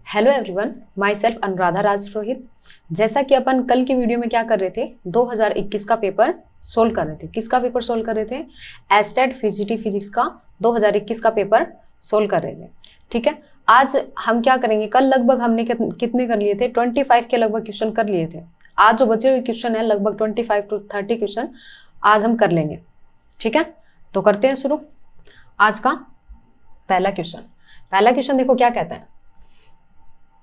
Hello everyone, myself Anuradha Rajpurohit. जैसा कि अपन कल की वीडियो में क्या कर रहे थे, 2021 का पेपर सोल्व कर रहे थे। किसका पेपर सोल्व कर रहे थे? एस्टेट फिजिटी फिजिक्स का 2021 का पेपर सोल्व कर रहे थे। ठीक है, आज हम क्या करेंगे, कल लगभग हमने कितने कर लिए थे, 25 के लगभग क्वेश्चन कर लिए थे। आज जो बचे हुए क्वेश्चन है लगभग 25 to 30 क्वेश्चन आज हम कर लेंगे। ठीक है, तो करते हैं शुरू। आज का पहला क्वेश्चन देखो क्या कहता है।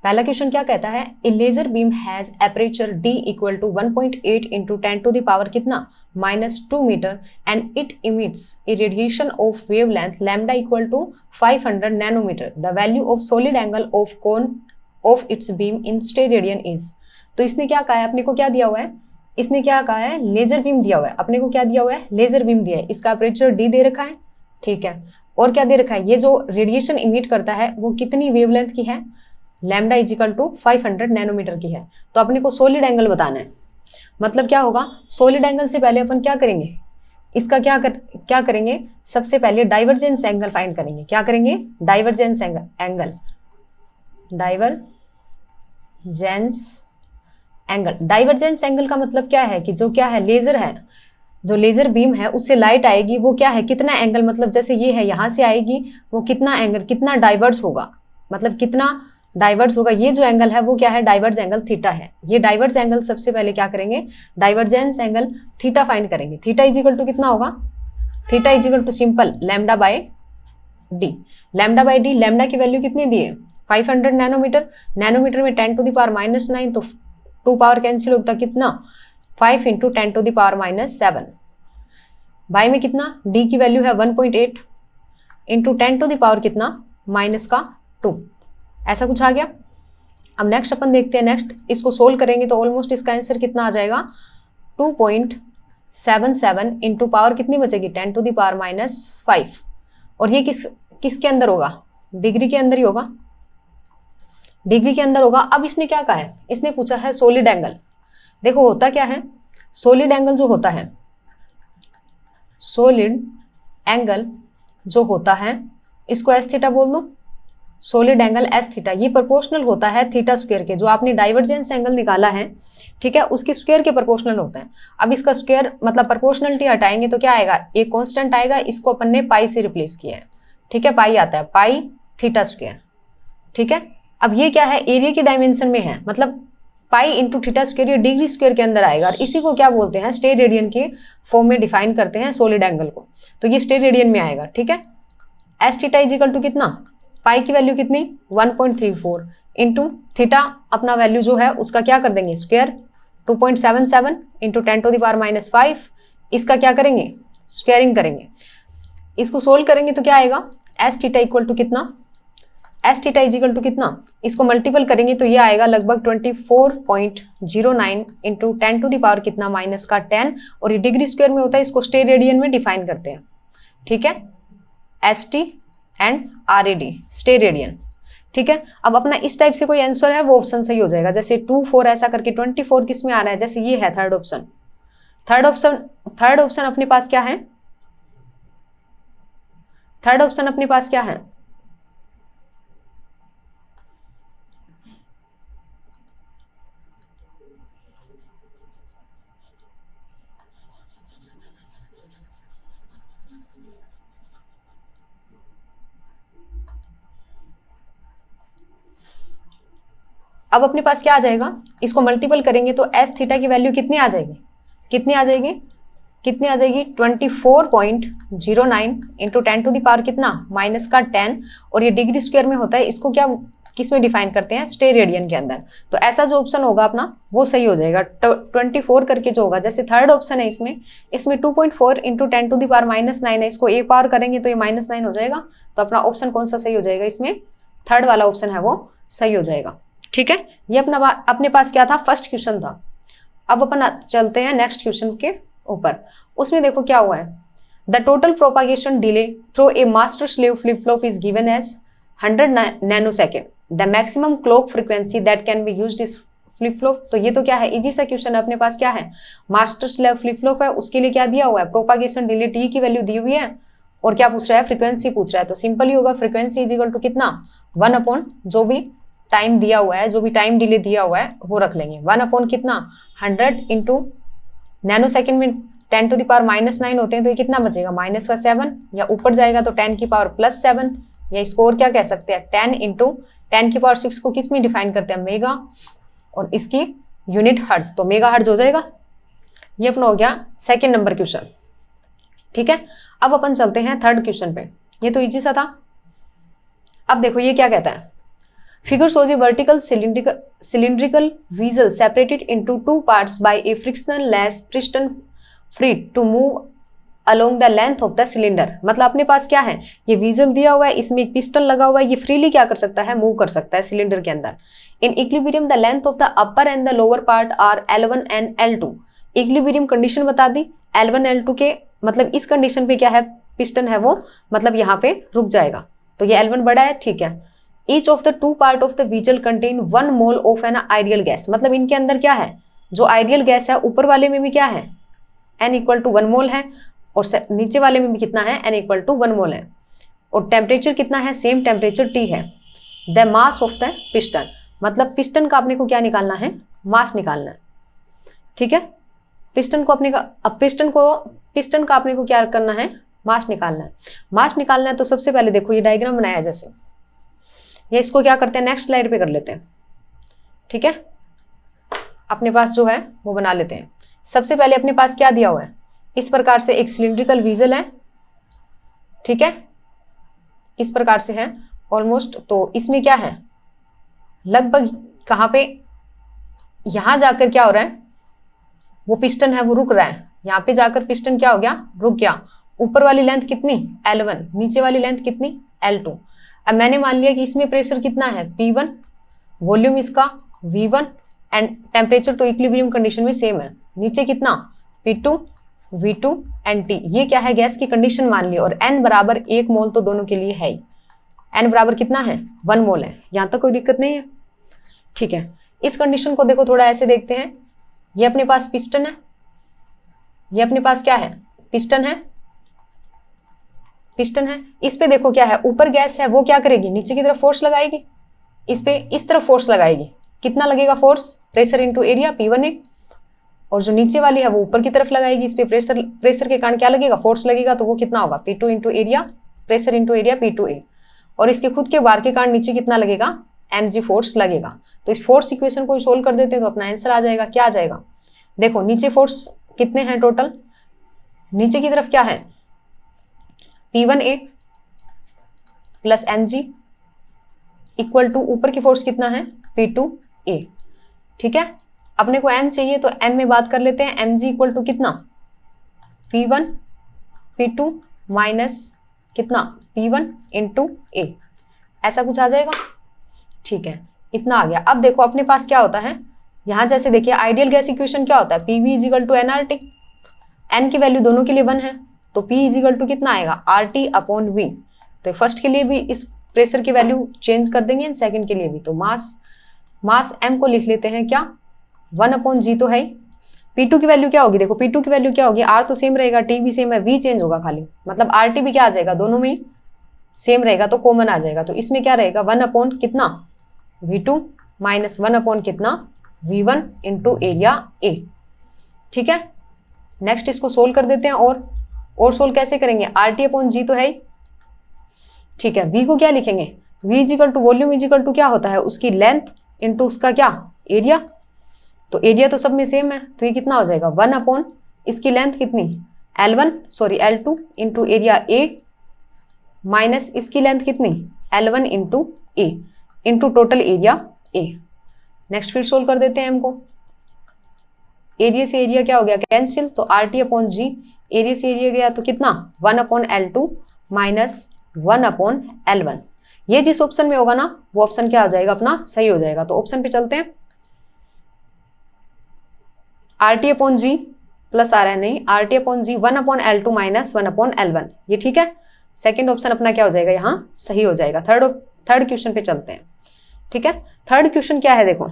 पहला क्वेश्चन क्या कहता है, a laser beam has aperture d equal to 1.8 into 10 to the power कितना -2 metre and it emits a radiation of wavelength lambda equal to 500 nanometre. The value of solid angle of cone of its beam in steradian is. तो इसने क्या कहा है, अपने को क्या दिया हुआ है, इसने क्या कहा है, लेजर बीम दिया हुआ है। अपने को क्या दिया हुआ है, लेजर बीम दिया है। इसका एपरेचर d दे रखा है। ठीक है, और क्या दे रखा है, ये जो रेडिएशन इमिट करता है वो कितनी वेवलेंथ की है, लैम्डा इजिकल टू 500 नैनोमीटर की है। तो अपने को सॉलिड एंगल बताना है। मतलब क्या होगा, सॉलिड एंगल से पहले अपन क्या करेंगे, इसका क्या करेंगे, सबसे पहले डाइवर्जेंस एंगल फाइंड करेंगे। क्या करेंगे, डाइवर्जेंस एंगल। डाइवर्जेंस एंगल का मतलब क्या है कि जो क्या है, लेजर है, जो लेजर बीम है उससे लाइट आएगी वो क्या है, कितना एंगल, मतलब जैसे ये है यहाँ से आएगी, वो कितना एंगल, कितना डाइवर्स होगा, मतलब कितना डाइवर्स होगा। ये जो एंगल है वो क्या है, डाइवर्स एंगल थीटा है। ये डाइवर्स एंगल सबसे पहले क्या करेंगे, डाइवर्जेंस एंगल थीटा फाइंड करेंगे। थीटा इजिकल टू कितना होगा, theta is equal to simple lambda by D. Lambda by D, lambda की वैल्यू कितनी दी है, 500 नैनोमीटर। नैनोमीटर में 10 टू द पावर -9, तो 2 पावर कैंसिल होता कितना, 5 into 10 to the power -7। By में कितना, डी की वैल्यू है 1.8 इंटू 10 टू द पावर कितना, -2। ऐसा कुछ आ गया। अब नेक्स्ट अपन देखते हैं, नेक्स्ट इसको सोल्व करेंगे तो ऑलमोस्ट इसका आंसर कितना आ जाएगा, 2.77 इंटू पावर कितनी बचेगी, 10 टू द पावर -5। और ये किसके अंदर होगा, डिग्री के अंदर ही होगा, डिग्री के अंदर होगा। अब इसने क्या कहा है, इसने पूछा है सॉलिड एंगल। देखो होता क्या है, सॉलिड एंगल जो होता है, सॉलिड एंगल जो होता है इसको एस थीटा बोल दो। सॉलिड एंगल एस थीटा ये प्रोपोर्शनल होता है थीटा स्क्वायर के। जो आपने डाइवर्जेंस एंगल निकाला है, ठीक है, उसके स्क्वायर के प्रोपोर्शनल होता है। अब इसका स्क्वायर मतलब प्रोपोर्शनलिटी हटाएंगे तो क्या आएगा, एक कांस्टेंट आएगा, इसको अपन ने पाई से रिप्लेस किया है। ठीक है, पाई आता है, पाई थीटा स्क्वायर। ठीक है, अब ये क्या है, एरिया की डायमेंशन में है, मतलब पाई इंटू थीटा स्क्वायर, ये डिग्री स्क्वायर के अंदर आएगा। और इसी को क्या बोलते हैं, स्टेरेडियन के फॉर्म में डिफाइन करते हैं सॉलिड एंगल को। तो ये स्टेरेडियन में आएगा। ठीक है, एस थीटा इजिकल टू कितना, पाई की वैल्यू कितनी 1.34 इंटू थीटा अपना वैल्यू जो है उसका क्या कर देंगे, square 2.77 into 10 to the power -5। इसका क्या करेंगे, स्क्वायरिंग करेंगे। इसको सोल्व करेंगे तो क्या आएगा, एस थीटा इक्वल टू कितना, एस थीटा इजिकल टू कितना, इसको मल्टीपल करेंगे तो ये आएगा लगभग 24.09 इंटू 10 टू द पावर कितना -10। और ये डिग्री स्क्वायर में होता है, इसको स्टेरेडियन में डिफाइन करते हैं। ठीक है, S T and RAD steradian. ठीक है, अब अपना इस टाइप से कोई आंसर है वो ऑप्शन सही हो जाएगा। जैसे 2 4 ऐसा करके 24 किस में आ रहा है, जैसे ये है थर्ड ऑप्शन। थर्ड ऑप्शन अपने पास क्या है, थर्ड ऑप्शन अपने पास क्या है, अब अपने पास क्या आ जाएगा, इसको मल्टीपल करेंगे तो एस थीटा की वैल्यू कितनी आ जाएगी, कितनी आ जाएगी, 24.09 इंटू 10 टू द पावर कितना -10। और ये डिग्री स्क्वायर में होता है, इसको क्या किस में डिफाइन करते हैं, स्टेरेडियन के अंदर। तो ऐसा जो ऑप्शन होगा अपना वो सही हो जाएगा। 24 करके जो होगा, जैसे थर्ड ऑप्शन है इसमें 2.4 इंटू 10 टू द पावर -9 है, इसको एक पावर करेंगे तो ये -9 हो जाएगा। तो अपना ऑप्शन कौन सा सही हो जाएगा, इसमें थर्ड वाला ऑप्शन है वो सही हो जाएगा। ठीक है, ये अपने पास क्या था, फर्स्ट क्वेश्चन था। अब अपन चलते हैं नेक्स्ट क्वेश्चन के ऊपर। उसमें देखो क्या हुआ है, the total propagation delay through a master slave flip flop is given as 100 nanosecond. The maximum clock frequency that can be used is flip flop. तो ये तो क्या है, इजी सा क्वेश्चन है। अपने पास क्या है, मास्टर स्लेव फ्लिप फ्लॉप है, उसके लिए क्या दिया हुआ है, प्रोपागेशन डिले टी की वैल्यू दी हुई है, और क्या पूछ रहा है, फ्रीक्वेंसी पूछ रहा है। तो सिंपल ही होगा, फ्रीक्वेंसी इज इक्वल टू कितना, 1 अपॉन जो भी टाइम दिया हुआ है, जो भी टाइम डिले दिया हुआ है वो रख लेंगे। 1 कितना 100 इंटू नैनो सेकेंड में 10⁻⁻9 होते हैं, तो ये कितना बचेगा -7, या ऊपर जाएगा तो 10⁻+7, या इसको और क्या कह सकते हैं 10 इंटू 10⁻6 को किस में डिफाइन करते हैं मेगा, और इसकी यूनिट हर्ट्ज, तो मेगा हर्ट्ज हो जाएगा। ये अपना हो गया सेकेंड नंबर क्वेश्चन। ठीक है, अब अपन चलते हैं थर्ड क्वेश्चन पे। ये तो इजी सा था। अब देखो ये क्या कहता है, figure shows a vertical cylindrical vessel separated into two parts by a frictionless piston free to move along the length of the cylinder। मतलब अपने पास क्या है, ये वीजल दिया हुआ है, इसमें एक पिस्टन लगा हुआ है, ये फ्रीली क्या कर सकता है, मूव कर सकता है सिलेंडर के अंदर। In equilibrium the length of the upper and the lower part are L1 and L2। Equilibrium condition बता दी, L1 L2 के मतलब इस कंडीशन पे क्या है, पिस्टन है वो मतलब यहाँ पे रुक जाएगा, तो ये L1 बड़ा है। ठीक है, each of the two part of the वीजल contain 1 mole of an ideal gas. मतलब इनके अंदर क्या है, जो आइडियल गैस है ऊपर वाले में भी क्या है n = 1 मोल है, और नीचे वाले में भी कितना है n = 1 मोल है, और टेम्परेचर कितना है, सेम टेम्परेचर T है। The mass of the piston, मतलब पिस्टन का अपने को क्या निकालना है, मास निकालना है। ठीक है, पिस्टन को अपने का, अब पिस्टन का अपने को क्या करना है, मास निकालना है। मास निकालना है तो सबसे पहले देखो ये डायग्राम बनाया जैसे, ये इसको क्या करते हैं नेक्स्ट स्लाइड पे कर लेते हैं। ठीक है, अपने पास जो है वो बना लेते हैं। सबसे पहले अपने पास क्या दिया हुआ है, इस प्रकार से एक सिलिंड्रिकल वीजल है। ठीक है, इस प्रकार से है ऑलमोस्ट, तो इसमें क्या है लगभग कहाँ पे, यहां जाकर क्या हो रहा है, वो पिस्टन है वो रुक रहा है, यहाँ पे जाकर पिस्टन क्या हो गया, रुक गया। ऊपर वाली लेंथ कितनी L1, नीचे वाली लेंथ कितनी L2। अब मैंने मान लिया कि इसमें प्रेशर कितना है P1, वॉल्यूम इसका V1, एंड टेम्परेचर तो इक्विलिब्रियम कंडीशन में सेम है। नीचे कितना P2, V2 एंड T, ये क्या है गैस की कंडीशन मान ली, और n बराबर 1 मोल तो दोनों के लिए है ही। n बराबर कितना है 1 मोल है, यहाँ तक कोई दिक्कत नहीं है। ठीक है, इस कंडीशन को देखो थोड़ा ऐसे देखते हैं, ये अपने पास पिस्टन है, ये अपने पास क्या है पिस्टन है, पिस्टन है। इस पे देखो क्या है, ऊपर गैस है वो क्या करेगी, नीचे की तरफ फोर्स लगाएगी, इस पे इस तरफ फोर्स लगाएगी। कितना लगेगा force, pressure into area P1A, और जो नीचे वाली है वो ऊपर की तरफ लगाएगी, इस पे प्रेशर के कारण क्या लगेगा, फोर्स लगेगा, तो वो कितना होगा P2 into area, pressure into area P2A, और इसके खुद के बार के कारण नीचे कितना लगेगा mg फोर्स लगेगा। तो इस फोर्स इक्वेशन को सोल्व कर देते हैं तो अपना आंसर आ जाएगा। क्या आ जाएगा, देखो नीचे फोर्स कितने हैं टोटल, नीचे की तरफ क्या है P1A plus mg equal to ऊपर की फोर्स कितना है P2A। ठीक है, अपने को m चाहिए तो m में बात कर लेते हैं, mg इक्वल टू कितना P1 P2 माइनस कितना P1 इंटू A, ऐसा कुछ आ जाएगा। ठीक है, इतना आ गया। अब देखो अपने पास क्या होता है, यहाँ जैसे देखिए आइडियल गैस इक्वेशन क्या होता है, PV = nRT, n की वैल्यू दोनों के लिए 1 है, तो P = कितना आएगा RT/V। तो फर्स्ट के लिए भी इस प्रेशर की वैल्यू चेंज कर देंगे, सेकंड के लिए भी। तो मास m को लिख लेते हैं क्या 1/g तो है ही। P2 की वैल्यू क्या होगी, देखो P2 की वैल्यू क्या होगी, R तो सेम रहेगा, T भी सेम है, V चेंज होगा खाली, मतलब RT भी क्या आ जाएगा, दोनों में ही सेम रहेगा तो कॉमन आ जाएगा। तो इसमें क्या रहेगा 1/ कितना V2 माइनस 1/ कितना V1 इंटू एरिया A। ठीक है, नेक्स्ट इसको सोल्व कर देते हैं, और सोल्व कैसे करेंगे, RT/g तो है ही। ठीक है, V को क्या लिखेंगे, V = वॉल्यूम = क्या होता है, उसकी लेंथ इंटू उसका क्या एरिया, तो एरिया तो सब में सेम है, तो ये कितना हो जाएगा 1/ इसकी लेंथ कितनी L2 into area A minus इसकी लेंथ कितनी L1 into A into total area A। Next फिर सोल्व कर देते हैं m को, एरिया से एरिया क्या हो गया कैंसिल, तो RT/g एरिया से एरिया गया तो कितना 1/L2 माइनस 1/L1। ये जिस ऑप्शन में होगा ना वो ऑप्शन क्या हो जाएगा अपना सही हो जाएगा। तो ऑप्शन पे चलते हैं, RT/g प्लस आ रहा है नहीं, RT/g 1/L2 माइनस 1/L1, ये ठीक है। सेकेंड ऑप्शन अपना क्या हो जाएगा यहाँ सही हो जाएगा। थर्ड क्वेश्चन पे चलते हैं। ठीक है, थर्ड क्वेश्चन क्या है देखो,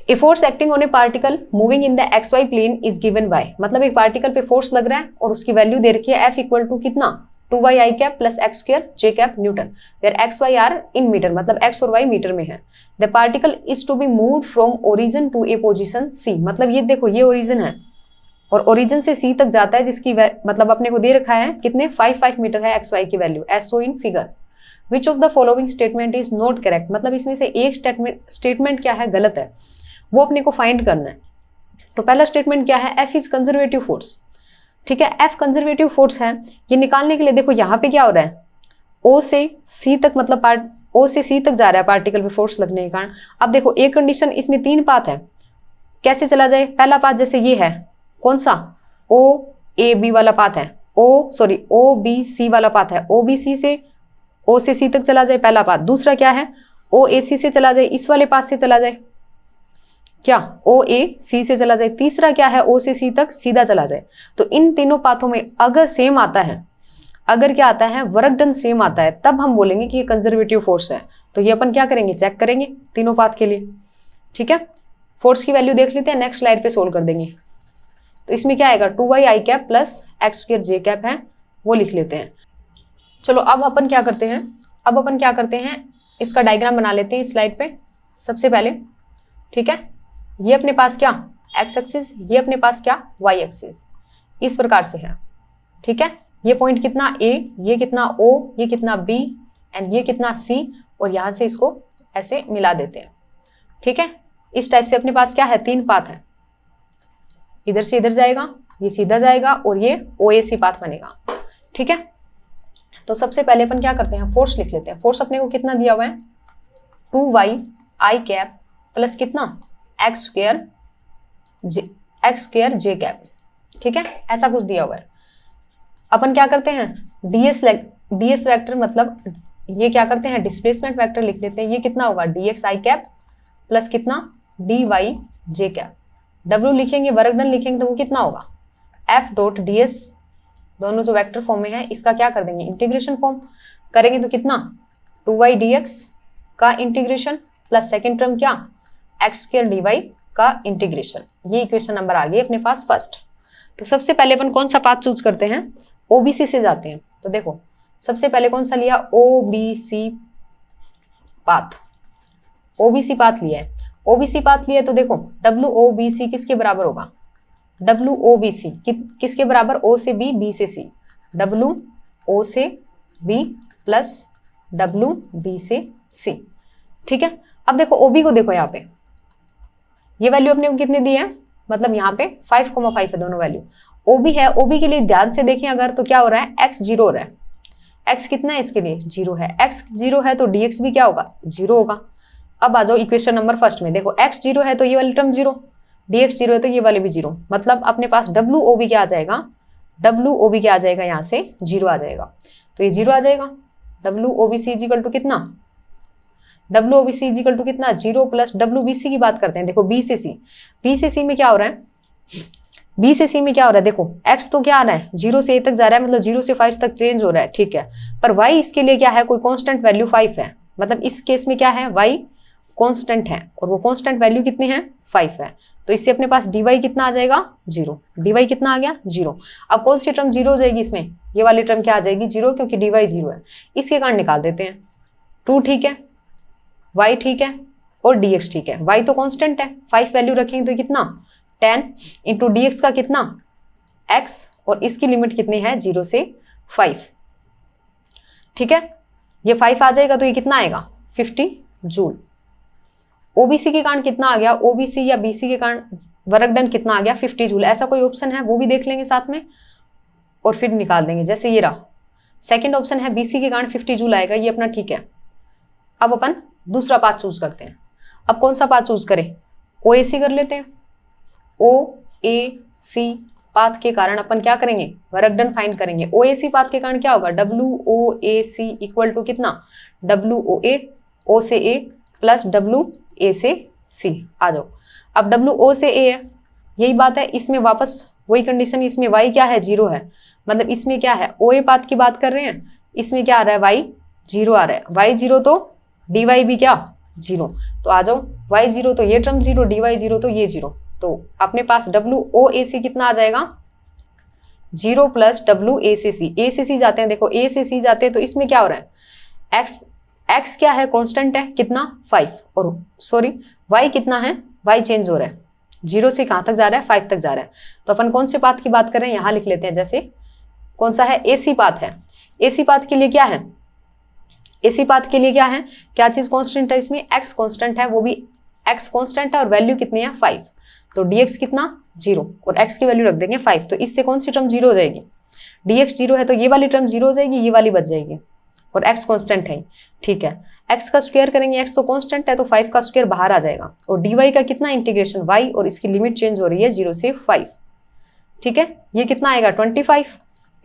a force acting on a particle moving in the XY plane is given by, मतलब एक पार्टिकल पे फोर्स लग रहा है और उसकी वैल्यू दे रखी है F = कितना 2y i cap plus x square j cap newton, where x y are in metre, मतलब x और y मीटर में है। The particle is to be moved from origin to a position c, मतलब ये देखो ये origin है और ओरिजिन से c तक जाता है, जिसकी मतलब अपने को दे रखा है कितने 5 मिनट है एक्स वाई की value as shown in figure. Which of the following statement is not correct, मतलब इसमें से एक स्टेटमेंट क्या है, गलत है, वो अपने को फाइंड करना है। तो पहला स्टेटमेंट क्या है, f इज कंजर्वेटिव फोर्स, ठीक है, f कंजर्वेटिव फोर्स है। ये निकालने के लिए देखो यहाँ पे क्या हो रहा है, o से c तक, मतलब o से c तक जा रहा है पार्टिकल पे फोर्स लगने के कारण। अब देखो एक कंडीशन, इसमें 3 पाथ है, कैसे चला जाए। पहला पाथ जैसे ये है, कौन सा, ओ ए बी वाला पाथ है, ओ बी सी वाला पाथ है, ओ बी सी से ओ से सी तक चला जाए पहला पाथ। दूसरा क्या है, ओ ए सी से चला जाए, इस वाले पाथ से चला जाए, क्या ओ ए सी से चला जाए। तीसरा क्या है, ओ से सी तक सीधा चला जाए। तो इन तीनों पाथों में अगर सेम आता है, अगर क्या आता है, वर्क डन सेम आता है, तब हम बोलेंगे कि ये कंजर्वेटिव फोर्स है। तो ये अपन क्या करेंगे, चेक करेंगे तीनों पाथ के लिए, ठीक है। फोर्स की वैल्यू देख लेते हैं, नेक्स्ट स्लाइड पे सोल्व कर देंगे। तो इसमें क्या आएगा, 2y i cap plus x square j cap है, वो लिख लेते हैं। चलो अब अपन क्या करते हैं, इसका डायग्राम बना लेते हैं स्लाइड पे सबसे पहले, ठीक है। ये अपने पास क्या x एक्सिस, ये अपने पास क्या y एक्सिस, इस प्रकार से है, ठीक है। ये पॉइंट कितना a, ये कितना o, ये कितना b एंड ये कितना c, और यहाँ से इसको ऐसे मिला देते हैं, ठीक है। इस टाइप से अपने पास क्या है, 3 पाथ है, इधर से इधर जाएगा, ये सीधा जाएगा और ये OAC पाथ बनेगा, ठीक है। तो सबसे पहले अपन क्या करते हैं, फोर्स लिख लेते हैं। फोर्स अपने को कितना दिया हुआ है, 2y i कैप प्लस कितना x स्क्वायर j कैप, ठीक है, ऐसा कुछ दिया हुआ है। अपन क्या करते हैं, ds वेक्टर, मतलब ये क्या करते हैं, डिस्प्लेसमेंट वेक्टर लिख लेते हैं। ये कितना होगा, dx i कैप प्लस कितना dy j कैप। W लिखेंगे, वर्क डन लिखेंगे तो वो कितना होगा, f डॉट ds, दोनों जो वेक्टर फॉर्म में है इसका क्या कर देंगे, इंटीग्रेशन फॉर्म करेंगे तो कितना 2y dx का इंटीग्रेशन प्लस सेकेंड टर्म क्या x स्क्वायर dy का इंटीग्रेशन। ये इक्वेशन नंबर आ गई अपने पास फर्स्ट। तो सबसे पहले अपन कौन सा पाथ चूज करते हैं, OBC से जाते हैं। तो देखो सबसे पहले कौन सा लिया, OBC पाथ, OBC पाथ लिया है। OBC पाथ लिया तो देखो WOBC किसके बराबर होगा, WOBC किसके बराबर, O से B, B से C, WO से B प्लस WB से C, ठीक है। अब देखो OB को देखो, यहाँ पे ये वैल्यू अपने को कितनी दी है, मतलब यहाँ पे 5,5 है दोनों वैल्यू। OB है, OB के लिए ध्यान से देखें अगर, तो क्या हो रहा है, x 0 हो रहा है, x कितना है इसके लिए 0 है, x 0 है तो dx भी क्या होगा, 0 होगा। अब आ जाओ इक्वेशन नंबर फर्स्ट में, देखो x 0 है तो ये वाली टर्म 0, dx 0 है तो ये वाली भी 0, मतलब अपने पास WOB क्या आ जाएगा, WOB क्या आ जाएगा, यहाँ से 0 आ जाएगा, तो ये 0 आ जाएगा। WOBC इक्वल टू कितना, WOBC इक्वल टू कितना, 0 प्लस WBC की बात करते हैं। देखो B से C में क्या हो रहा है, B से C में क्या हो रहा है, देखो x तो क्या आ रहा है, 0 से a तक जा रहा है, मतलब 0 से 5 तक चेंज हो रहा है, ठीक है। पर y इसके लिए क्या है, कोई कांस्टेंट वैल्यू 5 है, मतलब इस केस में क्या है, y कांस्टेंट है और वो कांस्टेंट वैल्यू कितनी है, 5 है। तो इससे अपने पास dy कितना आ जाएगा, 0, dy कितना आ गया, 0। अब कौन सी टर्म 0 हो जाएगी इसमें, ये वाली टर्म क्या आ जाएगी, 0, क्योंकि dy 0 है, इसके कारण निकाल देते हैं। 2 ठीक है, y ठीक है और dx ठीक है। y तो कांस्टेंट है, 5 वैल्यू रखेंगे तो कितना 10 इंटू dx का कितना x, और इसकी लिमिट कितनी है, 0 से 5, ठीक है। ये 5 आ जाएगा तो ये कितना आएगा, 50 जूल। OBC के कारण कितना आ गया, OBC या BC के कारण वर्क डन कितना आ गया, 50 जूल। ऐसा कोई ऑप्शन है वो भी देख लेंगे साथ में और फिर निकाल देंगे। जैसे ये रहा सेकंड ऑप्शन है, BC के कारण 50 जूल आएगा, ये अपना ठीक है। अब अपन दूसरा पाथ चूज करते हैं। अब कौन सा पाथ चूज करें, OAC कर लेते हैं। OAC पाथ के कारण अपन क्या करेंगे, वर्क डन फाइंड करेंगे। OAC पाथ के कारण क्या होगा, WOAC इक्वल टू कितना, WOA, O से A प्लस WA से C। आ जाओ, अब WO से A है, यही बात है, इसमें वापस वही कंडीशन, इसमें y क्या है, 0 है, मतलब इसमें क्या है, OA पाथ की बात कर रहे हैं, इसमें क्या आ रहा है, y 0 आ रहा है, y 0 तो dy भी क्या 0, तो आ जाओ y 0 तो ये टर्म 0, dy 0 तो ये 0, तो अपने पास WOAC कितना आ जाएगा, 0 प्लस डब्ल्यू ए से सी जाते हैं, देखो ए से सी जाते हैं तो इसमें क्या हो रहा है, एक्स क्या है, कांस्टेंट है कितना 5, और सॉरी वाई कितना है, वाई चेंज हो रहा है, 0 से कहाँ तक जा रहा है 5 तक जा रहा है। तो अपन कौन से पाथ की बात कर रहे हैं, यहाँ लिख लेते हैं, जैसे कौन सा है, एसी पाथ है। एसी पाथ के लिए क्या है, एसी पाथ के लिए क्या है, क्या चीज कांस्टेंट है इसमें, एक्स कांस्टेंट है, वो भी एक्स कांस्टेंट है और वैल्यू कितनी है 5, तो dx कितना 0 और x की वैल्यू रख देंगे 5, तो इससे कौन सी टर्म 0 हो जाएगी, dx 0 है तो ये वाली टर्म 0 हो जाएगी, ये वाली बच जाएगी, और x कांस्टेंट है, ठीक है। x का स्क्वायर करेंगे, x तो कांस्टेंट है तो 5 का स्क्वायर बाहर आ जाएगा, और dy का कितना इंटीग्रेशन y, और इसकी लिमिट चेंज हो रही है 0 से 5, ठीक है। ये कितना आएगा 25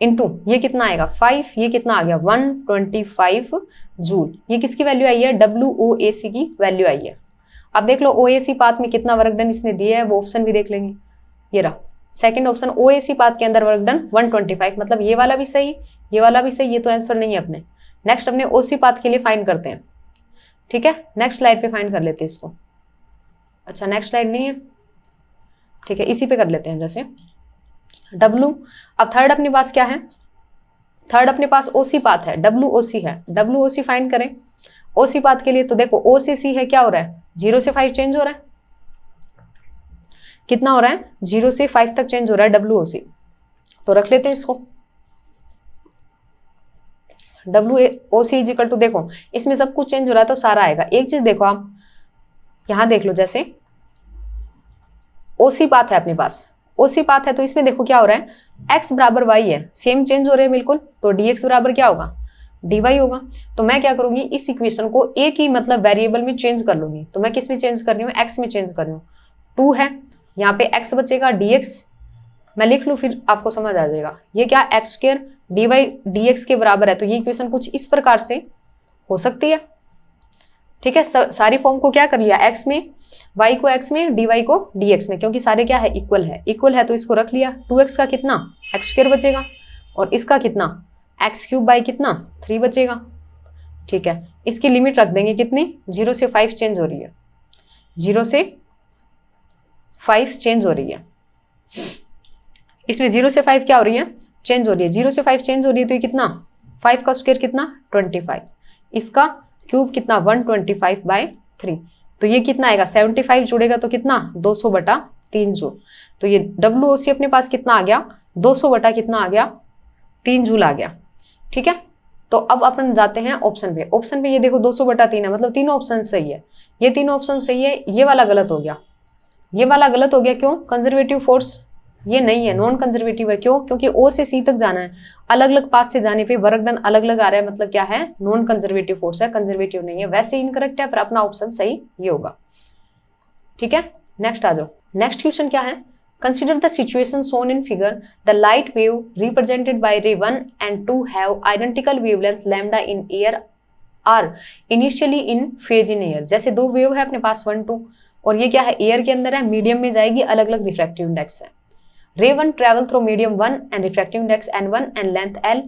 इंटू ये कितना आएगा 5, ये कितना आ गया 125 जूल। ये किसकी वैल्यू आई है, WOAC की वैल्यू आई है। अब देख लो OAC पाथ में कितना वर्क डन इसने दिया है, वो ऑप्शन भी देख लेंगे, ये रहा सेकंड ऑप्शन, OAC पाथ के अंदर वर्क डन 125, मतलब ये वाला भी सही, ये वाला भी सही, ये तो आंसर नहीं है अपने। नेक्स्ट अपने OC पाथ के लिए फाइंड करते हैं, ठीक है, नेक्स्ट स्लाइड पे फाइंड कर लेते हैं इसको। अच्छा नेक्स्ट स्लाइड नहीं है, ठीक है, इसी पे कर लेते हैं, जैसे W। अब थर्ड अपने पास क्या है, थर्ड अपने पास OC पाथ है, WOC है, WOC फाइंड करें OC पाथ के लिए, तो देखो O से C है, क्या हो रहा है 0 से 5 चेंज हो रहा है, कितना हो रहा है 0 से 5 तक चेंज हो रहा है WOC, तो रख लेते हैं इसको WOC इज इक्वल टू, देखो इसमें सब कुछ चेंज हो रहा है तो सारा आएगा। एक चीज देखो आप यहां देख लो, जैसे OC पाथ है अपने पास, OC पाथ है तो इसमें देखो क्या हो रहा है x बराबर y है, सेम चेंज हो रहे हैं बिल्कुल, तो dx बराबर क्या होगा dy होगा। तो मैं क्या करूंगी, इस इक्वेशन को एक ही मतलब वेरिएबल में चेंज कर लूंगी, तो मैं किस में चेंज कर रही हूँ, x में चेंज कर रही हूँ, 2 है यहाँ पे x बचेगा, dx मैं लिख लूँ फिर आपको समझ आ जाएगा, ये क्या x स्क्वायर dy dx के बराबर है, तो ये इक्वेशन कुछ इस प्रकार से हो सकती है, ठीक है। सारी फॉर्म को क्या कर लिया, x में, y को x में, dy को dx में, क्योंकि सारे क्या है इक्वल है तो इसको रख लिया। 2x का कितना x स्क्वायर बचेगा, और इसका कितना x क्यूब बाई कितना 3 बचेगा, ठीक है। इसकी लिमिट रख देंगे कितनी, 0 से 5 चेंज हो रही है, 0 से 5 चेंज हो रही है, इसमें 0 से 5 क्या हो रही है चेंज हो रही है, 0 से 5 चेंज हो रही है, तो ये कितना 5 का स्क्वायर कितना 25, इसका क्यूब कितना 125/3, तो ये कितना आएगा 75 जुड़ेगा तो कितना 200/3 जूल, तो ये WOC अपने पास कितना आ गया 200 बटा कितना आ गया 3 जूल आ गया, ठीक है। तो अब अपन जाते हैं ऑप्शन पे, ऑप्शन पे ये देखो 200/3 है, मतलब तीनों ऑप्शन सही है, ये तीनों ऑप्शन सही है, ये वाला गलत हो गया, ये वाला गलत हो गया, क्यों, कंजर्वेटिव फोर्स ये नहीं है, नॉन कंजर्वेटिव है, क्यों, क्योंकि O से C तक जाना है, अलग अलग पाथ से जाने पे वर्क डन अलग अलग आ रहा है, मतलब क्या है नॉन कंजर्वेटिव फोर्स है, कंजर्वेटिव नहीं है, वैसे इनकरेक्ट है पर अपना ऑप्शन सही ये होगा, ठीक है। नेक्स्ट आ जाओ, नेक्स्ट क्वेश्चन क्या है, consider the situation shown in figure, the light wave represented by ray 1 and 2 have identical wavelength lambda in air are initially in phase in air। जैसे दो वेव है अपने पास 1 2, और ये क्या है एयर के अंदर है, मीडियम में जाएगी, अलग अलग रिफ्रैक्टिव इंडेक्स है, ray 1 travel through medium 1 and refractive index n1 and length l,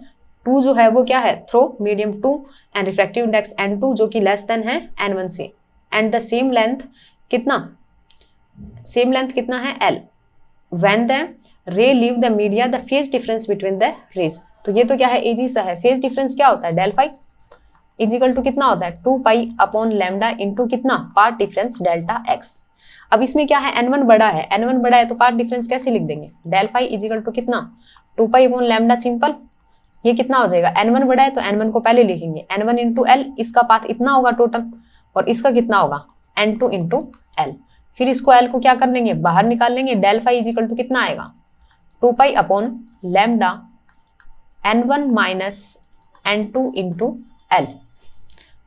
2 जो है वो क्या है through medium 2 and refractive index n2 जो कि लेस देन है n1 से, एंड द सेम लेंथ कितना, सेम लेंथ कितना है l, when the ray leave the media the phase difference between the rays, तो ये तो क्या है एजी सा है, फेज डिफरेंस क्या होता है del phi is equal to कितना होता है 2 पाई अपॉन लैम्डा इंटू कितना पाथ डिफरेंस डेल्टा x। अब इसमें क्या है n1 बड़ा है, n1 बड़ा है तो पाथ डिफरेंस कैसे लिख देंगे, del phi is equal to कितना 2 पाई अपॉन लैम्डा, सिंपल, ये कितना हो जाएगा n1 बड़ा है तो n1 को पहले लिखेंगे, n1 इंटू l, इसका पाथ इतना होगा टोटल, और इसका कितना होगा n2 इंटू l, फिर इसको l को क्या कर लेंगे बाहर निकाल लेंगे, del phi is equal to कितना आएगा 2 pi upon lambda n1 minus n2 into l।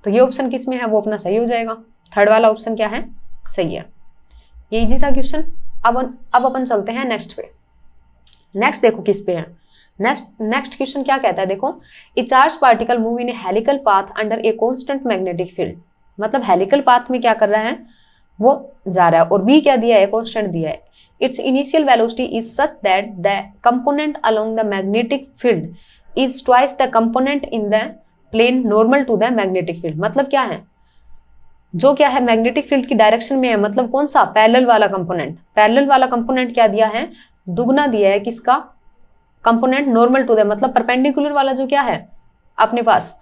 तो ये ऑप्शन किस में है वो अपना सही हो जाएगा, थर्ड वाला ऑप्शन क्या है सही है, ये इजी था क्वेश्चन। अब अपन चलते हैं नेक्स्ट पे, नेक्स्ट देखो किस पे है, नेक्स्ट क्वेश्चन क्या कहता है, देखो ए charge particle move in A helical path under a constant magnetic field, मतलब हेलिकल पाथ में क्या कर रहा है वो जा रहा है, और बी क्या दिया है कांस्टेंट दिया है, its initial velocity is such that the component along the magnetic field is twice the component in the plane normal to the magnetic field, मतलब क्या है जो क्या है मैग्नेटिक फील्ड की डायरेक्शन में है, मतलब कौन सा पैरेलल वाला कंपोनेंट, पैरेलल वाला कंपोनेंट क्या दिया है दुगना दिया है किसका कंपोनेंट नॉर्मल टू द, मतलब परपेंडिकुलर वाला जो क्या है अपने पास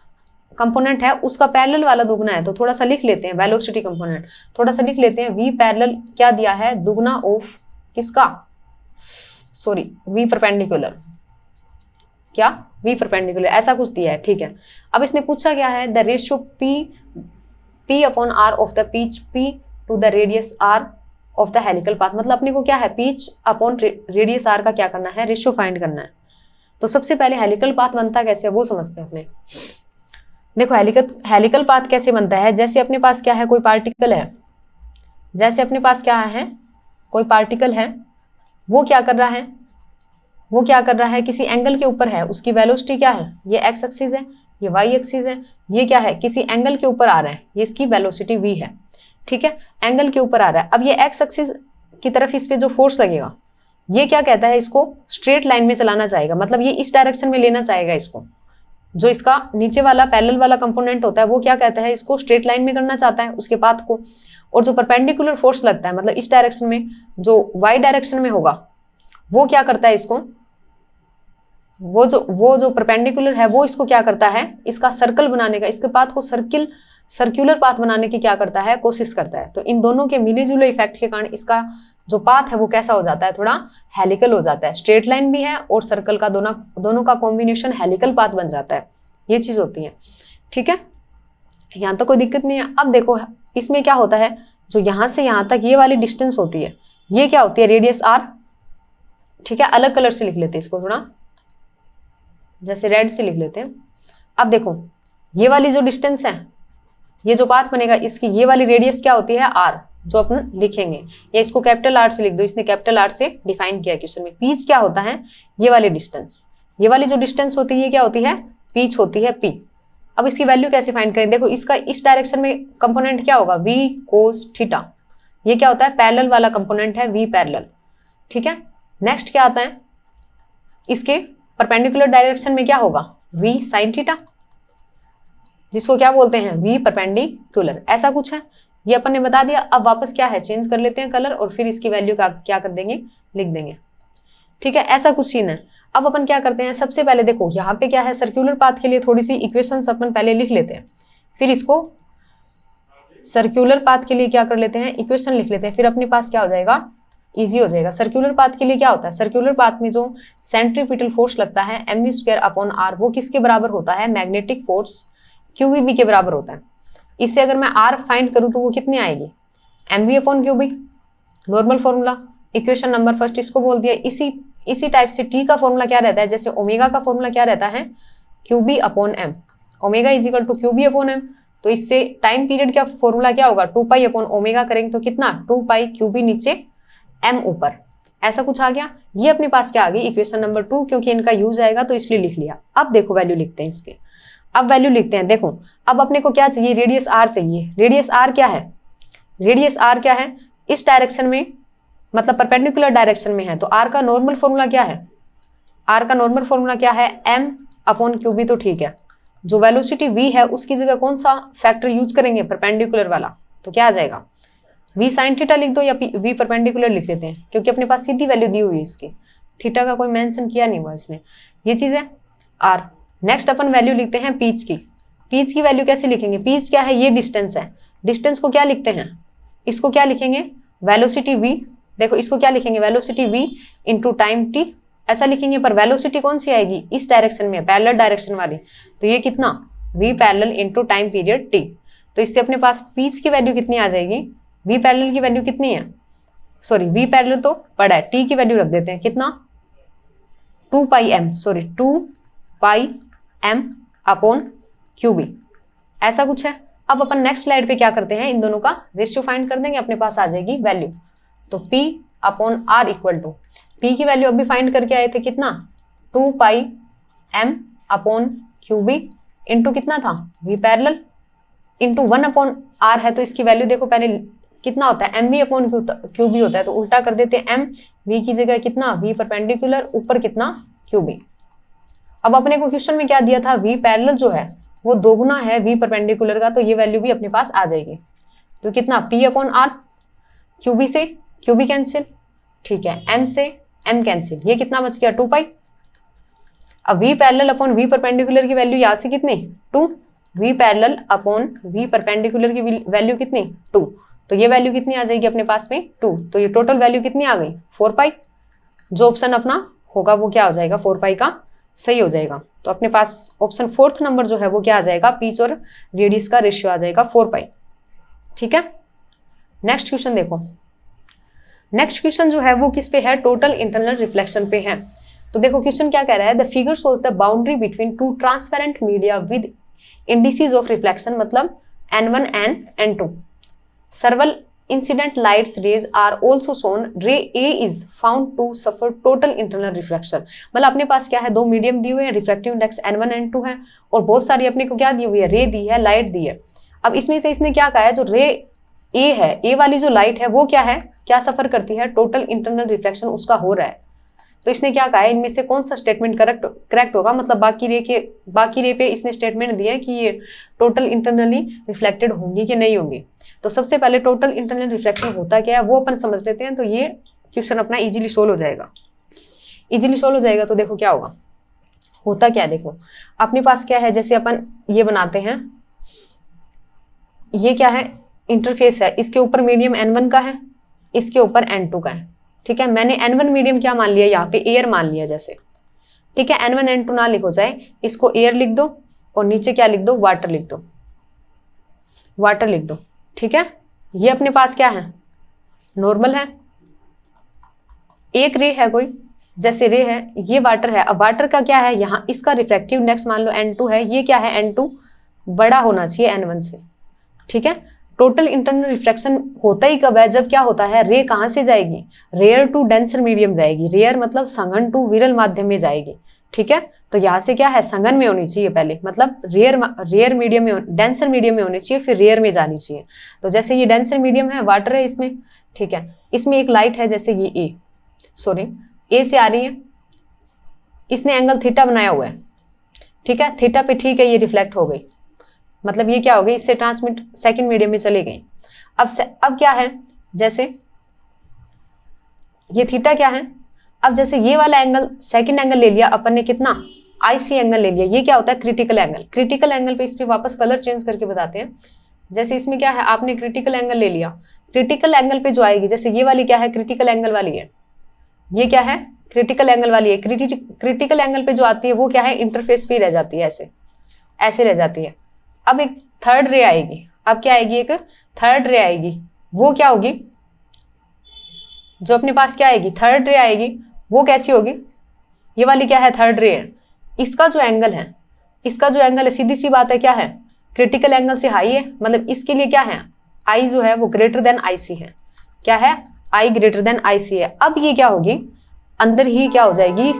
कंपोनेंट है उसका पैरेलल वाला दुगना है। तो थोड़ा सा लिख लेते हैं वेलोसिटी कंपोनेंट, थोड़ा सा लिख लेते हैं v पैरेलल क्या दिया है, दुगना ऑफ किसका, सॉरी v परपेंडिकुलर, क्या v परपेंडिकुलर ऐसा कुछ दिया है, ठीक है। अब इसने पूछा क्या है, the ratio p upon r of the pitch p to the radius r of the helical path, मतलब अपने को क्या है पिच अपॉन रेडियस r का क्या करना है, रेशियो फाइंड करना है। तो सबसे पहले हेलिकल पाथ बनता कैसे है वो समझते हैं अपने। देखो हेलिकल पाथ कैसे बनता है, जैसे अपने पास क्या है कोई पार्टिकल है, जैसे अपने पास क्या है कोई पार्टिकल है, वो क्या कर रहा है, वो क्या कर रहा है किसी एंगल के ऊपर है, उसकी वेलोसिटी क्या है, ये एक्स एक्सिस है, ये वाई एक्सिस है, ये क्या है किसी एंगल के ऊपर आ रहा है, ये इसकी वेलोसिटी v है, ठीक है, एंगल के ऊपर आ रहा है। अब ये एक्स एक्सिस की तरफ इस पे जो फोर्स लगेगा ये क्या कहता है, इसको स्ट्रेट लाइन में चलाना चाहेगा, मतलब ये इस डायरेक्शन में लेना चाहेगा इसको, जो इसका नीचे वाला पैरेलल वाला कंपोनेंट होता है वो क्या कहता है, इसको स्ट्रेट लाइन में करना चाहता है उसके पाथ को। और जो परपेंडिकुलर फोर्स लगता है मतलब इस डायरेक्शन में, जो वाई डायरेक्शन में होगा वो क्या करता है इसको, वो जो परपेंडिकुलर है वो इसको क्या करता है, इसका सर्कल बनाने का, इसके पाथ को सर्कुलर पाथ बनाने की क्या करता है, कोशिश करता है। तो इन दोनों के मिले जुले इफेक्ट के कारण इसका जो पाथ है वो कैसा हो जाता है, थोड़ा हेलिकल हो जाता है, स्ट्रेट लाइन भी है और सर्कल का दोनों का कॉम्बिनेशन हेलिकल पाथ बन जाता है, ये चीज होती है, ठीक है, यहाँ तक कोई दिक्कत नहीं है। अब देखो इसमें क्या होता है, जो यहाँ से यहाँ तक ये वाली डिस्टेंस होती है ये क्या होती है, रेडियस r, ठीक है, अलग कलर से लिख लेते हैं इसको, थोड़ा जैसे रेड से लिख लेते हैं। अब देखो ये वाली जो डिस्टेंस है, ये जो पाथ बनेगा इसकी ये वाली रेडियस क्या होती है r, जो अपन लिखेंगे, या इसको कैपिटल R से लिख दो, इसने कैपिटल R से डिफाइन किया क्वेश्चन में। पीच क्या होता है, ये वाली डिस्टेंस, ये वाली जो डिस्टेंस होती है ये क्या होती है, पीच होती है p। अब इसकी वैल्यू कैसे फाइंड करें, देखो इसका इस डायरेक्शन में कंपोनेंट क्या होगा, v cos थीटा, ये क्या होता है पैरेलल वाला कंपोनेंट है v पैरेलल, ठीक है। नेक्स्ट क्या आता है, इसके परपेंडिकुलर डायरेक्शन में क्या होगा, v sin थीटा, जिसको क्या बोलते हैं v परपेंडिकुलर, ऐसा कुछ है, ये अपन ने बता दिया। अब वापस क्या है चेंज कर लेते हैं कलर और फिर इसकी वैल्यू का क्या कर देंगे, लिख देंगे, ठीक है, ऐसा कुछ सीन है। अब अपन क्या करते हैं, सबसे पहले देखो यहाँ पे क्या है, सर्कुलर पाथ के लिए थोड़ी सी इक्वेशंस अपन पहले लिख लेते हैं, फिर इसको सर्कुलर पाथ के लिए क्या कर लेते हैं, इक्वेशन लिख लेते हैं, फिर अपने पास क्या हो जाएगा, इजी हो जाएगा। सर्कुलर पाथ के लिए क्या होता है, सर्कुलर पाथ में जो सेंट्रीपिटल फोर्स लगता है mv² अपॉन r, वो किसके बराबर होता है, मैग्नेटिक फोर्स QVB के बराबर होता है। इससे अगर मैं r फाइंड करूं तो वो कितनी आएगी, mv upon QB, normal formula, equation number first इसको बोल दिया। इसी टाइप से t का फॉर्मूला क्या रहता है, जैसे ओमेगा का फॉर्मूला क्या रहता है, QB upon m, omega is equal to QB upon m। तो इससे टाइम पीरियड का फॉर्मूला क्या होगा, 2 पाई अपॉन ओमेगा करेंगे तो कितना, 2 पाई QB नीचे m ऊपर, ऐसा कुछ आ गया। ये अपने पास क्या आ गई, इक्वेशन नंबर 2, क्योंकि इनका यूज आएगा तो इसलिए लिख लिया। अब देखो वैल्यू लिखते हैं इसके, अब वैल्यू लिखते हैं। देखो अब अपने को क्या चाहिए, रेडियस r चाहिए। रेडियस r क्या है, रेडियस r क्या है, इस डायरेक्शन में मतलब परपेंडिकुलर डायरेक्शन में है, तो r का नॉर्मल फॉर्मूला क्या है, r का नॉर्मल फॉर्मूला क्या है, m अपॉन QB, तो ठीक है। जो वेलोसिटी v है उसकी जगह कौन सा फैक्टर यूज करेंगे, परपेंडिकुलर वाला, तो क्या आ जाएगा, v sin थीटा लिख दो या v परपेंडिकुलर लिख लेते हैं, क्योंकि अपने पास सीधी वैल्यू दी हुई है इसकी, थीटा का कोई मेंशन किया नहीं हुआ इसने, ये चीज है r। नेक्स्ट अपन वैल्यू लिखते हैं पीच की। पीच की वैल्यू कैसे लिखेंगे, पीच क्या है, ये डिस्टेंस है, डिस्टेंस को क्या लिखते हैं, इसको क्या लिखेंगे, वेलोसिटी v, देखो इसको क्या लिखेंगे, velocity v into time t, ऐसा लिखेंगे। पर वेलोसिटी कौन सी आएगी, इस डायरेक्शन में, पैरेलल डायरेक्शन वाली, तो ये कितना, v parallel into time period t। तो इससे अपने पास पीच की वैल्यू कितनी आ जाएगी, v पैरेलल की वैल्यू कितनी है, सॉरी v पैरेलल तो बड़ा है, t की वैल्यू रख देते हैं कितना, 2 pi m, sorry 2 pi m upon QB, ऐसा कुछ है। अब अपन नेक्स्ट स्लाइड पे क्या करते हैं, इन दोनों का रेशियो फाइंड कर देंगे, अपने पास आ जाएगी वैल्यू। तो P upon R equal to, P की वैल्यू अभी फाइंड करके आए थे कितना, 2 pi m upon QB into कितना था, v parallel into 1 upon R है, तो इसकी वैल्यू देखो पहले कितना होता है, mv अपॉन QB होता है, तो उल्टा कर देते हैं, m v की जगह कितना, v परपेंडिकुलर, ऊपर कितना QB। अब अपने को क्वेश्चन में क्या दिया था, v पैरेलल जो है वो दोगुना है v परपेंडिकुलर का, तो ये वैल्यू भी अपने पास आ जाएगी। तो कितना, p अपॉन r, QB से QB कैंसिल, ठीक है, m से m कैंसिल, ये कितना बच गया, 2 पाई, अब v parallel upon v perpendicular की वैल्यू यहाँ से कितनी 2, v parallel upon v perpendicular की वैल्यू कितनी 2, तो ये वैल्यू कितनी आ जाएगी अपने पास में 2, तो ये टोटल वैल्यू कितनी आ गई 4 पाई। जो ऑप्शन अपना होगा वो क्या हो जाएगा 4 पाई का सही हो जाएगा। तो अपने पास ऑप्शन 4th नंबर जो है वो क्या आ जाएगा, पिच और रेडियस का रेशियो आ जाएगा 4 पाई। ठीक है, नेक्स्ट क्वेश्चन देखो। नेक्स्ट क्वेश्चन जो है वो किस पे है, टोटल इंटरनल रिफ्लेक्शन पे है। तो देखो क्वेश्चन क्या कह रहा है, the figure shows the boundary between two transparent media with indices of reflection, मतलब N1 and N2। several incident lights rays are also shown, ray A is found to suffer total internal reflection। मतलब अपने पास क्या है, दो medium दिए हुए हैं, रिफ्रैक्टिव इंडेक्स N1 N2 है, और बहुत सारी अपने को क्या दी हुई है, रे दी है, लाइट दी है। अब इसमें से इसने क्या कहा है, जो रे ए है, ए वाली जो लाइट है वो क्या है, क्या सफर करती है, टोटल इंटरनल रिफ्लेक्शन उसका हो रहा है। तो इसने क्या कहा है, इनमें से कौन सा स्टेटमेंट करेक्ट होगा, मतलब बाकी रे पे इसने स्टेटमेंट दिया है कि ये टोटल इंटरनली रिफ्लेक्टेड होंगी कि नहीं होंगी। तो सबसे पहले टोटल इंटरनल रिफ्लेक्शन होता क्या है वो अपन समझ लेते हैं, तो ये क्वेश्चन अपना इजीली सोल्व हो जाएगा। तो देखो क्या होगा, होता क्या है, देखो अपने पास क्या है, जैसे अपन ये बनाते हैं, ये क्या है, इंटरफेस है, इसके ऊपर मीडियम N1 का है, इसके ऊपर N2 का है। ठीक है, मैंने N1 मीडियम क्या मान लिया, यहाँ पे एयर मान लिया जैसे। ठीक है, N1 N2 ना लिखो जाए, इसको एयर लिख दो और नीचे क्या लिख दो, वाटर लिख दो। ठीक है, ये अपने पास क्या है, नॉर्मल है। एक रे है कोई, जैसे रे है, ये वाटर है। अब वाटर का क्या है, यहाँ इसका रिफ्रैक्टिव इंडेक्स मान लो N2 है, ये क्या है N2 बड़ा होना चाहिए N1 से। ठीक है, टोटल इंटरनल रिफ्रैक्शन होता ही कब है, जब क्या होता है, रे कहाँ से जाएगी, रेयर टू डेंसर मीडियम जाएगी। रेयर मतलब सघन टू विरल माध्यम में जाएगी। ठीक है, तो यहाँ से क्या है, सघन में होनी चाहिए पहले, मतलब रेयर मीडियम में, डेंसर मीडियम में होनी चाहिए, फिर रेयर में जानी चाहिए। तो जैसे ये डेंसर मीडियम है, वाटर है इसमें। ठीक है, इसमें एक लाइट है, जैसे ये ए से आ रही है, इसने एंगल थीटा बनाया हुआ है। ठीक है, थीटा पे ठीक है, ये रिफ्लेक्ट हो गई, मतलब ये क्या हो गई, इससे ट्रांसमिट सेकंड मीडियम में चले गई। अब क्या है, जैसे ये थीटा क्या है, अब जैसे ये वाला एंगल सेकंड एंगल ले लिया अपन ने, कितना आईसी एंगल ले लिया, ये क्या होता है, क्रिटिकल एंगल। क्रिटिकल एंगल पे इस पे वापस कलर चेंज करके बताते हैं। जैसे इसमें क्या है, आपने क्रिटिकल एंगल ले लिया, क्रिटिकल एंगल पे जो आएगी, जैसे ये वाली क्या है, क्रिटिकल एंगल वाली है, ये क्या है, क्रिटिकल एंगल वाली है। क्रिटिकल एंगल पे जो आती है वो क्या है, इंटरफेस पे रह जाती है, ऐसे रह जाती है। अब एक थर्ड रे आएगी, अब क्या आएगी, एक थर्ड रे आएगी, वो क्या होगी, जो अपने पास क्या आएगी, थर्ड रे आएगी, वो कैसी होगी, ये वाली क्या है, थर्ड रे है। इसका जो एंगल है, सीधी सी बात है, क्या है, क्रिटिकल एंगल से हाई है, मतलब इसके लिए क्या है, आई जो है वो ग्रेटर देन आईसी है। क्या है, आई ग्रेटर देन आईसी है। अब ये क्या होगी, अंदर ही क्या हो जाएगी,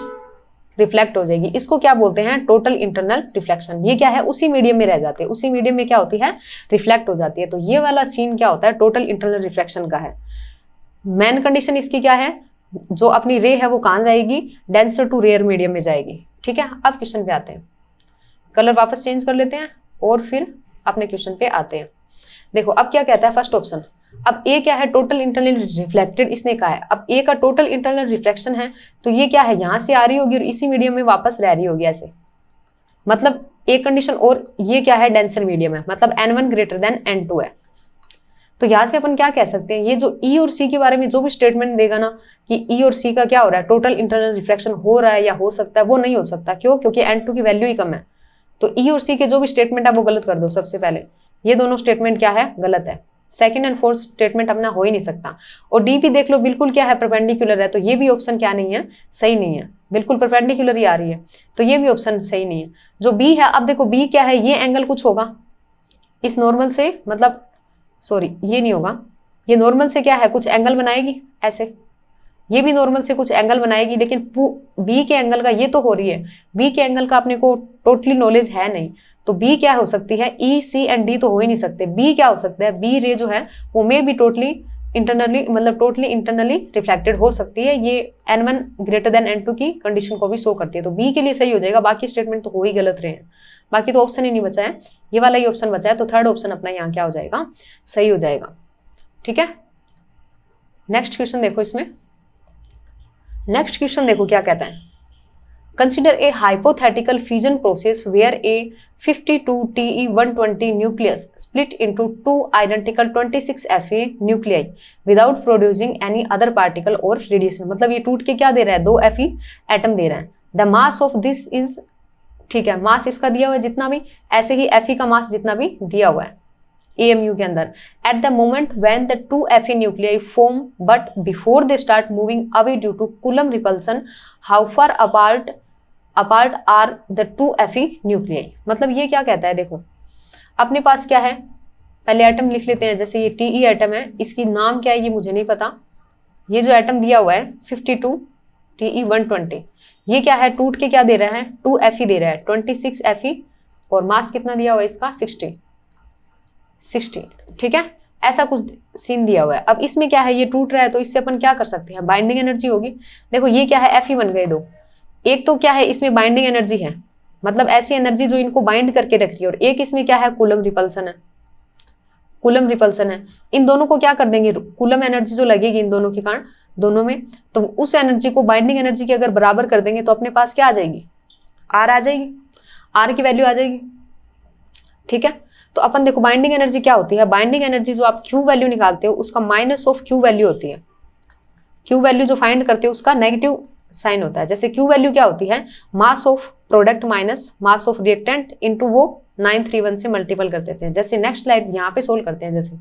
रिफ्लेक्ट हो जाएगी। इसको क्या बोलते हैं, टोटल इंटरनल रिफ्लेक्शन। ये क्या है, उसी मीडियम में रह जाते हैं, उसी मीडियम में क्या होती है, रिफ्लेक्ट हो जाती है। तो ये वाला सीन क्या होता है, टोटल इंटरनल रिफ्लेक्शन का है। मेन कंडीशन इसकी क्या है, जो अपनी रे है वो कहाँ जाएगी, डेंसर टू रेयर मीडियम में जाएगी। ठीक है, अब क्वेश्चन पे आते हैं, कलर वापस चेंज कर लेते हैं और फिर अपने क्वेश्चन पे आते हैं। देखो अब क्या कहता है, फर्स्ट ऑप्शन, अब ए क्या है, टोटल इंटरनल रिफ्लेक्टेड इसने कहा है। अब ए का टोटल इंटरनल रिफ्लेक्शन है, तो ये क्या है, यहाँ से आ रही होगी और इसी मीडियम में वापस रह रही होगी ऐसे, मतलब एक कंडीशन। और ये क्या है, डेंसर मीडियम है, मतलब N1 ग्रेटर देन N2 है। तो यहाँ से अपन क्या कह सकते हैं, ये जो ई और सी के बारे में जो भी स्टेटमेंट देगा ना, कि ई और सी का क्या हो रहा है, टोटल इंटरनल रिफ्लेक्शन हो रहा है या हो सकता है, वो नहीं हो सकता। क्यों, क्योंकि N2 की वैल्यू ही कम है। तो ई और सी के जो भी स्टेटमेंट है वो गलत कर दो। सबसे पहले ये दोनों स्टेटमेंट क्या है, गलत है। सेकंड एंड फोर्थ स्टेटमेंट अपना हो ही नहीं सकता। और डी भी देख लो, बिल्कुल क्या है, परपेंडिकुलर है, तो ये भी ऑप्शन क्या नहीं है, सही नहीं है, बिल्कुल परपेंडिकुलर ही आ रही है, तो ये भी ऑप्शन सही नहीं है। जो बी है, अब देखो बी क्या है, ये एंगल कुछ होगा इस नॉर्मल से, मतलब सॉरी ये नहीं होगा, ये नॉर्मल से क्या है, कुछ एंगल बनाएगी ऐसे, ये भी नॉर्मल से कुछ एंगल बनाएगी, लेकिन बी के एंगल का ये तो हो रही है, बी के एंगल का अपने को टोटली नॉलेज है नहीं। तो बी क्या हो सकती है, ई सी एंड डी तो हो ही नहीं सकते। बी क्या हो सकता है, बी रे जो है वो में भी टोटली इंटरनली, मतलब टोटली इंटरनली रिफ्लेक्टेड हो सकती है। ये N1 ग्रेटर देन N2 की कंडीशन को भी शो करती है। तो बी के लिए सही हो जाएगा, बाकी स्टेटमेंट तो हो ही गलत रहे हैं। बाकी तो ऑप्शन ही नहीं बचा है, ये वाला ही ऑप्शन बचा है। तो थर्ड ऑप्शन अपना यहाँ क्या हो जाएगा, सही हो जाएगा। ठीक है, नेक्स्ट क्वेश्चन देखो, इसमें नेक्स्ट क्वेश्चन देखो क्या कहता है। Consider a hypothetical fusion process where a 52 Te120 nucleus split into two identical 26 Fe nuclei without producing any other particle or radiation। मतलब ये टूट के क्या दे रहा है, 2 Fe एटम दे रहा है। The mass of this is, ठीक है, मास इसका दिया हुआ है जितना भी, ऐसे ही Fe का मास जितना भी दिया हुआ है AMU के अंदर। At the moment when the 2 Fe nuclei form but before they start moving away due to Coulomb repulsion, how far apart are the 2 Fe nuclei। मतलब ये क्या कहता है, देखो अपने पास क्या है, पहले एटम लिख लेते हैं। जैसे ये Te एटम है, इसकी नाम क्या है ये मुझे नहीं पता। ये जो एटम दिया हुआ है 52 Te120, ये क्या है, टूट के क्या दे रहा है, 2 Fe दे रहा है, 26 Fe, और मास कितना दिया हुआ है इसका 60। ठीक है, ऐसा कुछ सीन दिया हुआ है। अब इसमें क्या है, ये टूट रहा है, तो इससे अपन क्या कर सकते हैं, बाइंडिंग एनर्जी होगी। देखो ये क्या है, Fe बन गए 2, एक तो क्या है इसमें बाइंडिंग एनर्जी है, मतलब ऐसी एनर्जी जो इनको बाइंड करके रख रही है, और एक इसमें क्या है, कूलम रिपल्सन है। कूलम रिपल्सन है, इन दोनों को क्या कर देंगे, कूलम एनर्जी जो लगेगी इन दोनों के कारण, दोनों में, तो उस एनर्जी को बाइंडिंग एनर्जी के अगर बराबर कर देंगे तो अपने पास क्या आ जाएगी, आर आ जाएगी, आर की वैल्यू आ जाएगी। ठीक है, तो अपन देखो बाइंडिंग एनर्जी क्या होती है, बाइंडिंग एनर्जी जो आप क्यू वैल्यू निकालते हो उसका माइनस ऑफ क्यू वैल्यू होती है। क्यू वैल्यू जो फाइंड करते हो उसका नेगेटिव साइन होता है। जैसे क्यू वैल्यू क्या होती है, mass of product minus mass of reactant into वो 931 से मल्टीपल कर देते हैं। जैसे नेक्स्ट स्लाइड यहाँ पे सोल्व करते हैं, जैसे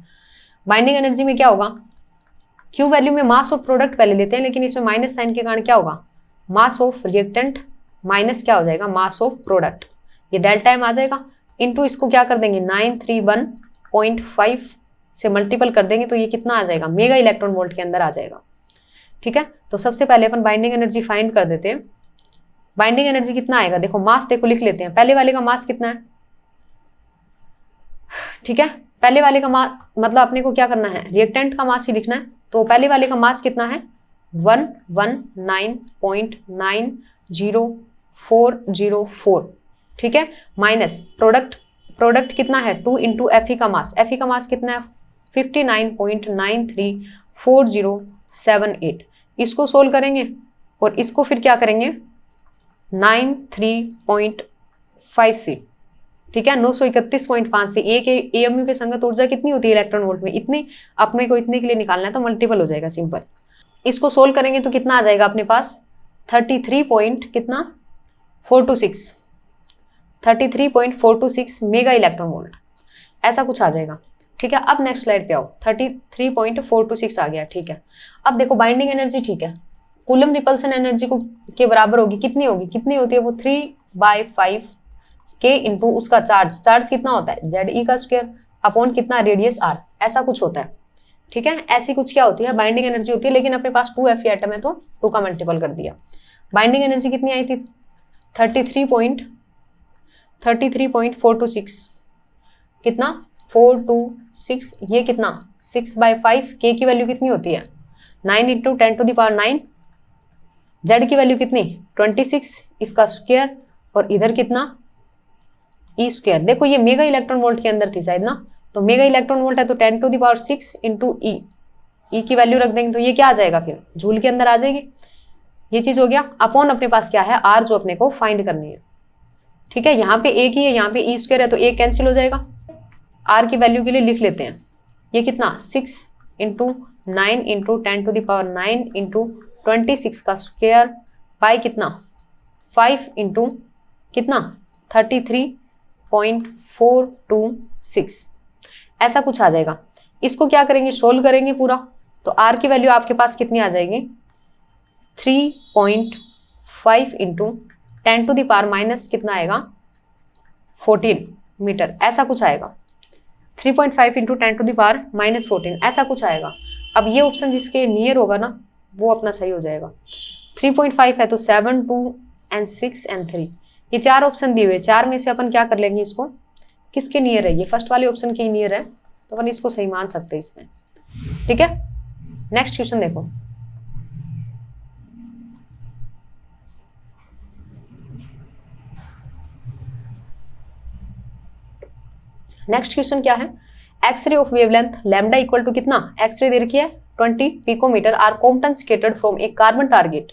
बाइंडिंग एनर्जी में क्या होगा, क्यू वैल्यू में मास ऑफ प्रोडक्ट पहले लेते हैं, लेकिन इसमें माइनस साइन के कारण क्या होगा, मास ऑफ रिएक्टेंट माइनस क्या हो जाएगा, मास ऑफ प्रोडक्ट, ये डेल्टा एम आ जाएगा, इनटू इसको क्या कर देंगे 931.5 से मल्टीपल कर देंगे, तो ये कितना आ जाएगा, मेगा इलेक्ट्रॉन वोल्ट के अंदर आ जाएगा। ठीक है, तो सबसे पहले अपन बाइंडिंग एनर्जी फाइंड कर देते हैं। बाइंडिंग एनर्जी कितना आएगा, देखो मास देखो लिख लेते हैं, पहले वाले का मास कितना है। ठीक है, पहले वाले का मास मतलब अपने को क्या करना है, रिएक्टेंट का मास ही लिखना है, तो पहले वाले का मास कितना है 119.90404। ठीक है, माइनस प्रोडक्ट कितना है 2 इंटू Fe का मास, Fe का मास कितना है 59.934078। इसको सोल्व करेंगे और इसको फिर क्या करेंगे 93.5 से, ठीक है 931.5 से। एक AMU के संगत ऊर्जा कितनी होती है इलेक्ट्रॉन वोल्ट में, इतनी, अपने को इतने के लिए निकालना है तो मल्टीपल हो जाएगा सिंपल। इसको सोल्व करेंगे तो कितना आ जाएगा अपने पास 33.426 मेगा इलेक्ट्रॉन वोल्ट, ऐसा कुछ आ जाएगा। ठीक है, अब नेक्स्ट स्लाइड पे आओ, 33.426 आ गया। ठीक है, अब देखो बाइंडिंग एनर्जी, ठीक है, कूलम रिपल्सन एनर्जी को के बराबर होगी, कितनी होगी, कितनी होती है वो 3/5 के इंटू उसका चार्ज कितना होता है ZE का स्क्वायर अपॉन कितना रेडियस R, ऐसा कुछ होता है। ठीक है, ऐसी कुछ क्या होती है बाइंडिंग एनर्जी होती है, लेकिन अपने पास 2 Fe एटम है तो 2 का मल्टीपल कर दिया। बाइंडिंग एनर्जी कितनी आई थी 33.426, कितना 426, ये कितना 6/5, K की वैल्यू कितनी होती है 9 इंटू 10⁹9, Z की वैल्यू कितनी 26, इसका स्क्वायर, और इधर कितना E स्क्वायर। देखो ये मेगा इलेक्ट्रॉन वोल्ट के अंदर थी शायद ना, तो मेगा इलेक्ट्रॉन वोल्ट है तो 10⁶ इंटू E की वैल्यू रख देंगे तो ये क्या आ जाएगा फिर जूल के अंदर आ जाएगी। ये चीज हो गया, अपॉन अपने पास क्या है R जो अपने को फाइंड करनी है। ठीक है, यहाँ पे एक ही है, यहाँ पे E स्क्वायर है तो एक कैंसिल हो जाएगा। R की वैल्यू के लिए लिख लेते हैं, ये कितना 6 इंटू 9 इंटू 10⁹9 इंटू 26 का स्क्वायर बाय कितना 5 इंटू कितना 33.426, ऐसा कुछ आ जाएगा। इसको क्या करेंगे सोल्व करेंगे पूरा, तो R की वैल्यू आपके पास कितनी आ जाएगी 3.5 इंटू 10⁻⁻ कितना आएगा 14 मीटर, ऐसा कुछ आएगा। 3.5 इंटू 10⁻⁻14 ऐसा कुछ आएगा। अब ये ऑप्शन जिसके नियर होगा ना वो अपना सही हो जाएगा। 3.5 है तो 7, 2 एंड 6 एंड 3, ये 4 ऑप्शन दिए हुए, 4 में से अपन क्या कर लेंगे, इसको किसके नियर है, ये फर्स्ट वाले ऑप्शन के नियर है तो अपन इसको सही मान सकते हैं इसमें। ठीक है, नेक्स्ट क्वेश्चन देखो, नेक्स्ट क्वेश्चन क्या है, x ray of wavelength lambda equal to कितना, एक्सरे दे रखी है 20 picometre are compensated from a carbon target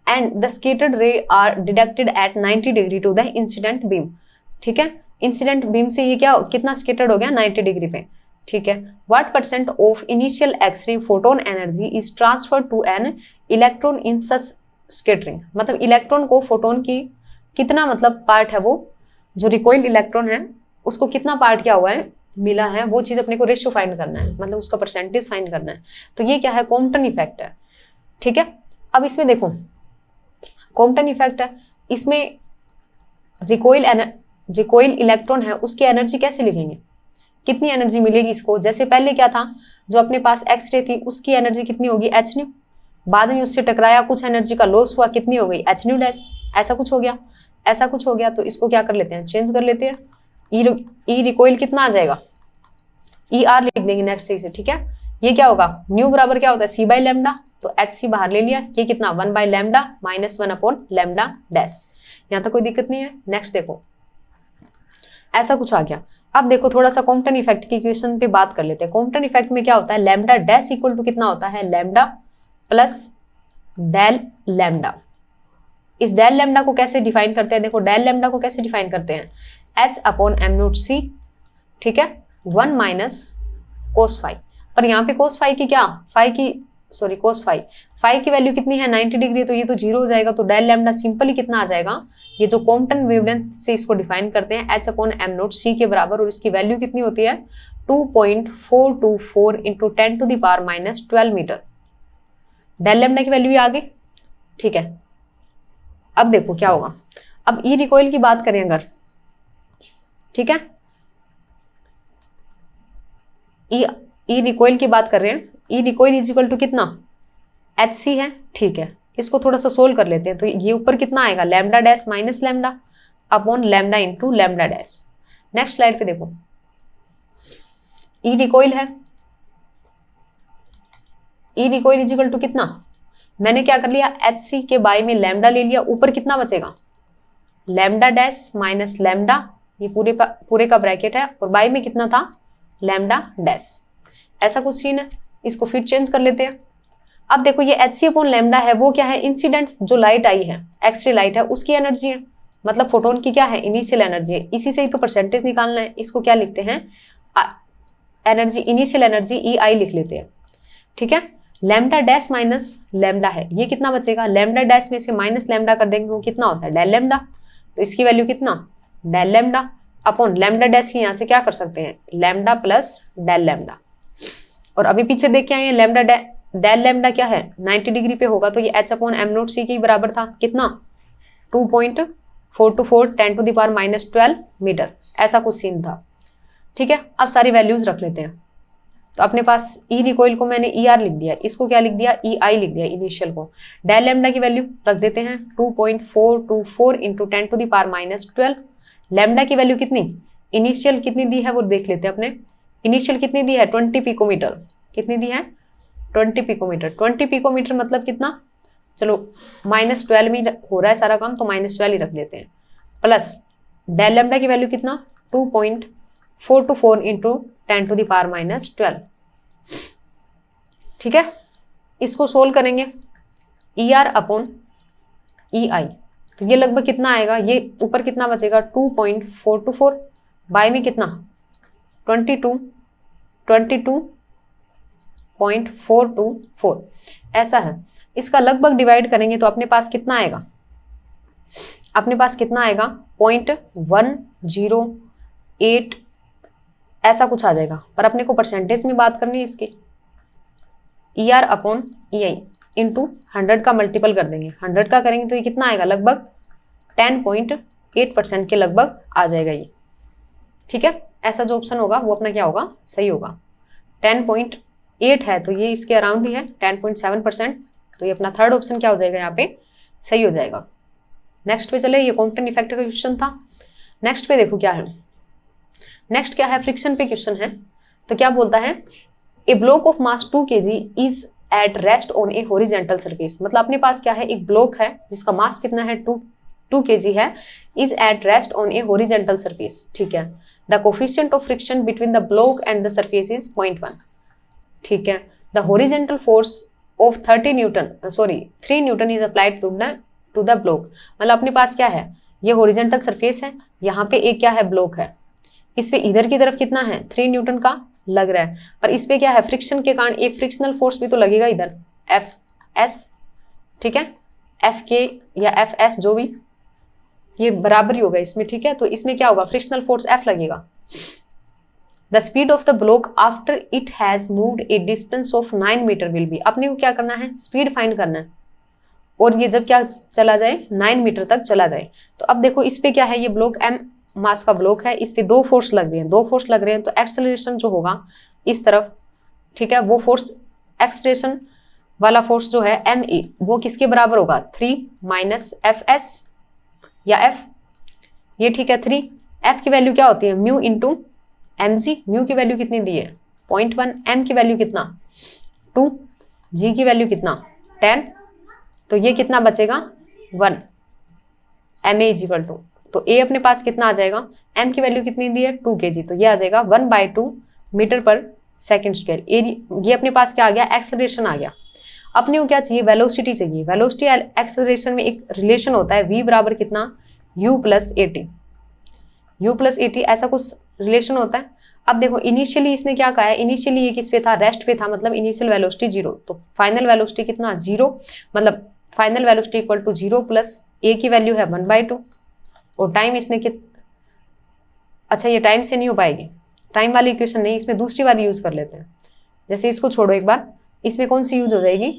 and the scattered ray are deducted at 90 degree to the incident beam. ठीक है, इंसिडेंट बीम से ये क्या कितना स्कैटर्ड हो गया 90 डिग्री पे। ठीक है, what percent of initial X-ray photon energy is transfer to an electron in such scattering. मतलब इलेक्ट्रॉन को फोटोन की कितना मतलब पार्ट है, वो जो रिकॉइल इलेक्ट्रॉन है उसको कितना पार्ट क्या हुआ है मिला है, वो चीज अपने को रेशियो फाइंड करना है, मतलब उसका परसेंटेज फाइंड करना है। तो ये क्या है, कॉम्पटन इफेक्ट है। ठीक है, अब इसमें देखो कॉम्पटन इफेक्ट है, इसमें रिकॉइल इलेक्ट्रॉन है उसकी एनर्जी कैसे लिखेंगे, कितनी एनर्जी मिलेगी इसको। जैसे पहले क्या था, जो अपने पास एक्स रे थी उसकी एनर्जी कितनी होगी एच न्यू, बाद में उससे टकराया कुछ एनर्जी का लॉस हुआ, कितनी हो गई एच न्यू डैश, ऐसा कुछ हो गया, ऐसा कुछ हो गया। तो इसको क्या कर लेते हैं, चेंज कर लेते हैं, ई रिकॉइल कितना आ जाएगा, ई आर लिख देंगे नेक्स्ट से। ठीक है, ये क्या होगा, न्यू बराबर क्या होता है सी बाई लैम्डा, तो एच सी बाहर ले लिया, ये कितना 1 by lambda minus 1 upon lambda dash. यहाँ तक कोई दिक्कत नहीं है। नेक्स्ट देखो ऐसा कुछ आ गया। अब देखो थोड़ा सा कॉम्पटन इफेक्ट की क्वेश्चन पे बात कर लेते हैं। कॉम्पटन इफेक्ट में क्या होता है, लैम्डा डैश इक्वल टू कितना होता है, लैम्डा प्लस डेल लैम्डा। इस डेल लैम्डा को कैसे डिफाइन करते हैं, देखो डेल लैम्डा को कैसे डिफाइन करते हैं, एच अपॉन एम नोट सी। ठीक है, 1 माइनस कोस फाई, पर यहाँ पे कोस फाई की क्या कोस फाई की वैल्यू कितनी है 90 डिग्री, तो ये तो 0 हो जाएगा। तो डेल लैम्डा सिंपली कितना आ जाएगा, ये जो कॉम्पटन वेवलेंथ से इसको डिफाइन करते हैं H upon M naught C के बराबर, और इसकी वैल्यू कितनी होती है 2.424 into 10 to the power minus 12 metre. Del lambda की वैल्यू आ गई। ठीक है, अब देखो क्या होगा, अब ई रिकॉइल की बात करें अगर, ठीक है, ई रिकॉइल की बात कर रहे हैं, ई रिकॉइल इज इक्वल टू कितना एच सी है। ठीक है, इसको थोड़ा सा सोल्व कर लेते हैं। तो ये ऊपर कितना आएगा, lambda dash minus lambda upon lambda into lambda dash. Next slide पे देखो, ई रिकॉइल है, ई रिकॉइल इज इक्वल टू कितना, मैंने क्या कर लिया एच सी के बाय में लैम्डा ले लिया, ऊपर कितना बचेगा लैम्डा डैश माइनस लैम्डा, ये पूरे का ब्रैकेट है, और बाय में कितना था लैम्डा डैश। ऐसा कुछ सीन है, इसको फिर चेंज कर लेते हैं। अब देखो ये एच सी अपॉन लैम्डा है, वो क्या है इंसिडेंट जो लाइट आई है, एक्सरे लाइट है उसकी एनर्जी है, मतलब फोटोन की क्या है इनिशियल एनर्जी है, इसी से ही तो परसेंटेज निकालना है। इसको क्या लिखते हैं एनर्जी, इनिशियल एनर्जी ई आई लिख लेते हैं। ठीक है, लैम्डा डैश माइनस लैम्डा है, ये कितना बचेगा, लैम्डा डैश में से माइनस लैम्डा कर देंगे वो कितना होता है डेल लैम्डा, तो इसकी वैल्यू कितना del lambda upon lambda dash की यहाँ से क्या कर सकते हैं लैम्डा प्लस डेल लैम्डा। और अभी पीछे देख के आए लैम्डा डेल लैम्डा क्या है 90 डिग्री पे होगा, तो ये H upon M naught C के बराबर था कितना 2.424 10 to the power minus 12 metre, ऐसा कुछ सीन था। ठीक है, अब सारी वैल्यूज रख लेते हैं। तो अपने पास ई रिकॉइल को मैंने ई आर लिख दिया, इसको क्या लिख दिया ई आई लिख दिया इनिशियल को। डेल लैम्डा की वैल्यू रख देते हैं 2.424 into 10 to the power minus 12। Lambda की वैल्यू कितनी इनिशियल कितनी दी है वो देख लेते हैं अपने, इनिशियल कितनी दी है 20 पिकोमीटर, कितनी दी है 20 पिकोमीटर। 20 पिकोमीटर मतलब कितना, चलो -12 में हो रहा है सारा काम तो -12 ही रख देते हैं, प्लस डेल लैम्डा की वैल्यू कितना 2.424 into 10 to the power minus 12। ठीक है, इसको सोल्व करेंगे ई आर अपॉन ई आई, तो ये लगभग कितना आएगा, ये ऊपर कितना बचेगा 2.424 बाय में कितना 22.424 ऐसा है। इसका लगभग डिवाइड करेंगे तो अपने पास कितना आएगा, अपने पास कितना आएगा 0.108 ऐसा कुछ आ जाएगा, पर अपने को परसेंटेज में बात करनी है इसकी। ई आर अपॉन ई आई इंटू 100 का मल्टीपल कर देंगे, 100 का करेंगे तो ये कितना आएगा लगभग 10.8% के लगभग आ जाएगा ये। ठीक है, ऐसा जो ऑप्शन होगा वो अपना क्या होगा सही होगा। 10.8 है तो ये इसके अराउंड ही है 10.7%, तो ये अपना थर्ड ऑप्शन क्या हो जाएगा यहाँ पे सही हो जाएगा। नेक्स्ट पे चले, ये कॉम्पटन इफेक्ट का क्वेश्चन था। नेक्स्ट पे देखो क्या है, नेक्स्ट क्या है फ्रिक्शन पे क्वेश्चन है। तो क्या बोलता है a block of mass 2 kg is at rest on a horizontal surface, मतलब अपने पास क्या है एक ब्लॉक है जिसका मास कितना है 2 kg है, is at rest on a horizontal surface. ठीक है, the coefficient of friction between the block and the surface is 0.1। ठीक है, the horizontal force of 30 newton 3 newton is applied to the block. मतलब अपने पास क्या है, ये हॉरिजॉन्टल सरफेस है, यहाँ पे एक क्या है ब्लॉक है, इस पे इधर की तरफ कितना है 3 न्यूटन का लग रहा है, पर इस पे क्या है फ्रिक्शन के कारण एक फ्रिक्शनल फोर्स भी तो लगेगा इधर एफ एस, ठीक है, एफ के या एफ एस जो भी, ये बराबर ही होगा इसमें, ठीक है। तो इसमें क्या होगा, फ्रिक्शनल फोर्स एफ लगेगा। The speed of the block after it has moved a distance of 9 metre will be. अपने को क्या करना है, स्पीड फाइंड करना है, और ये जब क्या चला जाए 9 मीटर तक चला जाए। तो अब देखो इस पे क्या है, ये ब्लॉक एम मास का ब्लॉक है, इस पे 2 फोर्स लग रही हैं, 2 फोर्स लग रहे हैं, तो एक्सेलरेशन जो होगा इस तरफ, ठीक है, वो फोर्स एक्सेलरेशन वाला फोर्स जो है एम ई, वो किसके बराबर होगा 3 माइनस एफ एस या एफ, ये ठीक है 3। एफ की वैल्यू क्या होती है mu into M G, mu की वैल्यू कितनी दी है 0.1, एम की वैल्यू कितना 2, जी की वैल्यू कितना 10, तो ये कितना बचेगा 1, m a is equal to, तो ए अपने पास कितना आ जाएगा, एम की वैल्यू कितनी दी है 2 kg, तो ये आ जाएगा 1/2 मीटर पर सेकेंड स्क्वायर। ये अपने पास क्या आ गया, एक्सेलरेशन आ गया। अपने को क्या चाहिए, वेलोसिटी चाहिए। वेलोसिटी एक्सेलरेशन में एक रिलेशन होता है v बराबर कितना u प्लस ए टी, ऐसा कुछ रिलेशन होता है। अब देखो इनिशियली इसने क्या कहा है, इनिशियली ये किस पे था, रेस्ट पे था, मतलब इनिशियल वेलोसिटी 0, तो फाइनल वेलोसिटी कितना 0, मतलब final velocity equal to 0 plus A की वैल्यू है 1/2, और टाइम इसने अच्छा ये टाइम से नहीं हो पाएगी, टाइम वाली इक्वेशन नहीं, इसमें दूसरी वाली यूज कर लेते हैं। जैसे इसको छोड़ो एक बार, इसमें कौन सी यूज हो जाएगी,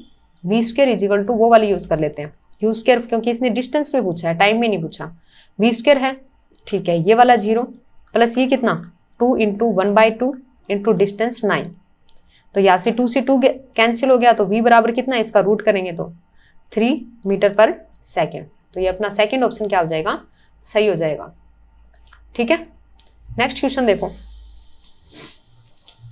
v square is equal to वो वाली यूज कर लेते हैं, यू स्क्वायर, क्योंकि इसने डिस्टेंस में पूछा है, टाइम में नहीं पूछा। वी स्क्वायर है, ठीक है, ये वाला 0 प्लस ये कितना 2 इंटू 1/2 इंटू डिस्टेंस 9, तो यहाँ से 2 से 2 कैंसिल हो गया, तो v बराबर कितना, इसका रूट करेंगे तो 3 मीटर पर सेकेंड। तो ये अपना सेकेंड ऑप्शन क्या हो जाएगा, सही हो जाएगा, ठीक है। नेक्स्ट क्वेश्चन देखो,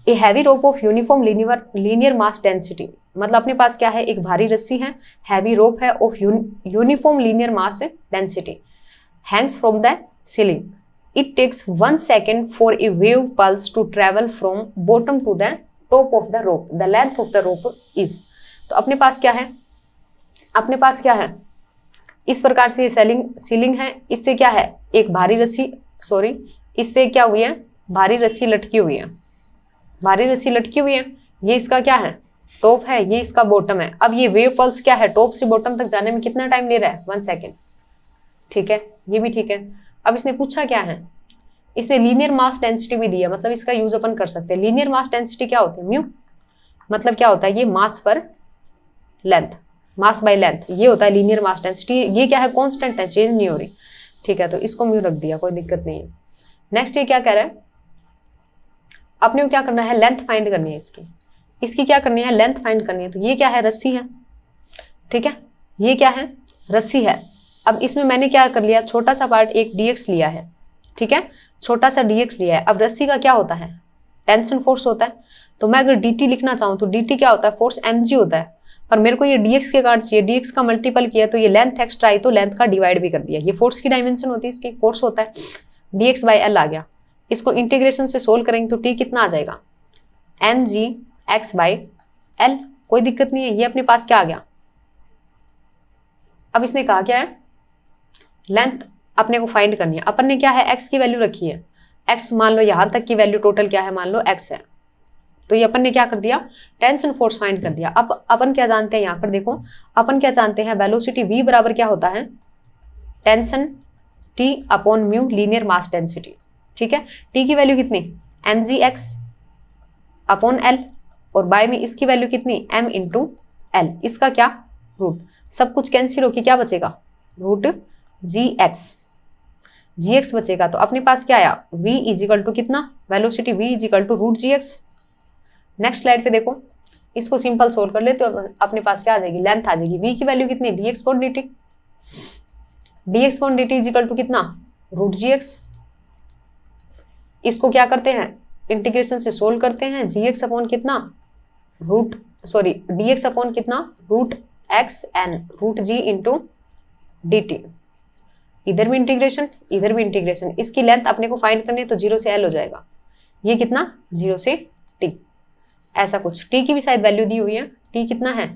a heavy rope of uniform linear mass density, मतलब अपने पास क्या है, एक भारी रस्सी है, हैवी रोप है of uniform linear mass density, Hanks from the ceiling, it takes 1 second for a wave pulse to travel from bottom to the top of the rope, the length of the rope is। तो अपने पास क्या है, अपने पास क्या है, इस प्रकार से सीलिंग है, इससे क्या है एक भारी रस्सी, इससे क्या हुई है, भारी रस्सी लटकी हुई है, भारी रस्सी लटकी हुई है, ये इसका क्या है टॉप है, ये इसका बॉटम है। अब ये वेव पल्स क्या है, टॉप से बॉटम तक जाने में कितना टाइम ले रहा है 1 सेकेंड, ठीक है, ये भी ठीक है। अब इसने पूछा क्या है, इसमें लीनियर मास डेंसिटी भी दी है, मतलब इसका यूज अपन कर सकते हैं। लीनियर मास डेंसिटी क्या होती है, म्यू, मतलब क्या होता है, ये मास पर लेंथ, मास बाय लेंथ, ये होता है लीनियर मास डेंसिटी। ये क्या है, कांस्टेंट है, चेंज नहीं हो रही, ठीक है, तो इसको म्यू रख दिया, कोई दिक्कत नहीं है। नेक्स्ट ये क्या कह रहा है, अपने को क्या करना है, लेंथ फाइंड करनी है इसकी क्या करनी है, लेंथ फाइंड करनी है। तो ये क्या है, रस्सी है, ठीक है, ये क्या है, रस्सी है। अब इसमें मैंने क्या कर लिया, छोटा सा पार्ट एक dx लिया है, ठीक है, छोटा सा dx लिया है। अब रस्सी का क्या होता है, टेंशन फोर्स होता है, तो मैं अगर dt लिखना चाहूँ तो dt क्या होता है, फोर्स mg होता है, पर मेरे को ये dx के कारण चाहिए, dx का मल्टीपल किया तो ये लेंथ एक्स्ट्रा आई, तो लेंथ का डिवाइड भी कर दिया, ये फोर्स की डायमेंशन होती है, इसकी फोर्स होता है, dx बाई l आ गया। इसको इंटीग्रेशन से सोल्व करेंगे तो t कितना आ जाएगा, mg x बाई l, कोई दिक्कत नहीं है, ये अपने पास क्या आ गया। अब इसने कहा क्या है, लेंथ अपने को फाइंड करनी है, अपन ने क्या है x की वैल्यू रखी है, x मान लो यहाँ तक की वैल्यू टोटल क्या है, मान लो x है, तो ये अपन ने क्या कर दिया, टेंशन फोर्स फाइंड कर दिया। अब अपन क्या जानते हैं, यहाँ पर देखो अपन क्या जानते हैं, वेलोसिटी v बराबर क्या होता है, tension t upon mu linear mass density, ठीक है। t की वैल्यू कितनी mg x अपॉन l, और बाय में इसकी वैल्यू कितनी m इंटू l, इसका क्या रूट, सब कुछ कैंसिल होकर क्या बचेगा, रूट gx बचेगा। तो अपने पास क्या आया, v इज इक्वल टू कितना, velocity v is equal to root gx। Next slide पे देखो, इसको सिंपल सोल्व कर लेते हो, अपने पास क्या आ जाएगी, लेंथ आ जाएगी, v की वैल्यू कितनी dx upon dt, dx upon dt is equal to कितना, रूट gx। इसको क्या करते हैं, इंटीग्रेशन से सोल्व करते हैं, gx अपॉन कितना dx अपॉन कितना, root x n root g into dt, इधर भी इंटीग्रेशन इधर भी इंटीग्रेशन। इसकी लेंथ अपने को फाइंड करनी है तो 0 से l हो जाएगा, ये कितना 0 से t, ऐसा कुछ। t की भी शायद वैल्यू दी हुई है, टी कितना है,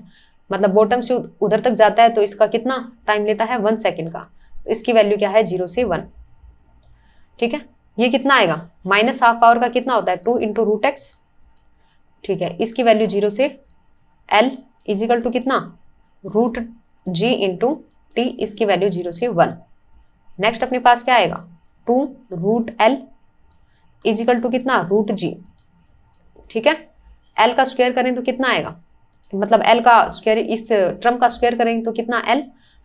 मतलब बॉटम से उधर तक जाता है तो इसका कितना टाइम लेता है 1 सेकेंड का, तो इसकी वैल्यू क्या है 0 से 1। ठीक है, ये कितना आएगा -हाफ पावर का कितना होता है 2 इंटू रूट एक्स। ठीक है, इसकी वैल्यू 0 से L इजिकल टू कितना रूट G इंटू टी, इसकी वैल्यू 0 से 1। नेक्स्ट अपने पास क्या आएगा 2 रूट L इजिकल टू कितना रूट G। ठीक है, L का स्क्वायर करें तो कितना आएगा, मतलब L का स्क्वायर, इस टर्म का स्क्वायर करेंगे तो कितना L,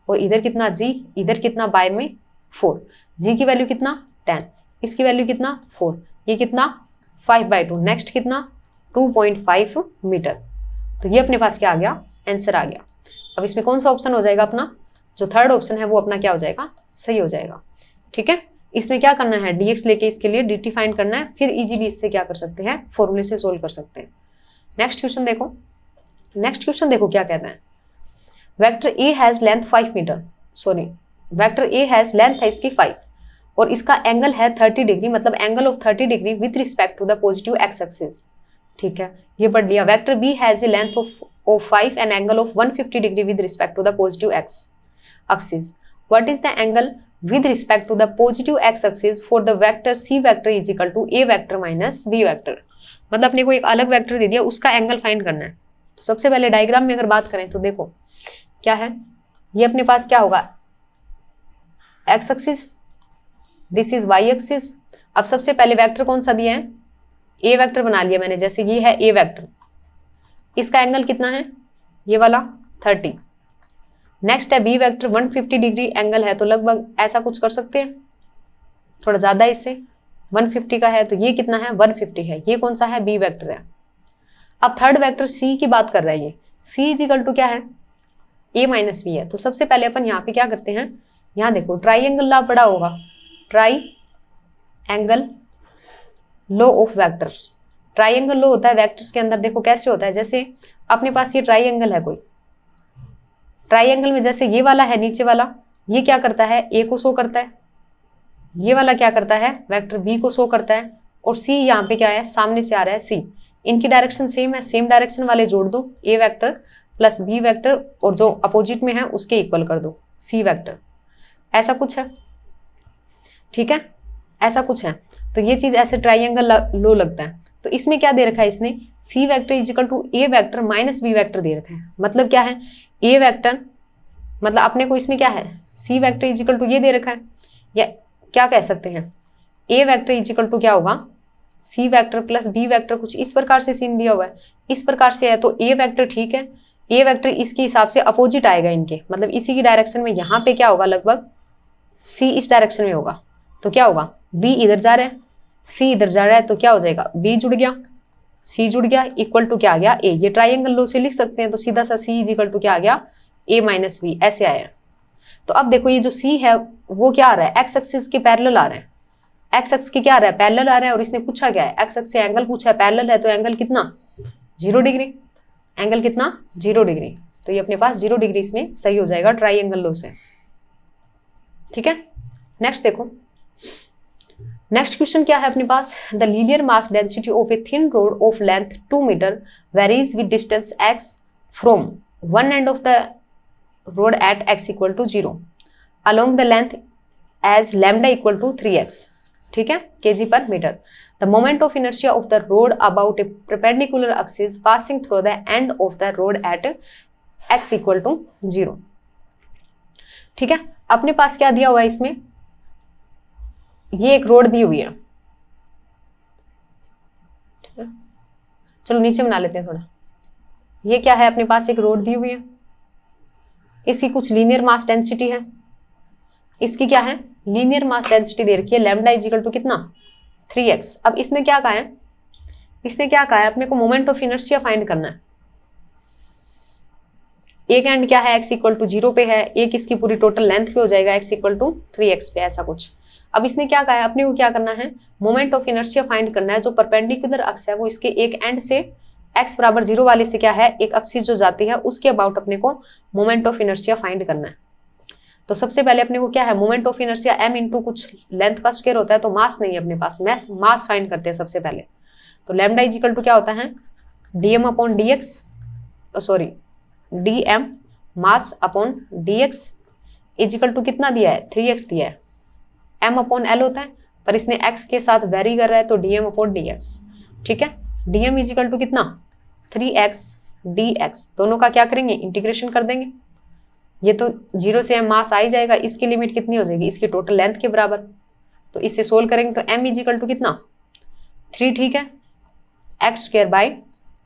और इधर कितना G, इधर कितना बाय में 4, G की वैल्यू कितना 10, इसकी वैल्यू कितना 4, ये कितना 5/2, नेक्स्ट कितना 2.5 मीटर। तो ये अपने पास क्या आ गया आंसर आ गया। अब इसमें कौन सा ऑप्शन हो जाएगा अपना, जो थर्ड ऑप्शन है वो अपना क्या हो जाएगा सही हो जाएगा। ठीक है, इसमें क्या करना है dx लेके इसके लिए dt फाइंड करना है, फिर इजीली इससे क्या कर सकते हैं फॉर्मूले से सोल्व कर सकते हैं। नेक्स्ट क्वेश्चन देखो, नेक्स्ट क्वेश्चन देखो क्या कहता है, vector a has length 5 metre, sorry vector a has length है इसकी 5 और इसका एंगल है 30 डिग्री, मतलब angle of 30 degree with respect to the positive x axis. ठीक है, ये पढ़ लिया। Vector b has a length of 5 and angle of 150 degree with respect to the positive x axis. What is the angle with respect to the positive x axis for the vector c vector is equal to a vector minus b vector। मतलब अपने को एक अलग vector दे दिया, उसका angle find करना है। तो सबसे पहले डायग्राम में अगर बात करें तो देखो क्या है, ये अपने पास क्या होगा x axis, this is y axis. अब सबसे पहले वेक्टर कौन सा दिया है, a वेक्टर बना लिया मैंने, जैसे ये है a वेक्टर, इसका एंगल कितना है ये वाला 30। नेक्स्ट है बी वेक्टर 150 डिग्री एंगल है, तो लगभग ऐसा कुछ कर सकते हैं, थोड़ा ज्यादा इससे 150 का है, तो ये कितना है 150 है, ये कौन सा है बी वेक्टर है। अब थर्ड वेक्टर सी की बात कर रहा है, ये सी इज इक्वल टू क्या है a माइनस बी है। तो सबसे पहले अपन यहाँ पे क्या करते हैं, यहाँ देखो ट्राइंगल लॉ पढ़ा होगा, try angle law of vectors. Triangle law होता है वेक्टर्स के अंदर, देखो कैसे होता है, जैसे अपने पास ये ट्राइंगल है, कोई ट्राइंगल में जैसे ये वाला है नीचे वाला, ये क्या करता है ए को शो करता है, ये वाला क्या करता है वेक्टर बी को शो करता है, और सी यहाँ पे क्या है सामने से आ रहा है सी, इनकी डायरेक्शन सेम है, सेम डायरेक्शन वाले जोड़ दो, ए वेक्टर प्लस बी वेक्टर और जो अपोजिट में है उसके इक्वल कर दो सी वेक्टर, ऐसा कुछ है। ठीक है, ऐसा कुछ है, तो ये चीज ऐसे ट्राइंगल लो लगता है। तो इसमें क्या दे रखा है इसने, C vector is equal to A vector minus B vector दे रखा है। मतलब क्या है ए वेक्टर, मतलब अपने को इसमें क्या है सी वेक्टर इज इक्वल टू ये दे रखा है, या क्या कह सकते हैं A vector is equal to क्या होगा C vector plus B vector, कुछ इस प्रकार से सीन दिया हुआ है, इस प्रकार से है। तो ए वेक्टर ठीक है, ए वेक्टर इसके हिसाब से अपोजिट आएगा इनके, मतलब इसी की डायरेक्शन में, यहाँ पे क्या होगा लगभग सी इस डायरेक्शन में होगा, तो क्या होगा बी इधर जा रहा है सी इधर जा रहा है, तो क्या हो जाएगा बी जुड़ गया सी जुड़ गया इक्वल टू क्या आ गया ए। ये ट्राइंगल लो से लिख सकते हैं, तो सीधा सा सी इज इक्वल टू क्या आ गया ए माइनस बी, ऐसे आया। तो अब देखो ये जो सी है वो क्या आ रहा है एक्स एक्सिस के पैरेलल आ रहा है, एक्स एक्स के क्या आ रहा है पैरेलल आ रहा है, और इसने पूछा क्या है एक्स एक्स से एंगल पूछा है, पैरेलल है तो एंगल कितना 0 डिग्री, एंगल कितना 0 डिग्री, तो ये अपने पास 0 डिग्री इसमें सही हो जाएगा ट्राइंगल लो से। ठीक है, नेक्स्ट देखो, नेक्स्ट क्वेश्चन क्या है अपने पास, the linear mass density of a thin rod of length 2 metre varies with distance x from one end of the rod at x equal to 0 along the length as lambda equal to 3x। ठीक है, kg per meter। The moment of inertia of the road about a perpendicular axis passing through the end of the road at x equal to 0। ठीक है, अपने पास क्या दिया हुआ है इसमें, ये एक रोड दी हुई है, ठीक है चलो नीचे बना लेते हैं थोड़ा। ये क्या है अपने पास एक रोड दी हुई है, इसकी कुछ लीनियर मास डेंसिटी है, इसकी क्या है लीनियर मास डेंसिटी दे रखी है लैम्डा इज इक्वल टू कितना 3x। अब इसने क्या कहा है, इसने क्या कहा है अपने को मोमेंट ऑफ इनर्शिया फाइंड करना है। एक एंड क्या है x इक्वल टू 0 पे है, एक इसकी पूरी टोटल लेंथ पे हो जाएगा x इक्वल टू 3x पे, ऐसा कुछ। अब इसने क्या कहा है अपने को क्या करना है मोमेंट ऑफ इनर्शिया फाइंड करना है, जो परपेंडिकुलर अक्स है वो इसके एक एंड से x बराबर 0 वाले से क्या है एक एक्सिस जो जाती है उसके अबाउट अपने को मोमेंट ऑफ इनर्शिया फाइंड करना है। तो सबसे पहले अपने को क्या है moment of inertia m into कुछ लेंथ का स्क्वायर होता है, तो मास नहीं है अपने पास, मास फाइंड करते हैं सबसे पहले। तो लैम्डा इज इक्वल टू क्या होता है dm upon dx, sorry d m mass upon d x is equal to कितना दिया है 3x दिया है, m अपॉन एल होता है पर इसने x के साथ वेरी कर रहा है तो dm अपॉन dx। ठीक है, dm इजिकल टू कितना 3x dx, दोनों का क्या करेंगे इंटीग्रेशन कर देंगे। ये तो 0 से m मास आ ही जाएगा, इसकी लिमिट कितनी हो जाएगी इसकी टोटल लेंथ के बराबर, तो इससे सोल्व करेंगे तो m इजिकल टू कितना 3, ठीक है, एक्स स्क्वायर बाई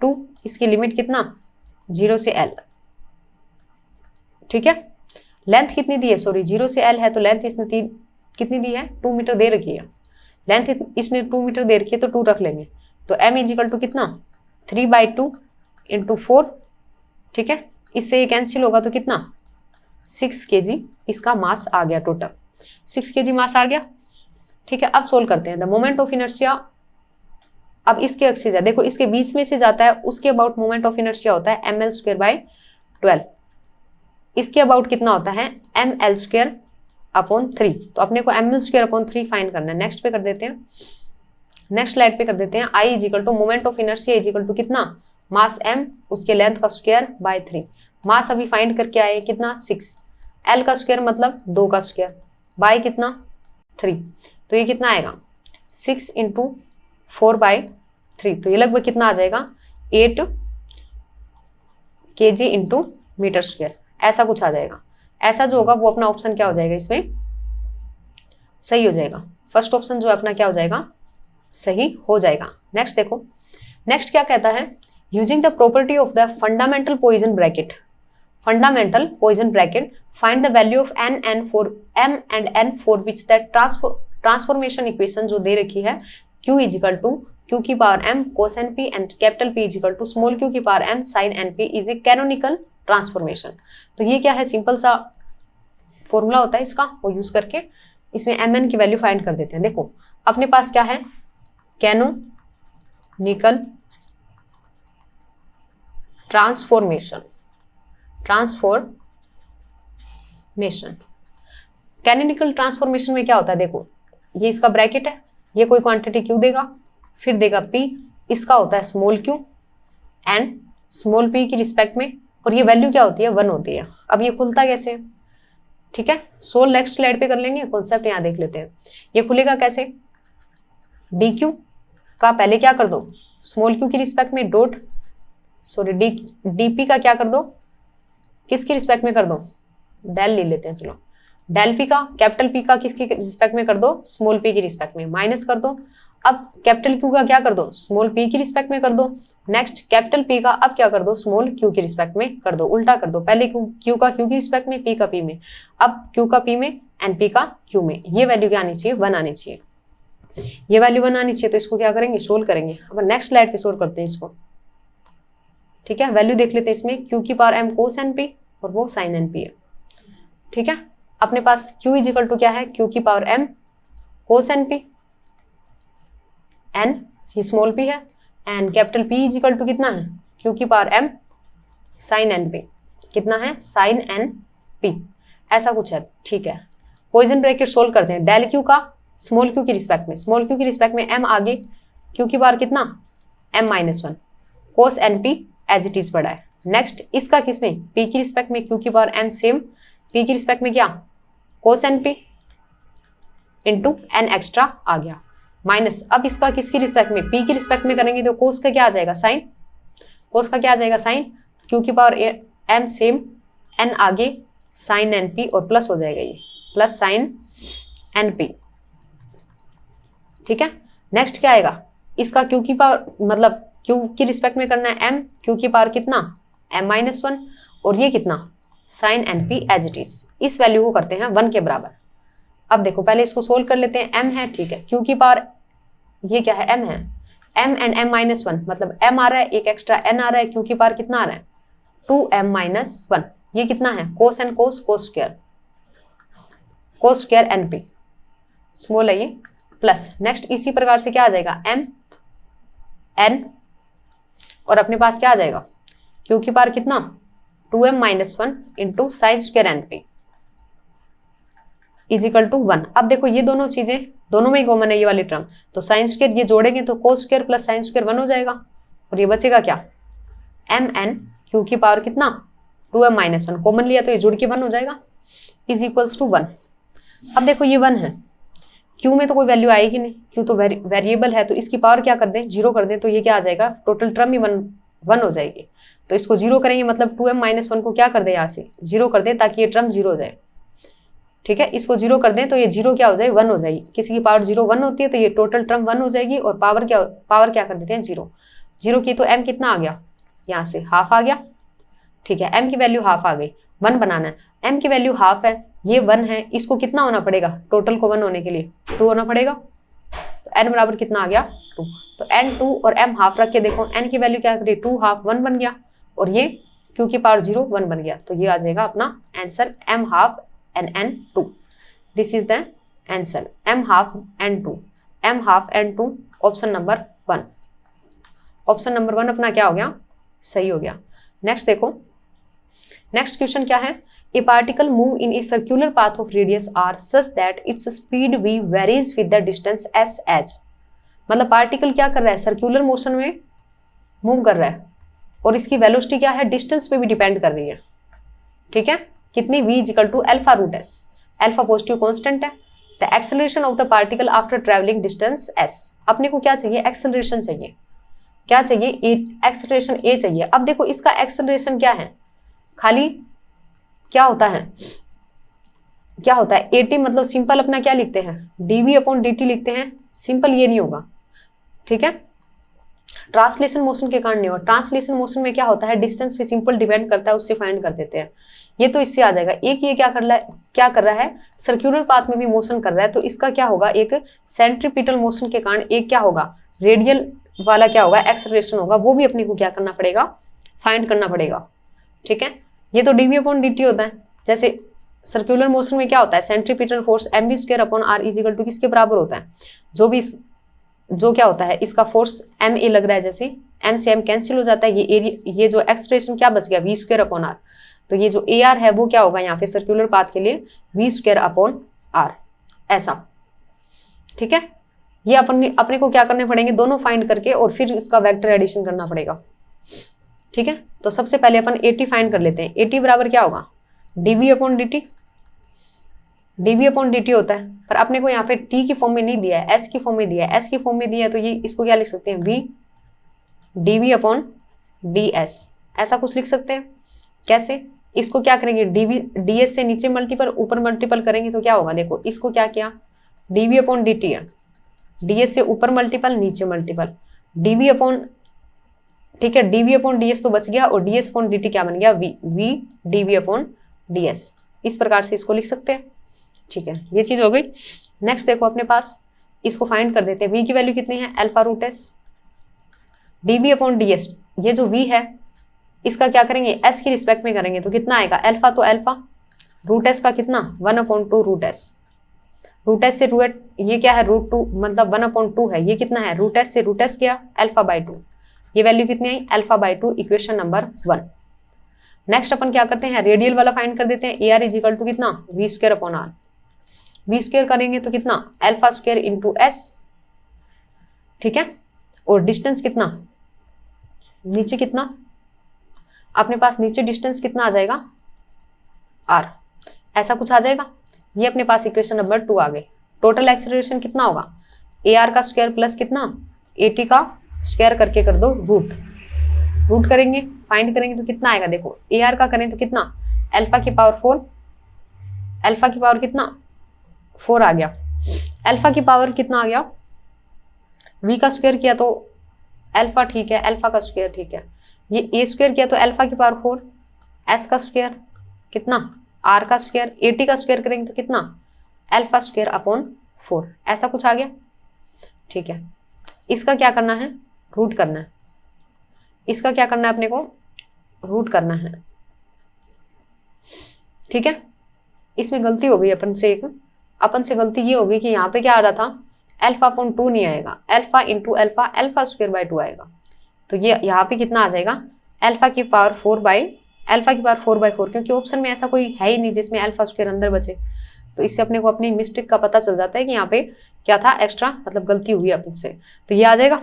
2, इसकी लिमिट कितना 0 से l। ठीक है, लेंथ कितनी दी है, सॉरी 0 से l है तो लेंथ इसने कितनी दी है 2 मीटर दे रखी है, लेंथ इसने 2 मीटर दे रखी है तो 2 रख लेंगे, तो m इजिकल टू कितना 3/2 इंटू 4। ठीक है, इससे ये कैंसिल होगा तो कितना 6 kg इसका मास आ गया, टोटल 6 kg मास आ गया। ठीक है, अब सोल्व करते हैं। द मोमेंट ऑफ इनर्शिया, अब इसके एक्सिस है, देखो इसके बीच में से जाता है, उसके अबाउट मोमेंट ऑफ इनर्शिया होता है ml²/12, इसके अबाउट कितना होता है ml²/3, तो अपने को ml²/3 फाइंड करना है। नेक्स्ट पे कर देते हैं, नेक्स्ट स्लाइड पे कर देते हैं। I is equal to moment of inertia is equal to कितना मास m उसके लेंथ का स्क्वायर बाय 3, मास अभी फाइंड करके आए कितना 6, l का स्क्वायर मतलब 2 का स्क्वायर बाय कितना 3, तो ये कितना आएगा 6 इंटू 4/3, तो ये लगभग कितना आ जाएगा 8 kg इंटू मीटर स्क्वायर, ऐसा कुछ आ जाएगा। ऐसा जो होगा वो अपना ऑप्शन क्या हो जाएगा इसमें सही हो जाएगा, फर्स्ट ऑप्शन जो है अपना क्या हो जाएगा सही हो जाएगा। नेक्स्ट देखो, नेक्स्ट क्या कहता है, using the property of the fundamental Poisson bracket, fundamental Poisson bracket find the value of m and n for which that transformation equation जो दे रखी है q इजिकल टू q की power m cos np and capital P is equal to small q की power m sin np is a canonical transformation. तो ये क्या है, सिंपल सा फॉर्मूला होता है इसका, वो यूज करके इसमें mn की वैल्यू फाइंड कर देते हैं। देखो अपने पास क्या है कैनोनिकल ट्रांसफॉर्मेशन, कैनोनिकल ट्रांसफॉर्मेशन में क्या होता है, देखो ये इसका ब्रैकेट है, ये कोई क्वांटिटी q देगा, फिर देगा p, इसका होता है small q and small p की रिस्पेक्ट में, और ये वैल्यू क्या होती है 1 होती है। अब ये खुलता कैसे, ठीक है, सोल्व नेक्स्ट स्लाइड पे कर लेंगे, कॉन्सेप्ट यहाँ देख लेते हैं। ये खुलेगा कैसे, dq का पहले क्या कर दो स्मॉल q की रिस्पेक्ट में डॉट, सॉरी dp का क्या कर दो किसकी रिस्पेक्ट में कर दो, डेल ले लेते हैं, चलो डेल p का कैपिटल P का किसकी रिस्पेक्ट में कर दो स्मॉल p की रिस्पेक्ट में, माइनस कर दो। अब कैपिटल Q का क्या कर दो स्मॉल p की रिस्पेक्ट में कर दो, नेक्स्ट कैपिटल P का अब क्या कर दो स्मॉल q की रिस्पेक्ट में कर दो, उल्टा कर दो, पहले Q का Q की रिस्पेक्ट में, P का P में, अब Q का P में एंड P का Q में। ये वैल्यू क्या आनी चाहिए 1 आनी चाहिए, ये वैल्यू 1 आनी चाहिए, तो इसको क्या करेंगे सोल्व करेंगे। अब नेक्स्ट स्लाइड पे सोल्व करते हैं इसको। ठीक है, वैल्यू देख लेते हैं इसमें q की पावर m cos np और वो sin np है। ठीक है, अपने पास q इजिकल टू क्या है q की power m cos np, n ये स्मॉल p है, and capital P is equal to कितना है q की पावर m sin np, कितना है sin np, ऐसा कुछ है। ठीक है, पॉइजन ब्रैकेट सोल्व करते हैं, डेल q का स्मॉल q की रिस्पेक्ट में, स्मॉल q की रिस्पेक्ट में m आगे, q की पावर कितना m-1, cos np as it is पड़ा है। नेक्स्ट इसका किसमें p की रिस्पेक्ट में q की पावर m सेम, p की रिस्पेक्ट में क्या cos np इंटू n एक्स्ट्रा आ गया, माइनस अब इसका किसकी रिस्पेक्ट में p की रिस्पेक्ट में करेंगे तो cos का क्या आ जाएगा साइन, cos का क्या आ जाएगा साइन, q की पावर m सेम, n आगे sin np और प्लस हो जाएगा ये प्लस साइन np। ठीक है, नेक्स्ट क्या आएगा, इसका q की पावर मतलब q की रिस्पेक्ट में करना है m, q की पावर कितना m-1 और ये कितना sin np as it is, इस वैल्यू को करते हैं 1 के बराबर। अब देखो पहले इसको सोल्व कर लेते हैं, m है ठीक है, q की पावर ये क्या है m है, m एंड m-1 मतलब m आ रहा है, एक एक्स्ट्रा n आ रहा है, q की पावर कितना आ रहा है 2m-1, ये कितना है cos and cos square np small है ये, प्लस नेक्स्ट इसी प्रकार से क्या आ जाएगा m n और अपने पास क्या आ जाएगा q की पावर कितना 2m-1 into sine square np is equal to 1। अब देखो ये दोनों चीजें दोनों में ही कॉमन है ये वाली टर्म, तो साइन स्क्वायर ये जोड़ेंगे तो cos square plus sine square 1 हो जाएगा और ये बचेगा क्या mn क्यू की पावर कितना 2m माइनस 1, कॉमन लिया तो ये जुड़ के 1 हो जाएगा, इज इक्वल्स टू 1। अब देखो ये 1 है, क्यू में तो कोई वैल्यू आएगी नहीं, क्यू तो वेरिएबल है, तो इसकी पावर क्या कर दें 0 कर दें, तो ये क्या आ जाएगा टोटल टर्म ही 1 हो जाएगी। तो इसको 0 करेंगे मतलब 2m माइनस 1 को क्या कर दें यहाँ से 0 कर दें ताकि ये टर्म 0 हो जाए। ठीक है, इसको 0 कर दें तो ये 0 क्या हो जाए 1 हो जाएगी, किसी की पावर 0 1 होती है तो ये टोटल टर्म 1 हो जाएगी, और पावर क्या कर देते हैं 0 की, तो m कितना आ गया यहाँ से हाफ आ गया। ठीक है, m की वैल्यू हाफ आ गई, 1 बनाना है, m की वैल्यू हाफ है, ये 1 है, इसको कितना होना पड़ेगा टोटल को 1 होने के लिए 2 होना पड़ेगा, तो n बराबर कितना आ गया 2। तो n 2 और m हाफ रख के देखो, n की वैल्यू क्या करी 2 हाफ 1 बन गया, और ये q की पावर 0 1 बन गया, तो ये आ जाएगा अपना answer m half and n 2। This is the answer m half n 2, m half n 2 option number 1। Option number 1 अपना क्या हो गया सही हो गया। नेक्स्ट देखो, नेक्स्ट क्वेश्चन क्या है, A particle move in a circular path of radius r such that its speed v varies with the distance s h। मतलब पार्टिकल क्या कर रहा है सर्कुलर मोशन में मूव कर रहा है, और इसकी वेलोसिटी क्या है डिस्टेंस पे भी डिपेंड कर रही है। ठीक है, कितनी v equal to alpha root s, alpha positive constant है। The acceleration of the particle after travelling distance s, अपने को क्या चाहिए एक्सेलरेशन चाहिए, क्या चाहिए एक्सेलरेशन a चाहिए। अब देखो इसका एक्सेलरेशन क्या है, खाली क्या होता है at, मतलब सिंपल अपना क्या लिखते हैं dv अपॉन dt लिखते हैं, सिंपल ये नहीं होगा। ठीक है, ट्रांसलेशन मोशन के कारण नहीं होगा, ट्रांसलेशन मोशन में क्या होता है डिस्टेंस पे सिंपल डिपेंड करता है, उससे फाइंड कर देते हैं। ये तो इससे आ जाएगा, एक ये क्या कर रहा है सर्कुलर पाथ में भी मोशन कर रहा है, तो इसका क्या होगा एक सेंट्रीपिटल मोशन के कारण एक क्या होगा रेडियल वाला क्या होगा एक्सेलरेशन होगा, वो भी अपने को क्या करना पड़ेगा फाइंड करना पड़ेगा। ठीक है, ये तो dv अपॉन dt होता है, जैसे सर्कुलर मोशन में क्या होता है centripetal force mv square upon r is equal to किसके बराबर होता है, जो क्या होता है इसका फोर्स ma लग रहा है, जैसे m से m कैंसिल हो जाता है, ये एरिया ये जो एक्सेलरेशन क्या बच गया v स्क्वायर अपॉन r, तो ये जो ar है वो क्या होगा यहाँ पे सर्कुलर पाथ के लिए v स्क्वायर अपॉन r ऐसा। ठीक है, ये अपने को क्या करने पड़ेंगे दोनों फाइंड करके, और फिर इसका वेक्टर एडिशन करना पड़ेगा। ठीक है, तो सबसे पहले अपन at फाइंड कर लेते हैं, at बराबर क्या होगा dv upon dt, dv upon dt होता है, पर अपने को यहाँ पे t की फॉर्म में नहीं दिया है s की फॉर्म में दिया है, s की फॉर्म में दिया है तो ये इसको क्या लिख सकते हैं v dv अपॉन ds, ऐसा कुछ लिख सकते हैं। कैसे, इसको क्या करेंगे ds से नीचे मल्टीपल ऊपर मल्टीपल करेंगे तो क्या होगा, देखो इसको क्या किया dv अपॉन dt है, ds से ऊपर मल्टीपल नीचे मल्टीपल dv अपॉन, ठीक है dv अपॉन ds तो बच गया, और ds अपॉन dt क्या बन गया v dv अपॉन ds, इस प्रकार से इसको लिख सकते हैं। ठीक है, ये चीज हो गई। नेक्स्ट देखो अपने पास इसको फाइंड कर देते हैं, v की वैल्यू कितनी है alpha root s, dv upon ds, ये जो v है इसका क्या करेंगे s की रिस्पेक्ट में करेंगे तो कितना आएगा अल्फा, तो अल्फा रूट s का कितना 1/2 रूट s, रूट s से रूट ये क्या है √2 मतलब 1/2 है, ये कितना है रूट s से रूट s गया अल्फा बाई 2, ये वैल्यू कितनी आई alpha by 2, equation number 1। Next अपन क्या करते हैं रेडियल वाला फाइंड कर देते हैं, A R is equal to कितना V square upon R, V square करेंगे तो कितना अल्फा स्क्वायर इंटू एस। ठीक है, और डिस्टेंस कितना नीचे कितना अपने पास नीचे डिस्टेंस कितना आ जाएगा आर, ऐसा कुछ आ जाएगा। ये अपने पास इक्वेशन नंबर 2 आ गई। टोटल एक्सेलरेशन कितना होगा ए आर का स्क्वायर प्लस कितना ए टी का स्क्वायर करके कर दो रूट करेंगे फाइंड करेंगे तो कितना आएगा, देखो ए आर का करें तो कितना अल्फा की पावर 4, अल्फा की पावर कितना 4 आ गया, अल्फा की पावर कितना आ गया वी का स्क्वायर किया तो अल्फा, ठीक है अल्फा का स्क्वायर, ठीक है ये ए स्क्वायर किया तो अल्फा की पावर 4, एस का स्क्वायर कितना आर का स्क्वायर, ए टी का स्क्वायर करेंगे तो कितना अल्फा स्क्वायर अपॉन 4, ऐसा कुछ आ गया। ठीक है, इसका क्या करना है रूट करना है, इसका क्या करना है अपने को रूट करना है। ठीक है, इसमें गलती हो गई अपन से गलती ये हो गई कि यहाँ पे क्या आ रहा था अल्फा अपॉन 2 नहीं आएगा, alpha into alpha alpha square by 2 आएगा, तो ये यहाँ पे कितना आ जाएगा अल्फा की पावर 4/4, क्योंकि ऑप्शन में ऐसा कोई है ही नहीं जिसमें अल्फा स्क्वायर अंदर बचे, तो इससे अपने को अपनी मिस्टेक का पता चल जाता है कि यहाँ पे क्या था एक्स्ट्रा मतलब गलती हुई अपन से, तो ये आ जाएगा,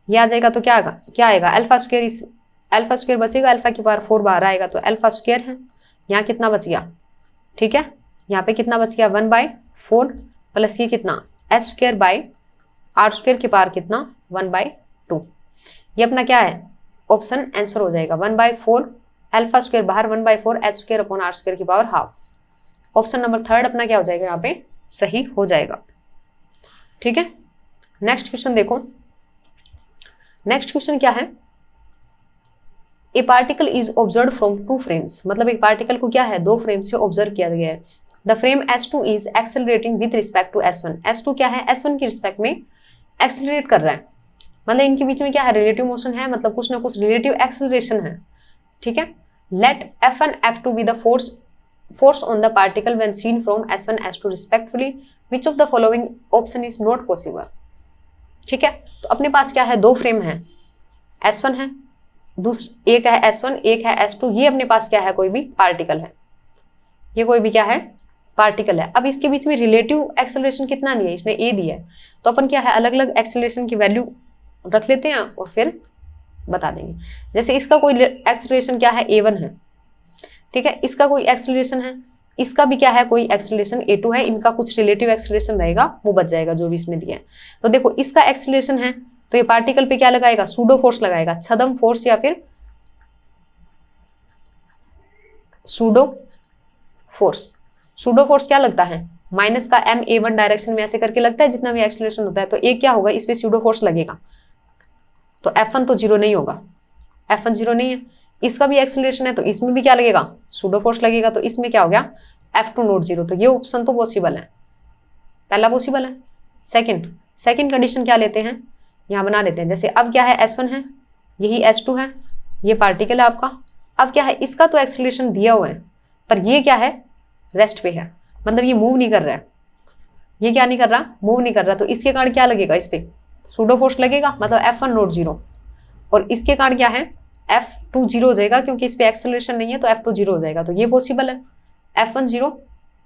ये आ जाएगा तो क्या आएगा अल्फा स्क्वायर इस अल्फा स्क्वायर बचेगा, अल्फा की पावर 4 बाहर आएगा तो अल्फा स्क्वायर है। यहाँ कितना बच गया, ठीक है, यहाँ पे कितना बच गया 1/4 प्लस ये कितना s square by r square की पावर कितना 1/2। ये अपना क्या है ऑप्शन आंसर हो जाएगा 1/4 अल्फा स्क्वायर बाहर 1/4 h square upon r square की पावर हाफ। ऑप्शन नंबर 3 अपना क्या हो जाएगा यहाँ पे सही हो जाएगा। ठीक है, नेक्स्ट क्वेश्चन देखो। नेक्स्ट क्वेश्चन क्या है, ए particle is observe from 2 frames, मतलब एक पार्टिकल को क्या है 2 फ्रेम से ऑब्जर्व किया गया है। The frame S2 is accelerating with respect to S1। S2 क्या है S1 की रिस्पेक्ट में एक्सेलरेट कर रहा है, मतलब इनके बीच में क्या है रिलेटिव मोशन है, मतलब कुछ ना कुछ रिलेटिव एक्सेलरेशन है। ठीक है, let F1 F2 be the force on the particle when seen from S1 S2 respectively, which of the following option is not possible। ठीक है, तो अपने पास क्या है 2 फ्रेम है, S1 है, एक है S1 एक है S2, ये अपने पास क्या है कोई भी पार्टिकल है, ये कोई भी क्या है पार्टिकल है। अब इसके बीच में रिलेटिव एक्सेलरेशन कितना दिया है, इसने A दिया है, तो अपन क्या है अलग अलग एक्सेलरेशन की वैल्यू रख लेते हैं और फिर बता देंगे। जैसे इसका कोई एक्सेलरेशन क्या है A1 है, ठीक है, इसका कोई एक्सेलरेशन है, इसका भी क्या है कोई एक्सेलरेशन A2 है, इनका कुछ रिलेटिव एक्सेलरेशन रहेगा वो बच जाएगा जो भी इसने दिया है। तो देखो इसका एक्सेलरेशन है तो ये पार्टिकल पे क्या लगाएगा सूडो फोर्स लगाएगा, छद्म फोर्स या फिर सूडो फोर्स। सूडो फोर्स क्या लगता है माइनस का MA1 डायरेक्शन में ऐसे करके लगता है जितना भी एक्सेलरेशन होता है, तो एक क्या होगा इस पे सूडो फोर्स लगेगा, तो F1 तो 0 नहीं होगा, F1 0 नहीं है। इसका भी एक्सेलरेशन है तो इसमें भी क्या लगेगा सूडो फोर्स लगेगा, तो इसमें क्या हो गया F2 नॉट 0। तो ये ऑप्शन तो पॉसिबल है, पहला पॉसिबल है। सेकंड कंडीशन क्या लेते हैं यहाँ बना लेते हैं। जैसे अब क्या है S1 है, यही S2 है, ये पार्टिकल है आपका। अब क्या है इसका तो एक्सेलरेशन दिया हुआ है पर ये क्या है रेस्ट पे है, मतलब ये मूव नहीं कर रहा है, ये क्या नहीं कर रहा मूव नहीं कर रहा, तो इसके कारण क्या लगेगा इस पे सूडो फोर्स लगेगा, मतलब F1 नॉट 0। और इसके कारण क्या है F2 0 हो जाएगा क्योंकि इस पे एक्सेलरेशन नहीं है तो F2 0 हो जाएगा, तो ये पॉसिबल है। F1 0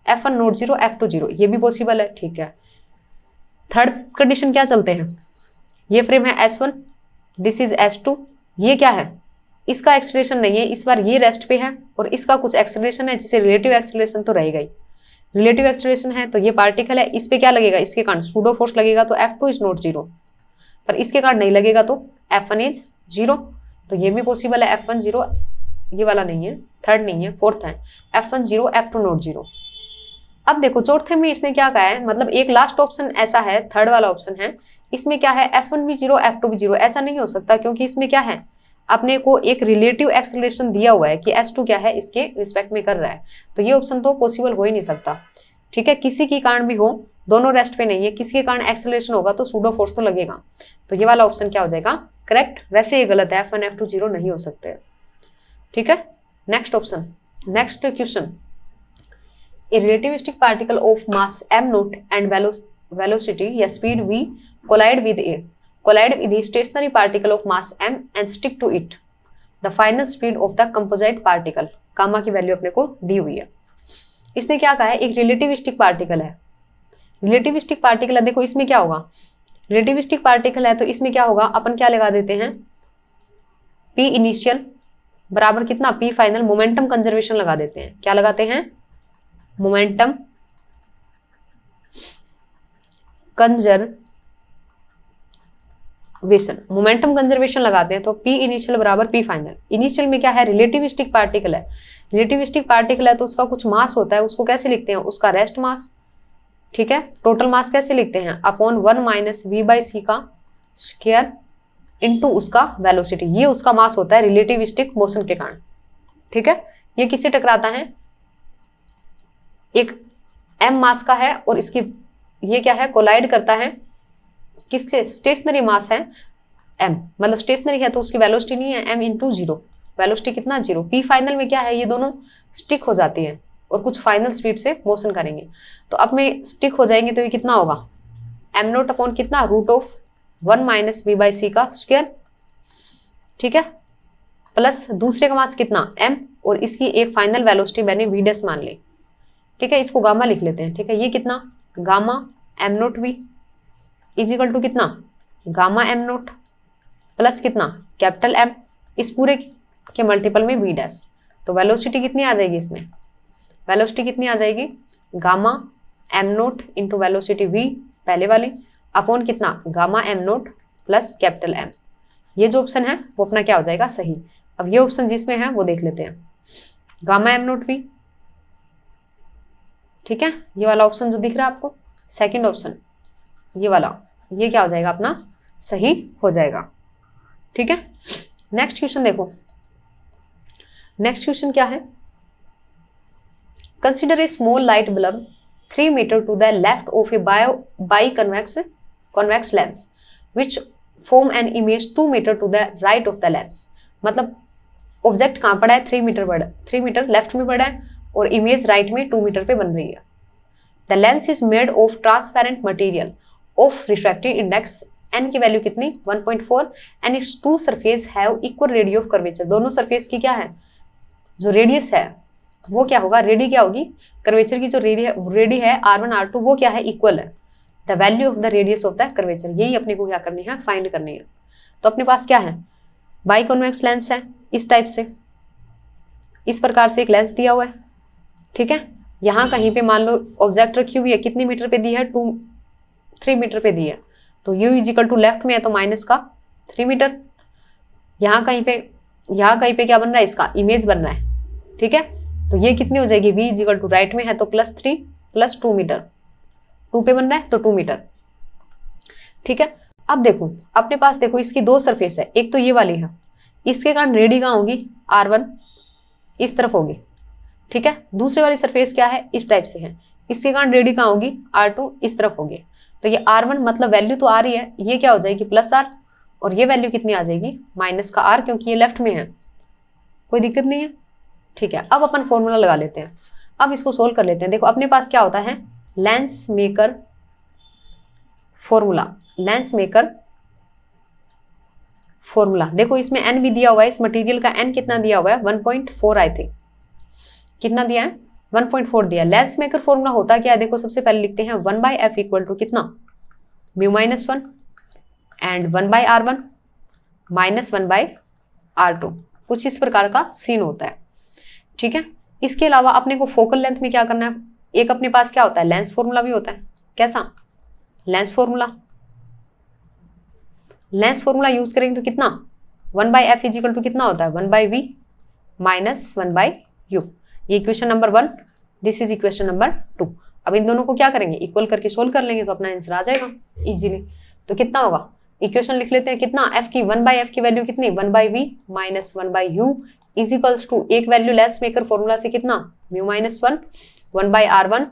F1 नॉट 0 F2 0 ये भी पॉसिबल है। ठीक है, थर्ड कंडीशन क्या चलते हैं, ये फ्रेम है S1, दिस इज S2, ये क्या है इसका एक्सेलरेशन नहीं है, इस बार ये रेस्ट पे है और इसका कुछ एक्सेलरेशन है जिसे रिलेटिव एक्सेलरेशन तो रहेगा ही, रिलेटिव एक्सेलरेशन है तो ये पार्टिकल है, इस पे क्या लगेगा इसके कारण सूडो फोर्स लगेगा तो F2 इज नॉट 0, पर इसके कारण नहीं लगेगा तो F1 इज 0, तो ये भी पॉसिबल है F1 0, ये वाला नहीं है, थर्ड नहीं है, फोर्थ है F1 0 F2 नॉट 0। अब देखो चौथे में इसने क्या कहा है, मतलब एक लास्ट ऑप्शन ऐसा है थर्ड वाला ऑप्शन है, इसमें क्या है F1 भी 0 F2 भी 0, ऐसा नहीं हो सकता क्योंकि इसमें क्या है अपने को एक रिलेटिव एक्सेलरेशन दिया हुआ है कि S2 क्या है इसके रिस्पेक्ट में कर रहा है, तो ये ऑप्शन तो पॉसिबल हो ही नहीं सकता। ठीक है, किसी के कारण भी हो, दोनों रेस्ट पे नहीं है, किसी के कारण एक्सेलरेशन होगा तो सूडो फोर्स तो लगेगा, तो ये वाला ऑप्शन क्या हो जाएगा करेक्ट। वैसे ये गलत है, F1 F2 0 नहीं हो सकते। ठीक है, next option, next question, A relativistic particle of mass m not and velocity या speed v collide with a stationary particle of mass m and stick to it, the final speed of the composite particle, gamma की value अपने को दी हुई है। इसने क्या कहा है एक रिलेटिविस्टिक पार्टिकल है, रिलेटिविस्टिक पार्टिकल है, देखो इसमें क्या होगा रिलेटिविस्टिक पार्टिकल है तो इसमें क्या होगा अपन क्या लगा देते हैं P इनिशियल बराबर कितना P फाइनल, मोमेंटम कंजर्वेशन लगा देते हैं, क्या लगाते हैं मोमेंटम मोमेंटम कंजर्वेशन लगाते हैं, तो P इनिशियल बराबर P फाइनल। इनिशियल में क्या है रिलेटिविस्टिक पार्टिकल है, रिलेटिविस्टिक पार्टिकल है तो उसका कुछ मास होता है, उसको कैसे लिखते हैं उसका रेस्ट मास। ठीक है, टोटल मास कैसे लिखते हैं अपॉन 1 माइनस v/c का स्क्वायर इनटू उसका वेलोसिटी, ये उसका मास होता है रिलेटिविस्टिक मोशन के कारण। ठीक है, ये किससे टकराता है एक m मास का है और इसकी ये क्या है कोलाइड करता है किससे, स्टेशनरी मास है m, मतलब स्टेशनरी है तो उसकी वेलोसिटी नहीं है m इंटू 0, वेलोसिटी कितना 0। P फाइनल में क्या है ये दोनों स्टिक हो जाती है और कुछ फाइनल स्पीड से मोशन करेंगे, तो अब में स्टिक हो जाएंगे तो ये कितना होगा m नॉट अपॉन कितना √1 माइनस v/c का स्क्वायर। ठीक है, प्लस दूसरे का मास कितना m और इसकी एक फाइनल वेलोसिटी मैंने v डैश मान ली। ठीक है, इसको गामा लिख लेते हैं। ठीक है, ये कितना gamma m nought v is equal to कितना गामा m नॉट प्लस कितना कैपिटल M इस पूरे के मल्टीपल में v डैश, तो वेलोसिटी कितनी आ जाएगी इसमें, वेलोसिटी कितनी आ जाएगी, gamma m nought into velocity v पहले वाली अपॉन कितना, gamma m nought plus capital M। ये जो ऑप्शन है वो अपना क्या हो जाएगा, सही। अब ये ऑप्शन जिसमें है वो देख लेते हैं, गामा एम नोट v, ठीक है, ये वाला ऑप्शन जो दिख रहा है आपको, सेकंड ऑप्शन ये वाला, ये क्या हो जाएगा अपना, सही हो जाएगा, ठीक है। नेक्स्ट क्वेश्चन देखो, नेक्स्ट क्वेश्चन क्या है, consider a small light bulb 3 metre to the left of a biconvex lens which form an image 2 metre to the right of the lens. मतलब ऑब्जेक्ट कहाँ पड़ा है, 3 मीटर पड़ा, 3 metre left में पड़ा है और इमेज राइट में 2 मीटर पे बन रही है। The lens is made of transparent material of refractive index n की वैल्यू कितनी, 1.4 and its two surface have equal radii of curvature. दोनों सरफेस की क्या है, जो रेडियस है वो क्या होगा, रेडी क्या होगी, कर्वेचर की जो रेडी है R1 R2 वो क्या है, इक्वल है। The value of the radius of the curvature, यही अपने को क्या करनी है, फाइंड करनी है। तो अपने पास क्या है, बाई कॉन्वेक्स लेंस है इस टाइप से, इस प्रकार से एक लेंस दिया हुआ है, ठीक है। यहाँ कहीं पे मान लो ऑब्जेक्ट रखी हुई है, कितनी मीटर पे दी है, 3 मीटर पे दी है, तो u इजिकल टू लेफ्ट में है तो माइनस का 3 मीटर। यहाँ कहीं पे क्या बन रहा है, इसका इमेज बन रहा है, ठीक है। तो ये कितनी हो जाएगी, v इजिकल टू राइट में है तो +3 प्लस 2 मीटर, 2 पे बन रहा है तो 2 मीटर, ठीक है। अब देखो अपने पास देखो इसकी दो सरफेस है, एक तो ये वाली है, इसके कारण रेडी कहाँ होगी, R1 इस तरफ होगी, ठीक है। दूसरे वाली सरफेस क्या है, इस टाइप से है, इसके कारण रेडी कहाँ होगी, R2 इस तरफ होगी। तो ये R1 मतलब वैल्यू तो आ रही है, ये क्या हो जाएगी +R, और ये वैल्यू कितनी आ जाएगी, माइनस का R, क्योंकि ये लेफ्ट में है, कोई दिक्कत नहीं है, ठीक है। अब अपन फॉर्मूला लगा लेते हैं, अब इसको सोल्व कर लेते हैं। देखो अपने पास क्या होता है, lens maker formula, lens maker formula. देखो इसमें n भी दिया हुआ है, इस मटेरियल का n कितना दिया हुआ है, 1.4 आई थिंक, कितना दिया है, 1.4 दिया। लेंस मेकर फॉर्मूला होता क्या है, देखो सबसे पहले लिखते हैं 1/f इक्वल टू कितना, μ-1 एंड 1/r1 माइनस 1/r2, कुछ इस प्रकार का सीन होता है, ठीक है। इसके अलावा अपने को फोकल लेंथ में क्या करना है, एक अपने पास क्या होता है, लेंस फॉर्मूला भी होता है, कैसा, lens formula, lens formula use करेंगे तो कितना, 1/f इजिकल टू कितना होता है, 1/v माइनस 1/u। ये equation number 1, this is equation number 2। अब इन दोनों को क्या करेंगे, इक्वल करके सोल्व कर लेंगे तो अपना आंसर आ जाएगा इजीली। तो कितना होगा, इक्वेशन लिख लेते हैं, कितना f की 1/f की वैल्यू कितनी, 1/v minus 1/u is equals to, एक वैल्यू लेंस मेकर फॉर्मूला से कितना, μ-1 1/r1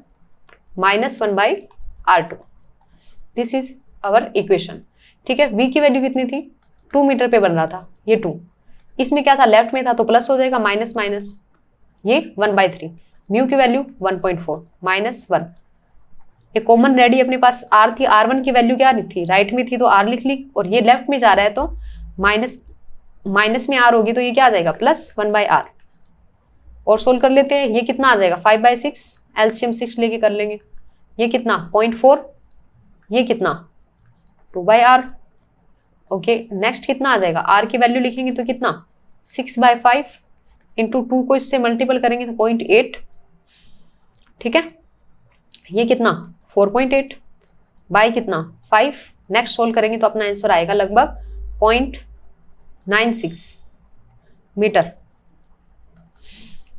minus 1/r2, this is our equation, ठीक है। v की वैल्यू कितनी थी, 2 मीटर पे बन रहा था, ये 2, इसमें क्या था, लेफ्ट में था तो प्लस हो जाएगा, माइनस माइनस ये 1/3, म्यू की वैल्यू 1.4 माइनस 1, ये कॉमन रेडी अपने पास r थी, r1 की वैल्यू क्या थी, राइट में थी तो r लिख ली, और ये लेफ्ट में जा रहा है तो माइनस में r होगी तो ये क्या आ जाएगा, प्लस 1/r। और सोल्व कर लेते हैं, ये कितना आ जाएगा 5/6, एलसीएम 6 लेके कर लेंगे, ये कितना 0.4, ये कितना 2/r, ओके। नेक्स्ट कितना आ जाएगा, r की वैल्यू लिखेंगे तो कितना 6/5 इंटू 2 को इससे मल्टीपल करेंगे तो 0.8, ठीक है। ये कितना 4.8 बाई कितना 5, नेक्स्ट सोल्व करेंगे तो अपना आंसर आएगा लगभग 0.96 मीटर,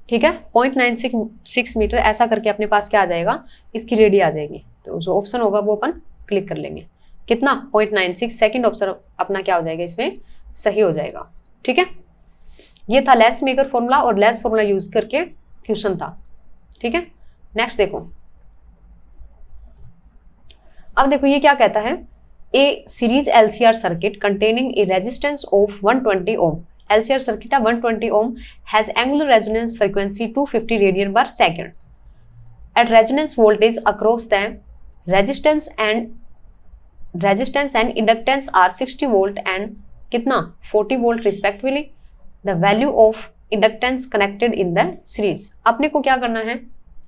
ठीक है, 0.96 मीटर। ऐसा करके अपने पास क्या आ जाएगा, इसकी रेडी आ जाएगी, तो जो ऑप्शन होगा वो अपन क्लिक कर लेंगे, कितना 0.96, सेकंड ऑप्शन अपना क्या हो जाएगा, इसमें सही हो जाएगा, ठीक है। ये था लेंस मेकर फॉर्मूला, और लेंस फॉर्मूला यूज करके क्वेश्चन था, ठीक है। नेक्स्ट देखो, अब देखो ये क्या कहता है, a series LCR circuit containing a resistance of 120 ohm, LCR circuit है 120 ohm, has angular resonance frequency 250 radian per second, at resonance voltage across the resistance and inductance are 60 volt and कितना 40 volt respectively, the value of inductance connected in the series. अपने को क्या करना है,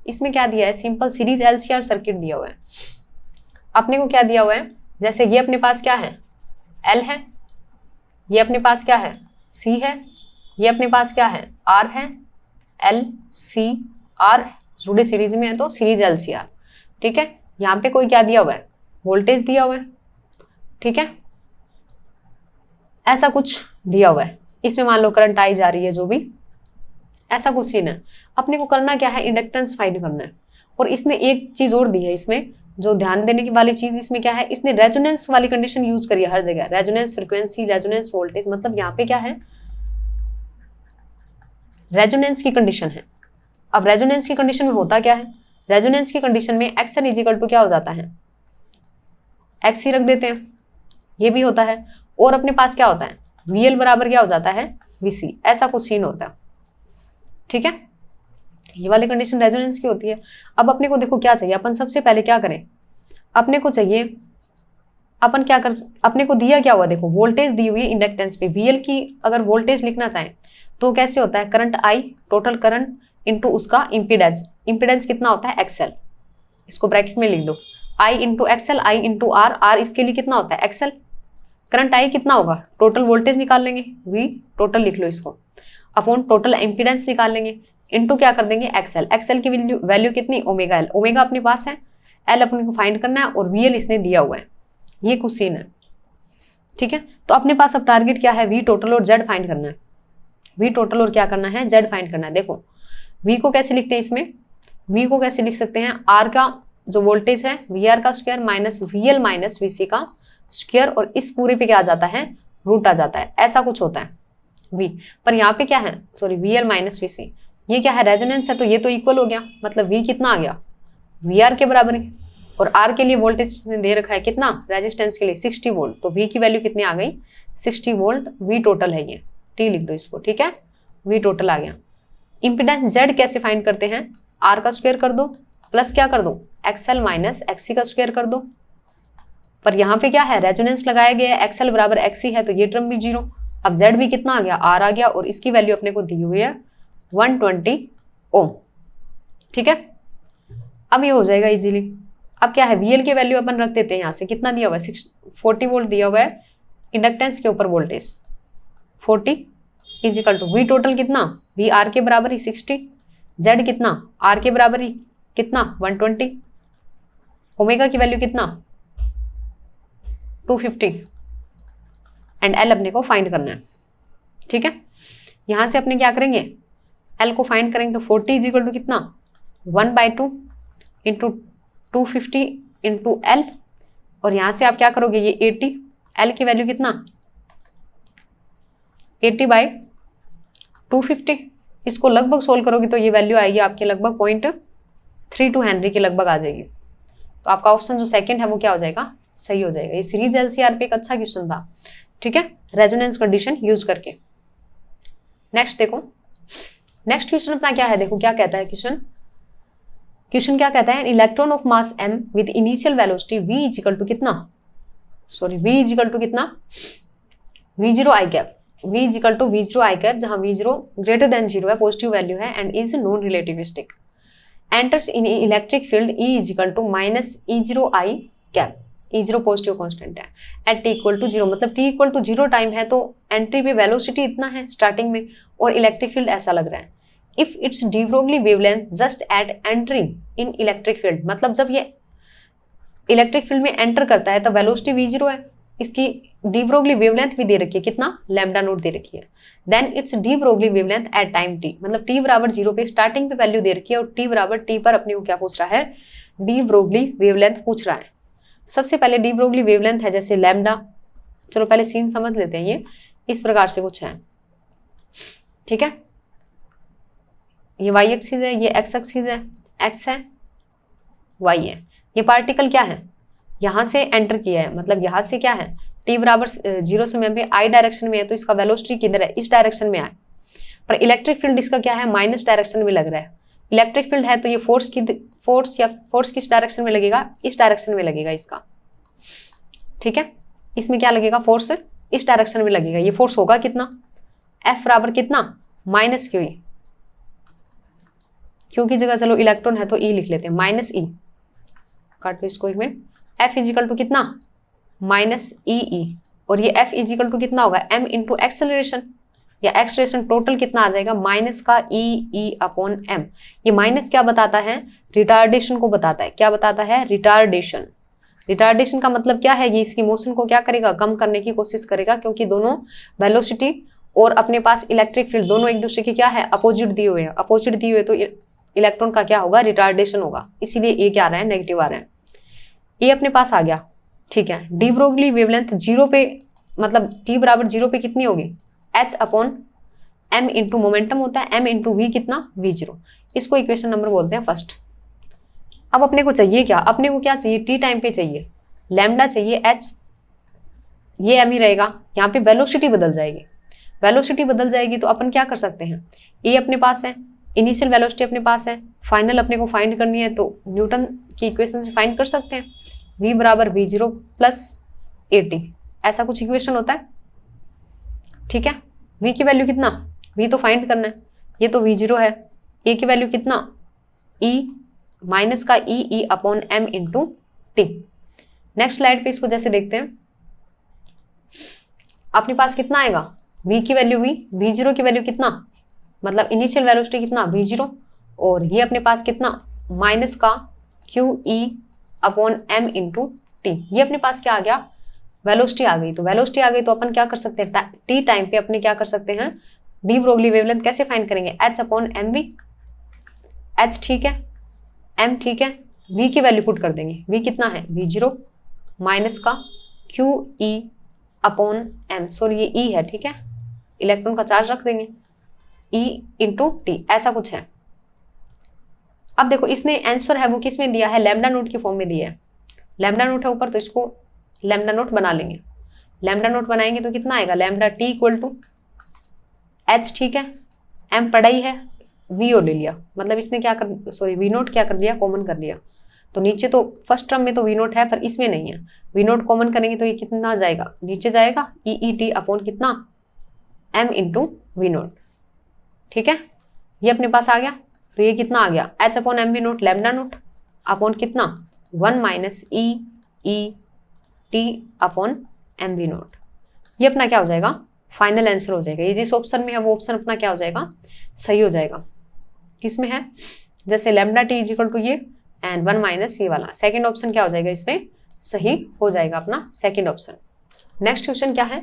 इसमें क्या दिया है, सिंपल सीरीज एलसीआर सर्किट दिया हुआ है, अपने को क्या दिया हुआ है, जैसे ये अपने पास क्या है, L है, ये अपने पास क्या है C है, ये अपने पास क्या है R है, L C R जुड़े सीरीज में है तो सीरीज LCR। ठीक है, यहाँ पे कोई क्या दिया हुआ है, वोल्टेज दिया हुआ है। ठीक है, ऐसा कुछ दिया हुआ है, इसमें मान लो करंट आई जा रही है, जो भी ऐसा कुछ सीन है। अपने को करना क्या है, इंडक्टेंस फाइंड करना है। और इसने एक चीज और दी है इसमें, जो ध्यान देने की वाली चीज इसमें क्या है, इसने रेजोनेंस वाली कंडीशन यूज करी है हर जगह। रेजोनेंस फ्रीक्वेंसी, रेजोनेंस वोल्टेज, मतलब यहाँ पे क्या है, रेजोनेंस की कंडीशन है। अब रेजोनेंस की कंडीशन में होता क्या है, रेजोनेंस की कंडीशन में XL इजिकल टू क्या हो जाता है, XC रख देते हैं, ये भी होता है। और अपने पास क्या होता है, VL बराबर क्या हो जाता है, VC, ऐसा कुछ सीन होता है। ठीक है, ये वाली कंडीशन रेजोनेंस की होती है। अब अपने को देखो क्या चाहिए, अपन सबसे पहले क्या करें, अपने को चाहिए, अपन क्या कर, अपने को दिया क्या हुआ, देखो वोल्टेज दी हुई है इंडक्टेंस पे। VL की अगर वोल्टेज लिखना चाहें तो कैसे होता है, current I total current into उसका इम्पीडेंस। इम्पीडेंस कितना होता है, XL, इसको ब्रैकेट में लिख दो, I into XL, I into R, R इसके लिए कितना होता है XL। करंट I कितना होगा, टोटल वोल्टेज निकाल लेंगे, V टोटल लिख लो इसको, अपॉन टोटल इम्पीडेंस निकाल लेंगे, इंटू क्या कर देंगे XL। XL की वैल्यू कितनी, ओमेगा L, ओमेगा अपने पास है, L अपने को फाइंड करना है, और VL इसने दिया हुआ है। ये कुछ सीन है। ठीक है, तो अपने पास अब टारगेट क्या है, V टोटल और Z फाइंड करना है। V टोटल और क्या करना है, Z फाइंड करना है। देखो V को कैसे लिखते हैं, इसमें V को कैसे लिख सकते हैं, R का जो वोल्टेज है VR का square minus VL minus VC का स्क्वायर, और इस पूरे पे क्या आ जाता है, रूट आ जाता है, ऐसा कुछ होता है V। पर यहाँ पे क्या है, सॉरी VL माइनस VC, ये क्या है, रेजोनेंस है, तो ये तो इक्वल हो गया, मतलब V कितना आ गया, VR के बराबर है। और R के लिए वोल्टेज दे रखा है कितना, रेजिस्टेंस के लिए 60 वोल्ट, तो V की वैल्यू कितनी आ गई, 60 वोल्ट। V टोटल है ये, T लिख दो इसको। ठीक है, V टोटल आ गया। इम्पीडेंस Z कैसे फाइंड करते हैं, R का स्क्वायर कर दो प्लस क्या कर दो, XL माइनस XC का स्क्वायर कर दो। पर यहाँ पे क्या है, रेजोनेंस लगाया गया है, XL बराबर XC है, तो ये टर्म भी 0। अब Z भी कितना आ गया, R आ गया, और इसकी वैल्यू अपने को दी हुई है 120 ओम। ठीक है, अब ये हो जाएगा इजीली। अब क्या है, VL की वैल्यू अपन रख देते हैं, यहाँ से कितना दिया हुआ है, 40 वोल्ट दिया हुआ है, इंडक्टेंस के ऊपर voltage 40 is equal to V total कितना, V R के बराबर ही 60, Z कितना, R के बराबर ही कितना 120, ओमेगा की वैल्यू कितना 250, एंड L अपने को फाइंड करना है। ठीक है, यहाँ से अपने क्या करेंगे, L को फाइंड करेंगे, तो 40 इजिकल टू कितना 1/2 इंटू 250 इंटू L, और यहाँ से आप क्या करोगे, ये 80, L की वैल्यू कितना 80/250, इसको लगभग सोल्व करोगे तो ये वैल्यू आएगी आपके लगभग 0.32 हेनरी के लगभग आ जाएगी। तो आपका ऑप्शन जो सेकंड है वो क्या हो जाएगा, सही हो जाएगा। ये सीरीज LCR पे एक अच्छा क्वेश्चन था। ठीक है, रेजोनेंस कंडीशन यूज करके। नेक्स्ट देखो, नेक्स्ट क्वेश्चन अपना क्या है, देखो क्या कहता है क्वेश्चन। क्वेश्चन क्या कहता है, electron of mass m with initial velocity v is equal to कितना, सॉरी v इजिकल टू कितना, v0 i cap, v is equal to v0 i cap, जहां v0 ग्रेटर देन 0 है, पॉजिटिव वैल्यू है, and is non relativistic, enters in electric field E is equal to minus E0 i cap, E0 positive constant है, at t equal to 0, मतलब t equal to 0 time है, तो entry पे velocity इतना है starting में, और इलेक्ट्रिक फील्ड ऐसा लग रहा है। If it's de Broglie wavelength just eight entry in electric field, मतलब जब ये इलेक्ट्रिक फील्ड में एंटर करता है तो वेलोसिटी v0 है, इसकी डी ब्रोगली वेवलेंथ भी दे रखी है, कितना लैम्डा नोट दे रखी है। Then it's de Broglie wavelength at time t, मतलब t बराबर 0 पे स्टार्टिंग पे वैल्यू दे रखी है, और t बराबर t पर अपने को क्या पूछ रहा है, डी ब्रोगली वेवलेंथ पूछ रहा है। सबसे पहले डी ब्रोगली वेवलेंथ है जैसे लैम्डा, चलो पहले सीन समझ लेते हैं, ये इस प्रकार से कुछ है। ठीक है, ये y एक्सिस है, ये x एक्सिस है, x है, y है। ये पार्टिकल क्या है, यहाँ से एंटर किया है, मतलब यहाँ से क्या है, t बराबर 0 से में i डायरेक्शन में है, तो इसका वेलोसिटी किधर है, इस डायरेक्शन में आए, पर इलेक्ट्रिक फील्ड इसका क्या है, माइनस डायरेक्शन में लग रहा है। इलेक्ट्रिक फील्ड है तो ये फोर्स किस डायरेक्शन में लगेगा, इस डायरेक्शन में लगेगा इसका। ठीक है, इसमें क्या लगेगा, फोर्स इस डायरेक्शन में लगेगा। ये फोर्स होगा कितना, F बराबर कितना माइनस QE, क्यू की जगह चलो इलेक्ट्रॉन है तो E लिख लेते हैं, माइनस E, काटो इसको एक मिनट। F इजिकल टू कितना माइनस EE, और ये F इजिकल टू कितना होगा, m इंटू एक्सेलरेशन, या एक्सलेशन टोटल कितना आ जाएगा, माइनस का ई अपॉन एम। ये माइनस क्या बताता है, रिटार्डेशन को बताता है। क्या बताता है, रिटार्डेशन। रिटार्डेशन का मतलब क्या है, ये इसकी मोशन को क्या करेगा, कम करने की कोशिश करेगा, क्योंकि दोनों वेलोसिटी और अपने पास इलेक्ट्रिक फील्ड दोनों एक दूसरे के क्या है, अपोजिट दिए हुए हैं। अपोजिट दिए हुए तो इलेक्ट्रॉन का क्या होगा, रिटार्डेशन होगा, इसीलिए ए क्या आ रहा है, नेगेटिव आ रहा है। ए अपने पास आ गया, ठीक है। डी ब्रोगली वेवलेंथ 0 पे, मतलब टी बराबर 0 पे कितनी होगी, h upon m into momentum होता है, एम इंटू वी कितना, V0। इसको इक्वेशन नंबर बोलते हैं फर्स्ट। अब अपने को चाहिए क्या, अपने को क्या चाहिए, टी टाइम पे चाहिए, लैम्डा चाहिए, एच ये एम ही रहेगा। यहाँ पे वेलोसिटी बदल जाएगी, वेलोसिटी बदल जाएगी तो अपन क्या कर सकते हैं, ए अपने पास है, इनिशियल वेलोसिटी अपने पास है, फाइनल अपने को फाइंड करनी है, तो न्यूटन की इक्वेशन से फाइंड कर सकते हैं। v बराबर V0 प्लस AT, ऐसा कुछ इक्वेशन होता है, ठीक है। v की वैल्यू कितना, v तो फाइंड करना है, ये तो V0 है। a की वैल्यू कितना, e माइनस का e upon m into t. Next slide पे इसको जैसे देखते हैं, अपने पास कितना आएगा, v की वैल्यू V0 की वैल्यू कितना, मतलब इनिशियल वेलोसिटी कितना, V0, और ये अपने पास कितना, माइनस का QE upon m into t. ये अपने पास क्या आ गया, वेलोसिटी आ गई। तो वेलोसिटी आ गई तो अपन क्या कर सकते हैं, टी टाइम पे अपने क्या कर सकते हैं, डी ब्रोगली वेवलेंथ कैसे फाइंड करेंगे, h upon m v. H ठीक है, एम ठीक है, वी की वैल्यू पुट कर देंगे, वी कितना है, V0 माइनस का QE अपॉन एम, सॉरी ये ई है, ठीक है, इलेक्ट्रॉन का चार्ज रख देंगे, E इंटू टी, ऐसा कुछ है। अब देखो इसने आंसर है वो किस में दिया है, लैम्डा नोट की फॉर्म में दिया है। लैम्डा नोट है ऊपर, तो इसको लैम्डा नोट बना लेंगे। लैम्डा नोट बनाएंगे तो कितना आएगा, lambda t equal to h, ठीक है, एम पढ़ा ही है, वी ओ ले लिया, मतलब इसने क्या कर, सॉरी वी नोट क्या कर लिया, कॉमन कर लिया। तो नीचे तो फर्स्ट टर्म में तो वी नोट है पर इसमें नहीं है, वी नोट कॉमन करेंगे तो ये कितना जाएगा, नीचे जाएगा, ई टी अपॉन कितना, एम इंटू वी नोट, ठीक है। ये अपने पास आ गया, तो ये कितना आ गया, h upon m v nought lambda nought upon कितना, 1 minus e t upon m v nought. ये अपना क्या हो जाएगा, फाइनल आंसर हो जाएगा। ये जिस ऑप्शन में है वो ऑप्शन अपना क्या हो जाएगा, सही हो जाएगा। किसमें है, जैसे lambda t is equal to ये एंड 1 माइनस ये वाला, सेकेंड ऑप्शन क्या हो जाएगा, इसमें सही हो जाएगा अपना सेकेंड ऑप्शन। नेक्स्ट क्वेश्चन क्या है,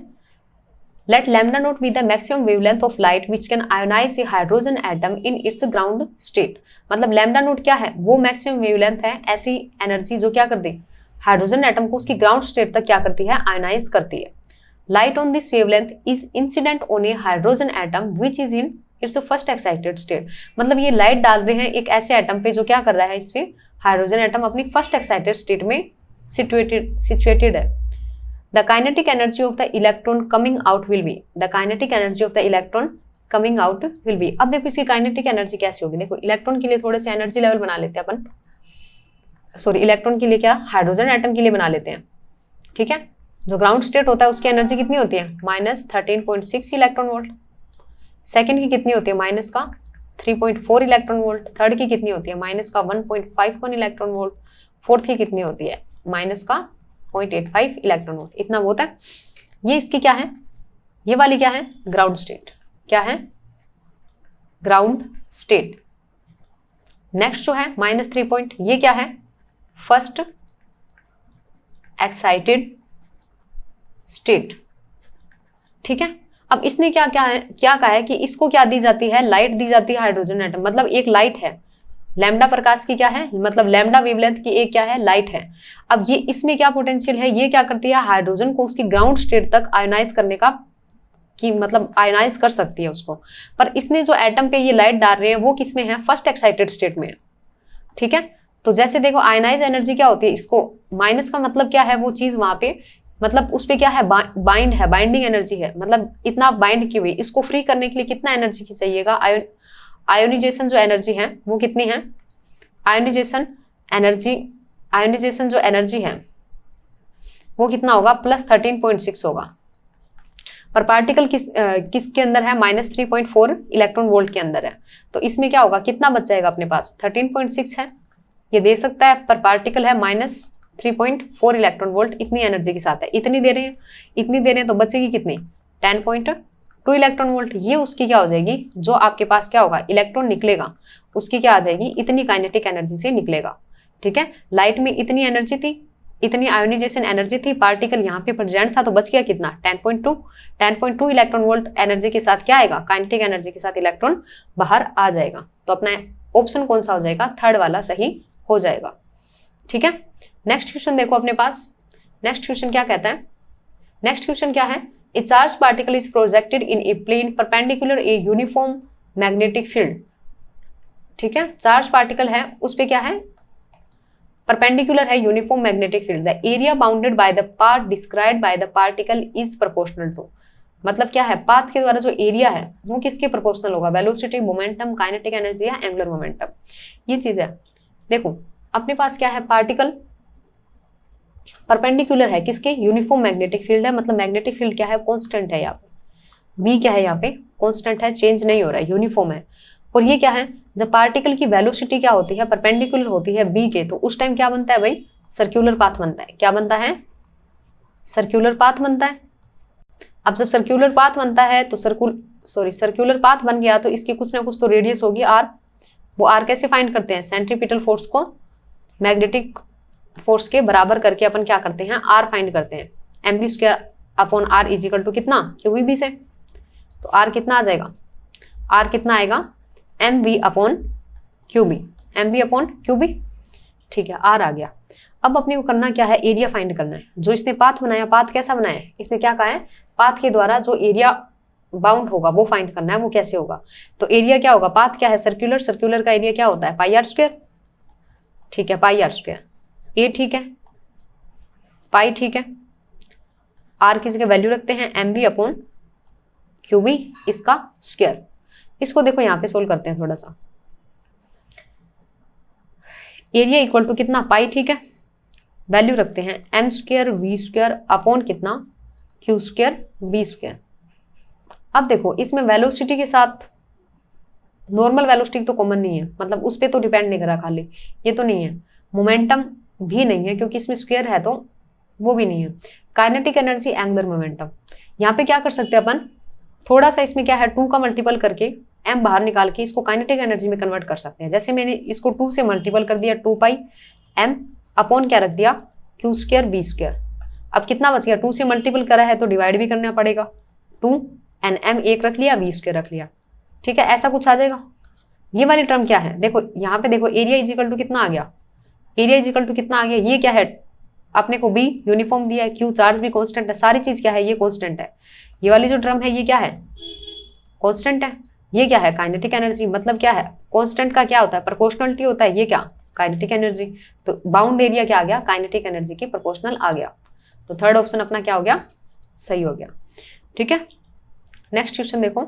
let lambda naught be the maximum wavelength of light which can ionize a hydrogen atom in its ground state। मतलब lambda naught क्या है, वो maximum wavelength है, ऐसी एनर्जी जो क्या कर दे, हाइड्रोजन एटम को उसकी ग्राउंड स्टेट तक क्या करती है, आयोनाइज करती है। Light on this wavelength is incident on A hydrogen atom which is in its first excited state. मतलब ये लाइट डाल रहे हैं एक ऐसे एटम पे जो क्या कर रहा है, इसमें हाइड्रोजन एटम अपनी फर्स्ट एक्साइटेड स्टेट में सिचुएटेड है। The kinetic energy of the electron coming out will be, the kinetic energy of the electron coming out will be। अब देखो इसकी काइनेटिक एनर्जी कैसी होगी, देखो इलेक्ट्रॉन के लिए थोड़े से एनर्जी लेवल बना लेते हैं अपन, सॉरी इलेक्ट्रॉन के लिए क्या, हाइड्रोजन एटम के लिए बना लेते हैं, ठीक है। जो ग्राउंड स्टेट होता है उसकी एनर्जी कितनी होती है, माइनस 13.6 इलेक्ट्रॉन वोल्ट। सेकेंड की कितनी होती है, माइनस का 3.4 इलेक्ट्रॉन वोल्ट। थर्ड की कितनी होती है, माइनस का 1.51 इलेक्ट्रॉन वोल्ट। फोर्थ की कितनी होती है, माइनस का 0.85 इलेक्ट्रॉन वोल्ट। इतना होता है। ये इसकी क्या है, ये वाली क्या है, ग्राउंड स्टेट। क्या है, ग्राउंड स्टेट। नेक्स्ट जो है -3 पॉइंट, ये क्या है, फर्स्ट एक्साइटेड स्टेट, ठीक है। अब इसने क्या कहा है कि इसको क्या दी जाती है, लाइट दी जाती है हाइड्रोजन एटम, मतलब एक लाइट है, लैम्डा प्रकाश की क्या है, मतलब लैम्डा वेवलेंथ की एक क्या है, लाइट है। अब ये इसमें क्या पोटेंशियल है, ये क्या करती है, हाइड्रोजन को उसकी ग्राउंड स्टेट तक आयोनाइज करने का, कि मतलब आयोनाइज कर सकती है उसको। पर इसने जो एटम पे ये लाइट डाल रहे हैं वो किसमें है, फर्स्ट एक्साइटेड स्टेट में है, ठीक है। तो जैसे देखो आयोनाइज एनर्जी क्या होती है, इसको माइनस का मतलब क्या है, वो चीज वहां पे मतलब उस पे क्या है, बाइंड है, बाइंडिंग एनर्जी है, मतलब इतना बाइंड की हुई। इसको फ्री करने के लिए कितना एनर्जी की चाहिएगा, आयोनाइजेशन जो एनर्जी है वो कितनी है, आयोनाइजेशन जो एनर्जी है वो कितना होगा, +13.6 होगा। पर पार्टिकल किसके अंदर है, -3.4 इलेक्ट्रॉन वोल्ट के अंदर है। तो इसमें क्या होगा, कितना बच जाएगा अपने पास, 13.6 है, ये दे सकता है, पर पार्टिकल है -3.4 इलेक्ट्रॉन वोल्ट, इतनी एनर्जी के साथ है। इतनी दे रहे हैं तो बचेगी कितनी, 2 इलेक्ट्रॉन वोल्ट, ये उसकी क्या हो जाएगी, जो आपके पास क्या होगा इलेक्ट्रॉन निकलेगा उसकी क्या आ जाएगी, इतनी काइनेटिक एनर्जी से निकलेगा। ठीक है, लाइट में इतनी एनर्जी थी, इतनी आयोनाइजेशन एनर्जी थी, पार्टिकल यहाँ पे प्रेजेंट था तो बच गया कितना 10.2 इलेक्ट्रॉन वोल्ट एनर्जी के साथ क्या आएगा, काइनेटिक एनर्जी के साथ इलेक्ट्रॉन बाहर आ जाएगा। तो अपना ऑप्शन कौन सा हो जाएगा, थर्ड वाला सही हो जाएगा। ठीक है, नेक्स्ट क्वेश्चन देखो अपने पास, नेक्स्ट क्वेश्चन क्या कहता है, नेक्स्ट क्वेश्चन क्या है, a charge particle is projected in a plane perpendicular a uniform magnetic field. ठीक है, चार्ज पार्टिकल है उस पे क्या है, परपेंडिकुलर है uniform magnetic field, the area bounded by the path described by the particle is proportional to. मतलब क्या है, पाथ के द्वारा जो एरिया है वो किसके प्रोपोर्शनल होगा, वेलोसिटी, मोमेंटम, काइनेटिक एनर्जी या एंगुलर मोमेंटम, ये चीज है। देखो अपने पास क्या है, पार्टिकल परपेंडिकुलर है किसके, यूनिफॉर्म मैग्नेटिक फील्ड है, मतलब मैग्नेटिक फील्ड क्या है, कांस्टेंट है, यहाँ पे बी क्या है, यहाँ पे कांस्टेंट है, चेंज नहीं हो रहा है, यूनिफॉर्म है। और ये क्या है, जब पार्टिकल की वेलोसिटी क्या होती है, परपेंडिकुलर होती है बी के, तो उस टाइम क्या बनता है भाई, सर्क्यूलर पाथ बनता है। क्या बनता है, सर्क्यूलर पाथ बनता है। अब जब सर्क्यूलर पाथ बनता है तो सर्क्यूलर पाथ बन गया तो इसकी कुछ ना कुछ तो रेडियस होगी आर। वो आर कैसे फाइंड करते हैं, सेंट्रीपिटल फोर्स को मैग्नेटिक फोर्स के बराबर करके अपन क्या करते हैं, आर फाइंड करते हैं। M b square upon r is equal to कितना, क्यू बी से। तो आर कितना आ जाएगा, आर कितना आएगा, m b upon q b, m b upon q b. ठीक है, आर आ गया। अब अपने को करना क्या है, एरिया फाइंड करना है। जो इसने पाथ बनाया, पाथ कैसा बनाया है, इसने क्या कहा है, पाथ के द्वारा जो एरिया बाउंड होगा वो फाइंड करना है, वो कैसे होगा। तो एरिया क्या होगा, पाथ क्या है सर्क्यूलर, सर्क्यूलर का एरिया क्या होता है पाई आर स्क्वायर। ठीक है, पाई आर स्क्वायर, ए ठीक है, पाई ठीक है, आर की जगह वैल्यू रखते हैं m b upon q b इसका स्क्वायर। इसको देखो यहाँ पे सोल्व करते हैं थोड़ा सा। एरिया इक्वल टू कितना, पाई ठीक है, वैल्यू रखते हैं m square v square upon कितना, क्यू स्क्वायर बी स्क्वायर। अब देखो इसमें वेलोसिटी के साथ नॉर्मल वेलोसिटी तो कॉमन नहीं है, मतलब उस पर तो डिपेंड नहीं करा खाली, ये तो नहीं है। मोमेंटम भी नहीं है क्योंकि इसमें स्क्वायर है तो वो भी नहीं है। काइनेटिक एनर्जी, एंगुलर मोमेंटम, यहाँ पे क्या कर सकते हैं अपन, थोड़ा सा इसमें क्या है 2 का मल्टीपल करके m बाहर निकाल के इसको काइनेटिक एनर्जी में कन्वर्ट कर सकते हैं। जैसे मैंने इसको 2 से मल्टीपल कर दिया, 2 पाई m अपॉन क्या रख दिया, क्यू स्क्वायर बी स्क्वायर। अब कितना बच गया, 2 से मल्टीपल करा है तो डिवाइड भी करना पड़ेगा, 2 एंड m एक रख लिया, बी स्क्वायर रख लिया। ठीक है, ऐसा कुछ आ जाएगा। ये वाली टर्म क्या है, देखो यहाँ पे देखो एरिया इजिकल टू कितना आ गया, एरिया इजिकल टू कितना आ गया, ये क्या है अपने को बी यूनिफॉर्म दिया है, क्यू चार्ज भी कांस्टेंट है, सारी चीज क्या है ये कांस्टेंट है। ये वाली जो टर्म है ये क्या है, कांस्टेंट है। ये क्या है, काइनेटिक एनर्जी, मतलब क्या है, कांस्टेंट का क्या होता है, प्रोपोर्शनलिटी होता है, ये क्या काइनेटिक एनर्जी। तो बाउंड एरिया क्या आ गया, काइनेटिक एनर्जी के प्रोपोर्शनल आ गया। तो थर्ड ऑप्शन अपना क्या हो गया, सही हो गया। ठीक है, नेक्स्ट क्वेश्चन देखो,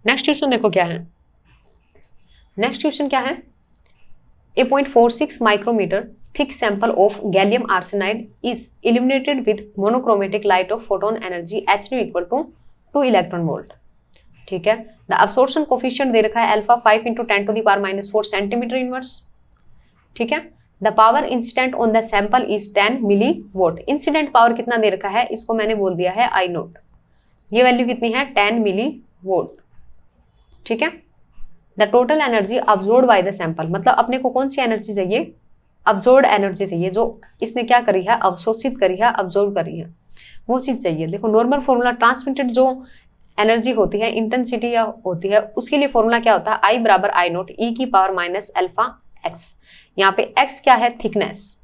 नेक्स्ट क्वेश्चन देखो क्या है, नेक्स्ट क्वेश्चन क्या है, A 0.46 micrometer thick sample of gallium arsenide is illuminated with monochromatic light of photon energy h nu equal to 2 electron volt। ठीक है, the absorption coefficient दे रखा है अल्फा 5 × 10⁻⁴ सेंटीमीटर इनवर्स। ठीक है, the power incident on the sample is 10 milliwatt। Incident power कितना दे रखा है, इसको मैंने बोल दिया है I नोट, ये वैल्यू कितनी है 10 milliwatt। ठीक है, the total energy absorb by the sample, मतलब अपने को कौन सी एनर्जी चाहिए, अब्जॉर्ब एनर्जी चाहिए, जो इसने क्या करी है, अवशोषित करी है, अब्जॉर्ब करी है, वो चीज चाहिए। देखो नॉर्मल फॉर्मूला, ट्रांसमिटेड जो एनर्जी होती है, इंटेंसिटी या होती है, उसके लिए फॉर्मूला क्या होता है, आई बराबर आई नोट ई की पावर माइनस अल्फा एक्स। यहाँ पे एक्स क्या है, थिकनेस,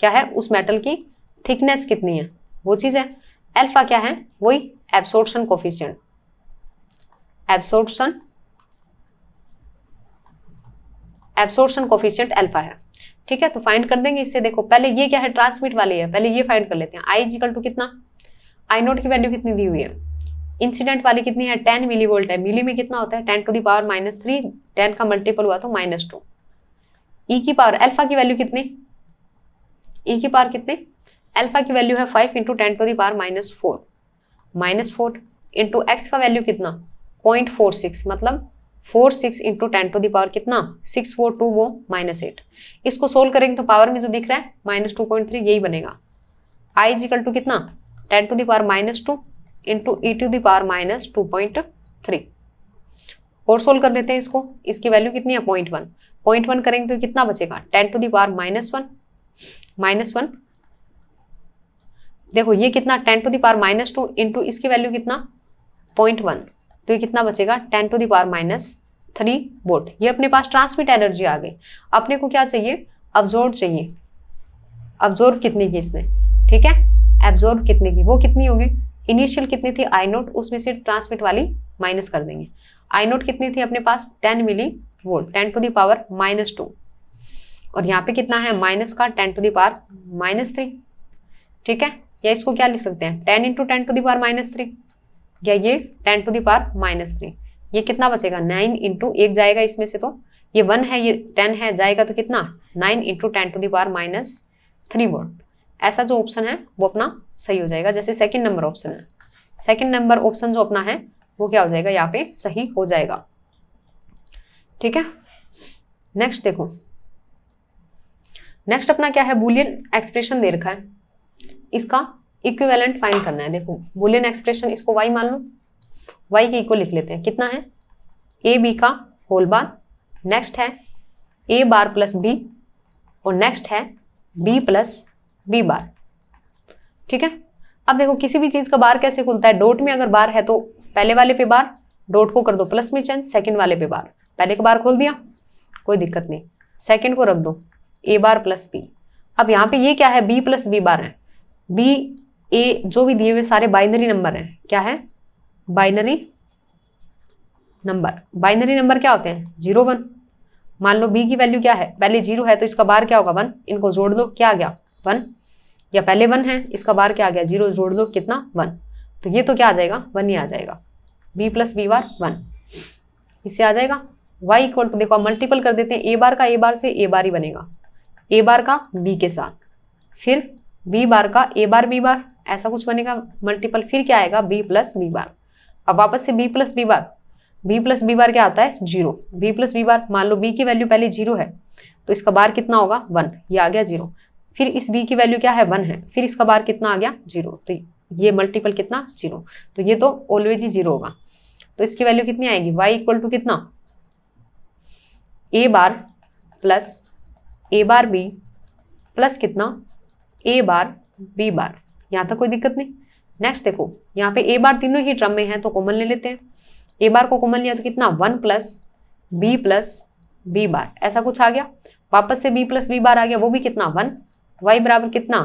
क्या है उस मेटल की थिकनेस कितनी है वो चीज है। अल्फा क्या है, वही absorption coefficient, absorption coefficient alpha है। ठीक है, तो फाइंड कर देंगे इससे। देखो पहले ये क्या है, ट्रांसमिट वाली है, पहले ये फाइंड कर लेते हैं। आई इक्वल टू कितना, आई नोट की वैल्यू कितनी दी हुई है, इंसिडेंट वाली कितनी है 10 मिलीवोल्ट है, मिली में कितना होता है 10⁻⁻3, 10 का मल्टीपल हुआ तो -2। ई की पावर अल्फा की वैल्यू कितनी, ई की पावर कितने, अल्फा की वैल्यू है 5 × 10⁻⁻4, -4 इंटू एक्स का वैल्यू कितना 0.46, मतलब 46 × 10⁻ कितना 6, वो 2 वो -8। इसको सोल्व करेंगे तो पावर में जो दिख रहा है -2.3 यही बनेगा। आई इक्वल टू कितना 10⁻⁻2 into e to the power minus 2.3। और सोल्व कर लेते हैं इसको। इसकी वैल्यू कितनी है 0.1। 0.1 करेंगे तो कितना बचेगा 10 टू द पावर -1। देखो ये कितना 10 टू द पावर -2 इंटू इसकी वैल्यू कितना 0.1, तो ये कितना बचेगा 10 टू द पावर -3 वोल्ट। ये अपने पास ट्रांसमिट एनर्जी आ गई। अपने को क्या चाहिए, अब्जॉर्ब चाहिए। अब्जॉर्ब कितनी की इसने, ठीक है, एब्जॉर्ब कितने की, वो कितनी होगी, इनिशियल कितनी थी आई नोट, उसमें से ट्रांसमिट वाली माइनस कर देंगे। आई नोट कितनी थी अपने पास 10 millivolt, 10 to the power -2, और यहाँ पे कितना है माइनस का 10 टू द पावर -3, ठीक है। या इसको क्या लिख सकते हैं 10 इंटू 10 टू द पावर -3, या ये 10 टू द पावर -3। ये कितना बचेगा 9 इंटू 1 जाएगा इसमें से, तो ये 1 है, ये 10 है, जाएगा तो कितना 9 into 10 to the power -3 volt. ऐसा जो ऑप्शन है वो अपना सही हो जाएगा। जैसे सेकंड नंबर ऑप्शन है, सेकंड नंबर ऑप्शन जो अपना है वो क्या हो जाएगा, यहाँ पे सही हो जाएगा, ठीक है। नेक्स्ट देखो, नेक्स्ट अपना क्या है, बूलियन एक्सप्रेशन दे रखा है, इसका इक्विवेलेंट फाइंड करना है। देखो बूलियन एक्सप्रेशन, इसको y मान लो, y के इक्वल लिख लेते हैं। कितना है ए बी का होल बार, नेक्स्ट है ए बार प्लस बी, और नेक्स्ट है बी प्लस बी बार, ठीक है। अब देखो किसी भी चीज का बार कैसे खुलता है, डॉट में अगर बार है तो पहले वाले पे बार, डॉट को कर दो प्लस में चेंज, सेकंड वाले पे बार, पहले का बार खोल दिया कोई दिक्कत नहीं, सेकंड को रख दो ए बार प्लस बी। अब यहाँ पे ये क्या है बी प्लस बी बार है, बी ए जो भी दिए हुए सारे बाइनरी नंबर हैं, क्या है बाइनरी नंबर। बाइनरी नंबर क्या होते हैं 0 1। मान लो बी की वैल्यू क्या है, पहले 0 है तो इसका बार क्या होगा 1, इनको जोड़ लो क्या आ गया 1, या पहले 1 है इसका बार क्या आ गया 0, जोड़ लो कितना 1, तो ये तो क्या आ जाएगा 1 ही आ जाएगा, बी प्लस बी बार 1, इससे आ जाएगा। y इक्वल टू देखो मल्टीपल कर देते हैं, ए बार का ए बार से ए बार ही बनेगा, ए बार का बी के साथ, फिर बी बार का ए बार बी बार, ऐसा कुछ बनेगा मल्टीपल, फिर क्या आएगा बी प्लस बी बार। अब वापस से b plus b bar, b plus b bar क्या आता है 0, बी प्लस बी बार, मान लो बी की वैल्यू पहले 0 है तो इसका बार कितना होगा 1, ये आ गया 0, फिर इस बी की वैल्यू क्या है 1 है, फिर इसका बार कितना आ गया 0, तो ये मल्टीपल कितना 0, तो ये तो ऑलवेज ही 0 होगा। तो इसकी वैल्यू कितनी आएगी y इक्वल टू कितना ए बार प्लस ए बार बी प्लस कितना ए बार बी बार, यहाँ तक कोई दिक्कत नहीं। नेक्स्ट देखो यहाँ पे ए बार तीनों ही टर्म में है तो कॉमन ले लेते हैं, ए बार को कॉमन लिया तो कितना 1 प्लस बी बार, ऐसा कुछ आ गया। वापस से बी प्लस बी बार आ गया, वो भी कितना 1, y बराबर कितना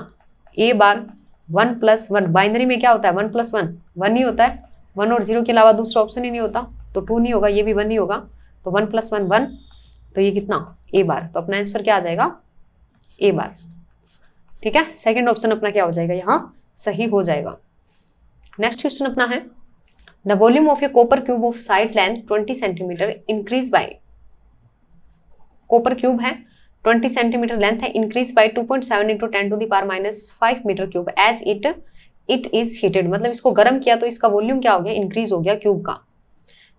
ए बार 1 प्लस 1, बाइनरी में क्या होता है 1 प्लस 1 1 ही होता है, 1 और 0 के अलावा दूसरा ऑप्शन ही नहीं होता, तो 2 नहीं होगा, ये भी 1 ही होगा, तो 1 प्लस 1 1, तो ये कितना ए बार, तो अपना आंसर क्या आ जाएगा ए बार, ठीक है। सेकंड ऑप्शन अपना क्या हो जाएगा यहाँ सही हो जाएगा। नेक्स्ट क्वेश्चन अपना है the volume of a copper cube of side length 20 centimetre increase by, copper cube है 20 सेंटीमीटर लेंथ है, increase by 2.7 into 10 to the power -5 metre cube as it is heated, मतलब इसको गर्म किया तो इसका वॉल्यूम क्या हो गया इंक्रीज हो गया क्यूब का,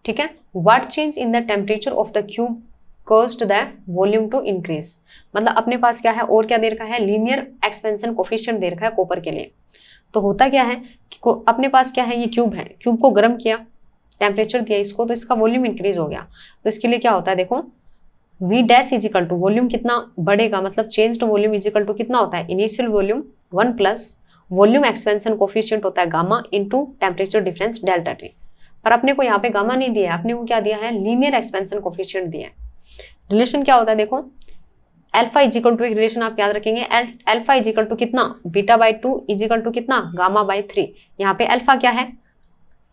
ठीक है। What change in the temperature of the cube caused the volume to increase, मतलब अपने पास क्या है और क्या दे रखा है लीनियर एक्सपेंशन कोफिशिएंट दे रखा है कॉपर के लिए। तो होता क्या है कि अपने पास क्या है ये क्यूब है, क्यूब को गर्म किया टेम्परेचर दिया इसको तो इसका वॉल्यूम इंक्रीज हो गया, तो इसके लिए क्या होता है देखो v dash is equal to volume कितना बढ़ेगा, मतलब change to volume is equal to कितना होता है initial volume 1 plus volume expansion coefficient होता है gamma into temperature difference delta t. पर अपने को यहाँ पे गामा नहीं दिया है, अपने को क्या दिया है लीनियर एक्सपेंशन कोफिशिएंट दिया है। रिलेशन क्या होता है देखो अल्फा इज इक्वल टू, एक रिलेशन आप याद रखेंगे अल्फा इज इक्वल टू कितना beta by 2 is equal to कितना गामा बाई 3। यहाँ पे अल्फा क्या है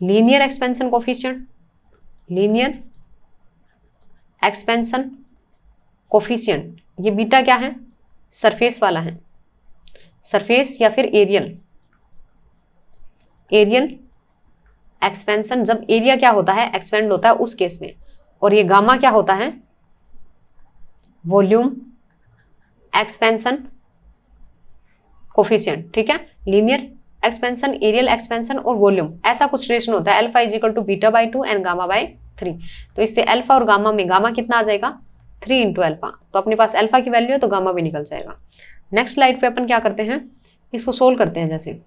linear expansion coefficient, linear expansion coefficient, ये बीटा क्या है सरफेस वाला है, सरफेस या फिर एरियल एक्सपेंशन, जब एरिया क्या होता है एक्सपेंड होता है उस केस में, और ये गामा क्या होता है वॉल्यूम एक्सपेंशन कोफिशिएंट, ठीक है। लीनियर एक्सपेंशन, एरियल एक्सपेंशन और वॉल्यूम ऐसा कुछ रिलेशन होता है alpha is equal to beta by 2 and gamma by 3। तो इससे अल्फा और गामा में गामा कितना आ जाएगा 3 इंटू अल्फा, तो अपने पास अल्फा की वैल्यू है तो गामा भी निकल जाएगा। नेक्स्ट स्लाइड पे अपन क्या करते हैं इसको सोल्व करते हैं, जैसे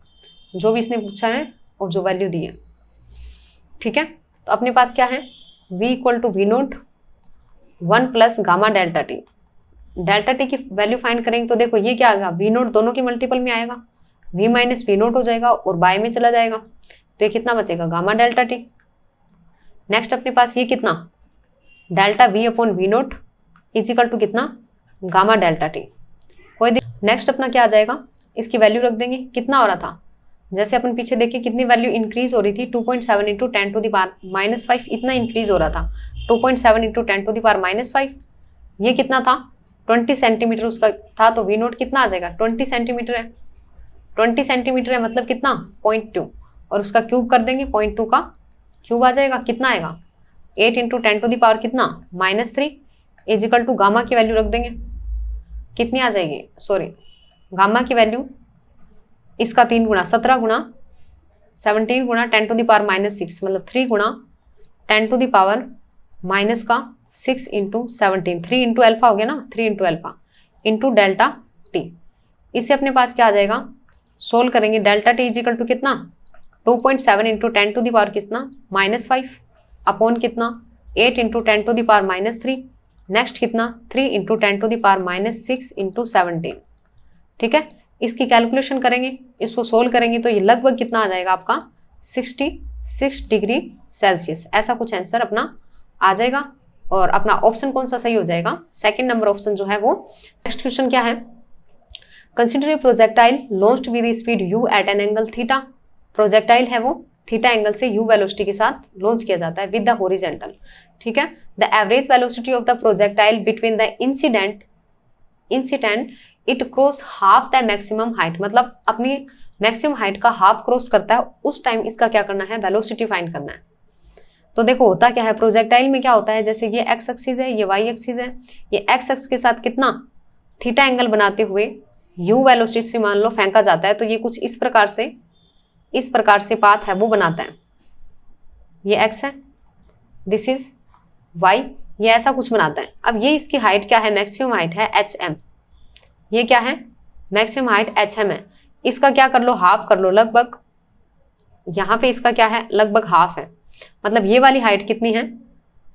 जो भी इसने पूछा है और जो वैल्यू दी है, ठीक है। तो अपने पास क्या है, v equal to v nought 1 plus gamma delta t. Delta t की वैल्यू फाइंड करेंगे तो देखो ये क्या आएगा, वी नोट दोनों के मल्टीपल में आएगा, v माइनस वी नोट हो जाएगा और बाय में चला जाएगा, तो ये कितना बचेगा, गामा डेल्टा टी। नेक्स्ट अपने पास ये कितना, delta v upon v nought is equal to कितना, गामा डेल्टा टी। कोई नेक्स्ट अपना क्या आ जाएगा, इसकी वैल्यू रख देंगे, कितना हो रहा था, जैसे अपन पीछे देखिए कितनी वैल्यू इंक्रीज हो रही थी, 2.7 इंटू 10 टू द पावर -5 इतना इंक्रीज हो रहा था, 2.7 इंटू 10 टू द पावर -5। ये कितना था, 20 सेंटीमीटर उसका था, तो वी नोट कितना आ जाएगा, 20 सेंटीमीटर है, 20 सेंटीमीटर है मतलब कितना, 0.2, और उसका क्यूब कर देंगे, 0.2 का क्यूब आ जाएगा, कितना आएगा, 8 इंटू 10 टू द पावर कितना, -3 इज इक्वल टू गामा की वैल्यू रख देंगे, कितनी आ जाएगी, सॉरी गामा की वैल्यू इसका 3 गुना 17 गुना 17 गुना 10 टू द पावर -6 मतलब 3 गुना 10 टू द पावर माइनस का 6 इंटू 17, 3 इंटू एल्फा हो गया ना, 3 into alpha into delta T. इससे अपने पास क्या आ जाएगा, सोल्व करेंगे, डेल्टा टी इजिकल टू कितना, 2.7 इंटू 10 टू द पावर कितना, -5 अपॉन कितना, 8 into 10 to the power -3, next कितना, 3 into 10 to the power -6 into 17, ठीक है। इसकी कैलकुलेशन करेंगे, इसको सोल्व करेंगे तो ये लगभग कितना आ जाएगा आपका, 66 डिग्री सेल्सियस, ऐसा कुछ आंसर अपना आ जाएगा। और अपना ऑप्शन कौन सा सही हो जाएगा, सेकंड नंबर ऑप्शन जो है वो। नेक्स्ट क्वेश्चन क्या है, consider a projectile launched with speed u at an angle theta. Projectile है वो थीटा एंगल से u वेलोसिटी के साथ लॉन्च किया जाता है विद द हॉरिजॉन्टल, ठीक है। The average velocity of the projectile between the incident it cross half the maximum height, मतलब अपनी मैक्सिमम हाइट का हाफ क्रॉस करता है, उस टाइम इसका क्या करना है, वेलोसिटी फाइंड करना है। तो देखो होता क्या है, प्रोजेक्टाइल में क्या होता है, जैसे ये एक्स एक्सिस है, ये वाई एक्सिस है, ये एक्स एक्सिस के साथ कितना थीटा एंगल बनाते हुए u वेलोसिटी से मान लो फेंका जाता है, तो ये कुछ इस प्रकार से पाथ है वो बनाता है, ये x है, दिस इज y, ये ऐसा कुछ बनाता है। अब ये इसकी हाइट क्या है, मैक्सिमम हाइट है hm, ये क्या है, मैक्सिमम हाइट hm है, इसका क्या कर लो, हाफ कर लो, लगभग यहाँ पे इसका क्या है, लगभग हाफ है, मतलब ये वाली हाइट कितनी है,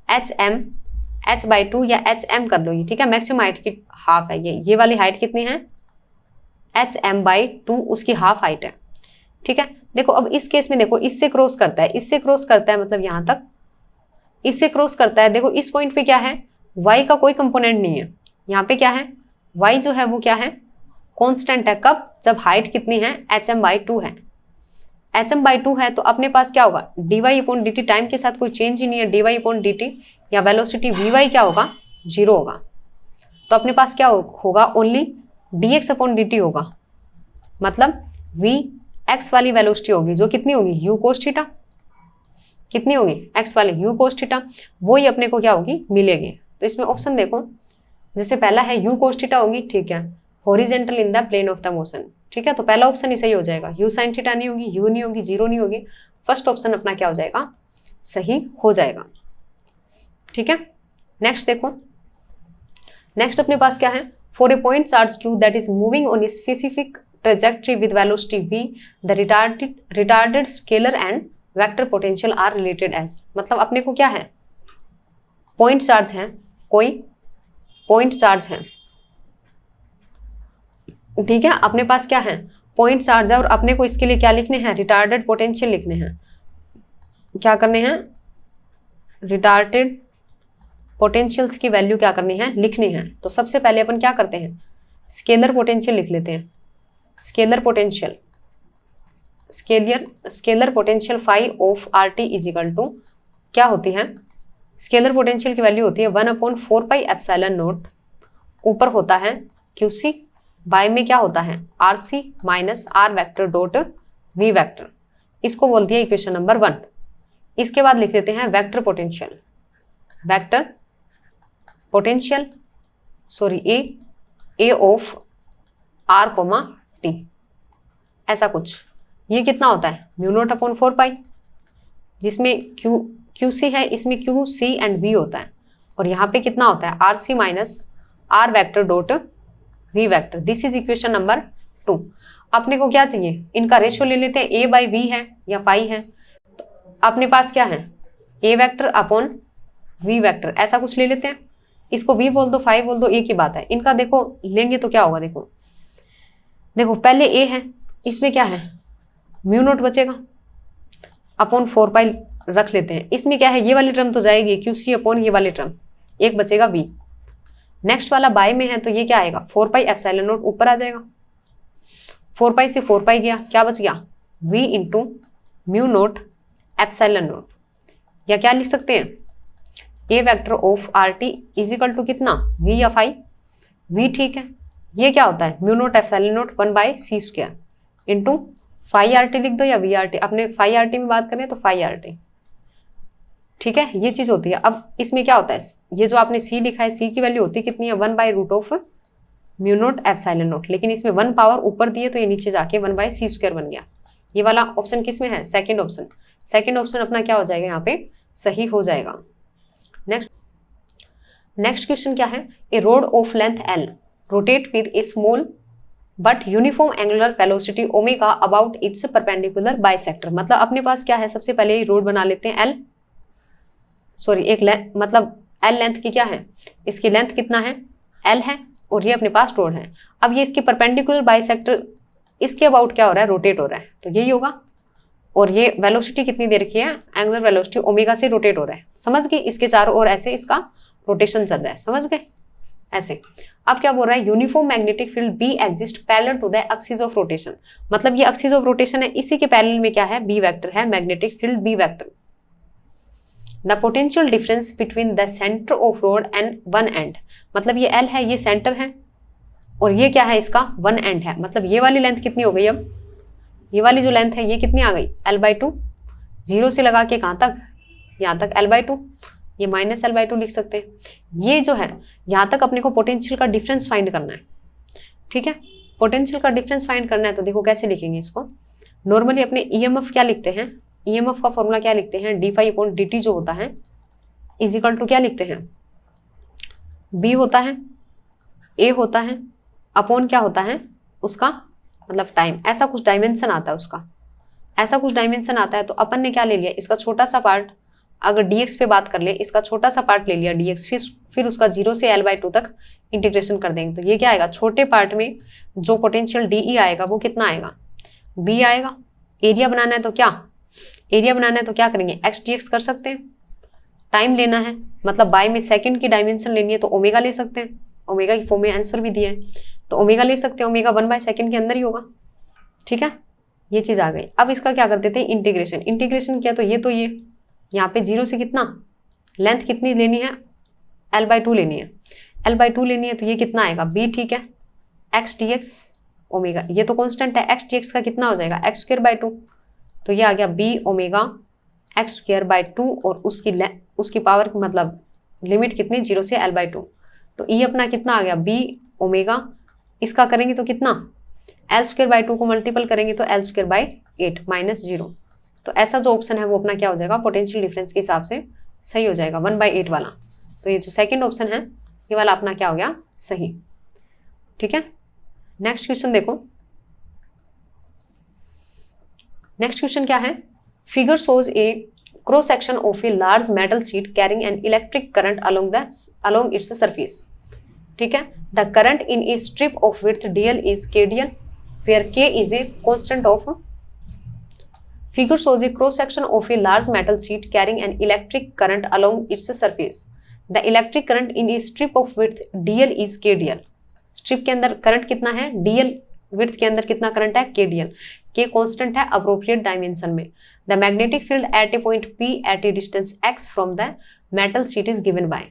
h/2 या hm कर लो ये, ठीक है, मैक्सिमम हाइट की हाफ है ये वाली हाइट कितनी है, hm/2 उसकी हाफ हाइट है, ठीक है। देखो अब इस केस में देखो इससे क्रॉस करता है, मतलब यहाँ तक इससे क्रॉस करता है। देखो इस पॉइंट पे क्या है, y का कोई कंपोनेंट नहीं है, यहाँ पे क्या है, y जो है वो क्या है, कांस्टेंट है, कब, जब हाइट कितनी है, hm/2 है, hm/2 है, तो अपने पास क्या होगा, dy/dt, टाइम के साथ कोई चेंज ही नहीं है, dy/dt या वेलोसिटी vy क्या होगा, 0 होगा, तो अपने पास क्या होगा, ओनली dx/dt होगा, मतलब v x वाली वेलोसिटी होगी जो कितनी होगी, u cos थीटा, कितनी होगी, x वाली u cos थीटा, वो ही अपने को क्या होगी, मिलेगी। तो इसमें ऑप्शन देखो, जैसे पहला है u cos थीटा होगी, ठीक है, horizontal in the plane of the motion, ठीक है, तो पहला ऑप्शन ही सही हो जाएगा, u sin थीटा नहीं होगी, u नहीं होगी, 0 नहीं होगी, फर्स्ट ऑप्शन अपना क्या हो जाएगा, सही हो जाएगा, ठीक है। नेक्स्ट देखो, नेक्स्ट अपने पास क्या है, for a point charge q that is moving on specific trajectory with velocity v, the retarded scalar and vector potential are related as, मतलब अपने को क्या है, पॉइंट चार्ज है, कोई पॉइंट चार्ज है, ठीक है, अपने पास क्या है, पॉइंट चार्ज है, और अपने को इसके लिए क्या लिखने हैं, रिटार्डेड पोटेंशियल लिखने हैं, क्या करने हैं, रिटार्डेड पोटेंशियल्स की वैल्यू क्या करनी है, लिखनी है। तो सबसे पहले अपन क्या करते हैं, स्केलर पोटेंशियल लिख लेते हैं, scalar potential phi of R T is equal to क्या होती है, स्केलर पोटेंशियल की वैल्यू होती है 1/4 पाई एप्सिलॉन नॉट, ऊपर होता है QC, बाय में क्या होता है RC minus R vector dot V vector, इसको बोल दिया इक्वेशन नंबर 1। इसके बाद लिख लेते हैं vector potential sorry A of R, T, ऐसा कुछ, ये कितना होता है μ0/4 पाई, जिसमें QC है, इसमें QC एंड V होता है, और यहाँ पे कितना होता है RC minus R vector dot V vector, this is equation number 2। अपने को क्या चाहिए, इनका रेशियो ले लेते हैं, ए बाई बी है या पाई है, तो अपने पास क्या है, ए वेक्टर अपॉन वी वेक्टर, ऐसा कुछ ले लेते हैं। इसको वी बोल दो, फाई बोल दो, एक ही बात है। इनका देखो लेंगे तो क्या होगा, देखो देखो पहले ए है, इसमें क्या है, म्यू नोट बचेगा अपॉन 4 पाई रख लेते हैं। इसमें क्या है, ये वाली टर्म तो जाएगी, क्यू सी अपॉन ये वाली टर्म, एक बचेगा वी। नेक्स्ट वाला बाय में है तो ये क्या आएगा, 4 पाई एप्सिलॉन नोट ऊपर आ जाएगा, 4 पाई से 4 पाई गया, क्या बच गया, v इंटू म्यू नोट एप्सिलॉन नोट। या क्या लिख सकते हैं, A vector of R T is equal to कितना, v या फाई, v ठीक है। ये क्या होता है, mu note epsilon nought 1 by C square into phi R T लिख दो या वी आर टी, अपने फाई आर टी में बात करें तो फाई आर टी, ठीक है, ये चीज होती है। अब इसमें क्या होता है, ये जो आपने सी लिखा है, सी की वैल्यू होती है कितनी है, 1 by root of mu note epsilon naught, लेकिन इसमें 1 पावर ऊपर दिए तो ये नीचे जाके 1 बाई सी स्क्वायर बन गया। ये वाला ऑप्शन किस में है, सेकंड ऑप्शन। सेकंड ऑप्शन अपना क्या हो जाएगा, यहाँ पे सही हो जाएगा। नेक्स्ट क्वेश्चन क्या है, a rod of length L rotate with a small but uniform angular velocity omega about its perpendicular bisector. मतलब अपने पास क्या है, सबसे पहले रोड बना लेते हैं एल, सॉरी एक मतलब एल लेंथ की क्या है, इसकी लेंथ कितना है, एल है, और ये अपने पास रोड है। अब ये इसकी परपेंडिकुलर बाइसेक्टर, इसके अबाउट क्या हो रहा है, रोटेट हो रहा है, तो यही होगा। और ये वेलोसिटी कितनी दे रखी है, एंगुलर वेलोसिटी ओमेगा से रोटेट हो रहा है, समझ गए, इसके चारों ओर ऐसे इसका रोटेशन चल रहा है, समझ गए ऐसे। अब क्या बोल रहा है, uniform magnetic field B exist parallel to the axis of rotation, मतलब ये एक्सिस ऑफ रोटेशन है, इसी के पैरेलल में क्या है, बी वेक्टर है, magnetic field B vector. The potential difference between the centre of rod and one end, मतलब ये एल है, ये सेंटर है, और ये क्या है, इसका वन एंड है, मतलब ये वाली लेंथ कितनी हो गई, अब ये वाली जो लेंथ है ये कितनी आ गई, एल बाई टू, जीरो से लगा के कहाँ तक, यहाँ तक एल बाई टू, ये माइनस एल बाई टू लिख सकते हैं। ये जो है यहाँ तक अपने को पोटेंशियल का डिफरेंस फाइंड करना है, ठीक है, पोटेंशियल का डिफरेंस फाइंड करना है। तो देखो कैसे लिखेंगे इसको, नॉर्मली अपने ईएमएफ क्या लिखते हैं, ईएमएफ का फॉर्मूला क्या लिखते हैं, D phi upon D T जो होता है इज इक्वल टू क्या लिखते हैं, बी होता है, ए होता है, अपॉन क्या होता है उसका मतलब टाइम, ऐसा कुछ डायमेंशन आता है उसका, ऐसा कुछ डायमेंशन आता है। तो अपन ने क्या ले लिया, इसका छोटा सा पार्ट, अगर dx पे बात कर ले, इसका छोटा सा पार्ट ले लिया dx, फिर उसका 0 से l बाई 2 तक इंटीग्रेशन कर देंगे, तो ये क्या आएगा, छोटे पार्ट में जो पोटेंशियल dE आएगा वो कितना आएगा, b आएगा। एरिया बनाना है तो क्या, एरिया बनाना है तो क्या करेंगे, x dx कर सकते हैं। टाइम लेना है मतलब बाय में सेकंड की डायमेंशन लेनी है तो ओमेगा ले सकते हैं, ओमेगा की फॉर्म में आंसर भी दिया है तो ओमेगा ले सकते हैं, ओमेगा 1 बाय सेकंड के अंदर ही होगा, ठीक है, ये चीज आ गई। अब इसका क्या कर देते हैं, इंटीग्रेशन, इंटीग्रेशन किया तो ये यहाँ पे 0 से कितना, लेंथ कितनी लेनी है, l बाई 2 लेनी है, l बाई 2 लेनी है, तो ये कितना आएगा b, ठीक है, x dx ओमेगा, ये तो कांस्टेंट है, x dx का कितना हो जाएगा, x स्क्वायर बाई 2, तो ये आ गया b omega x square by 2, और उसकी पावर मतलब लिमिट कितनी, 0 से l बाई 2, तो e अपना कितना आ गया, b ओमेगा, इसका करेंगे तो कितना, l स्क्वायर बाई 2 को मल्टीपल करेंगे तो l स्क्वायर बाई 8 माइनस 0, तो ऐसा जो ऑप्शन है वो अपना क्या हो जाएगा, पोटेंशियल डिफरेंस के हिसाब से सही हो जाएगा, 1/8 वाला। तो ये जो सेकंड ऑप्शन है ये वाला अपना क्या हो गया, सही, ठीक है। नेक्स्ट क्वेश्चन देखो, नेक्स्ट क्वेश्चन क्या है, figure shows A cross section of a large metal sheet carrying an electric current along its surface, ठीक है। The current in A strip of width dl is kdl where k is a constant of, figure shows a cross section of a large metal sheet carrying an electric current along its surface. The electric current in a strip of width dl is kdl. Strip के अंदर current कितना है, dl, width के अंदर कितना current है, kdl, k constant है appropriate dimension में। The magnetic field at a point p at a distance x from the metal sheet is given by,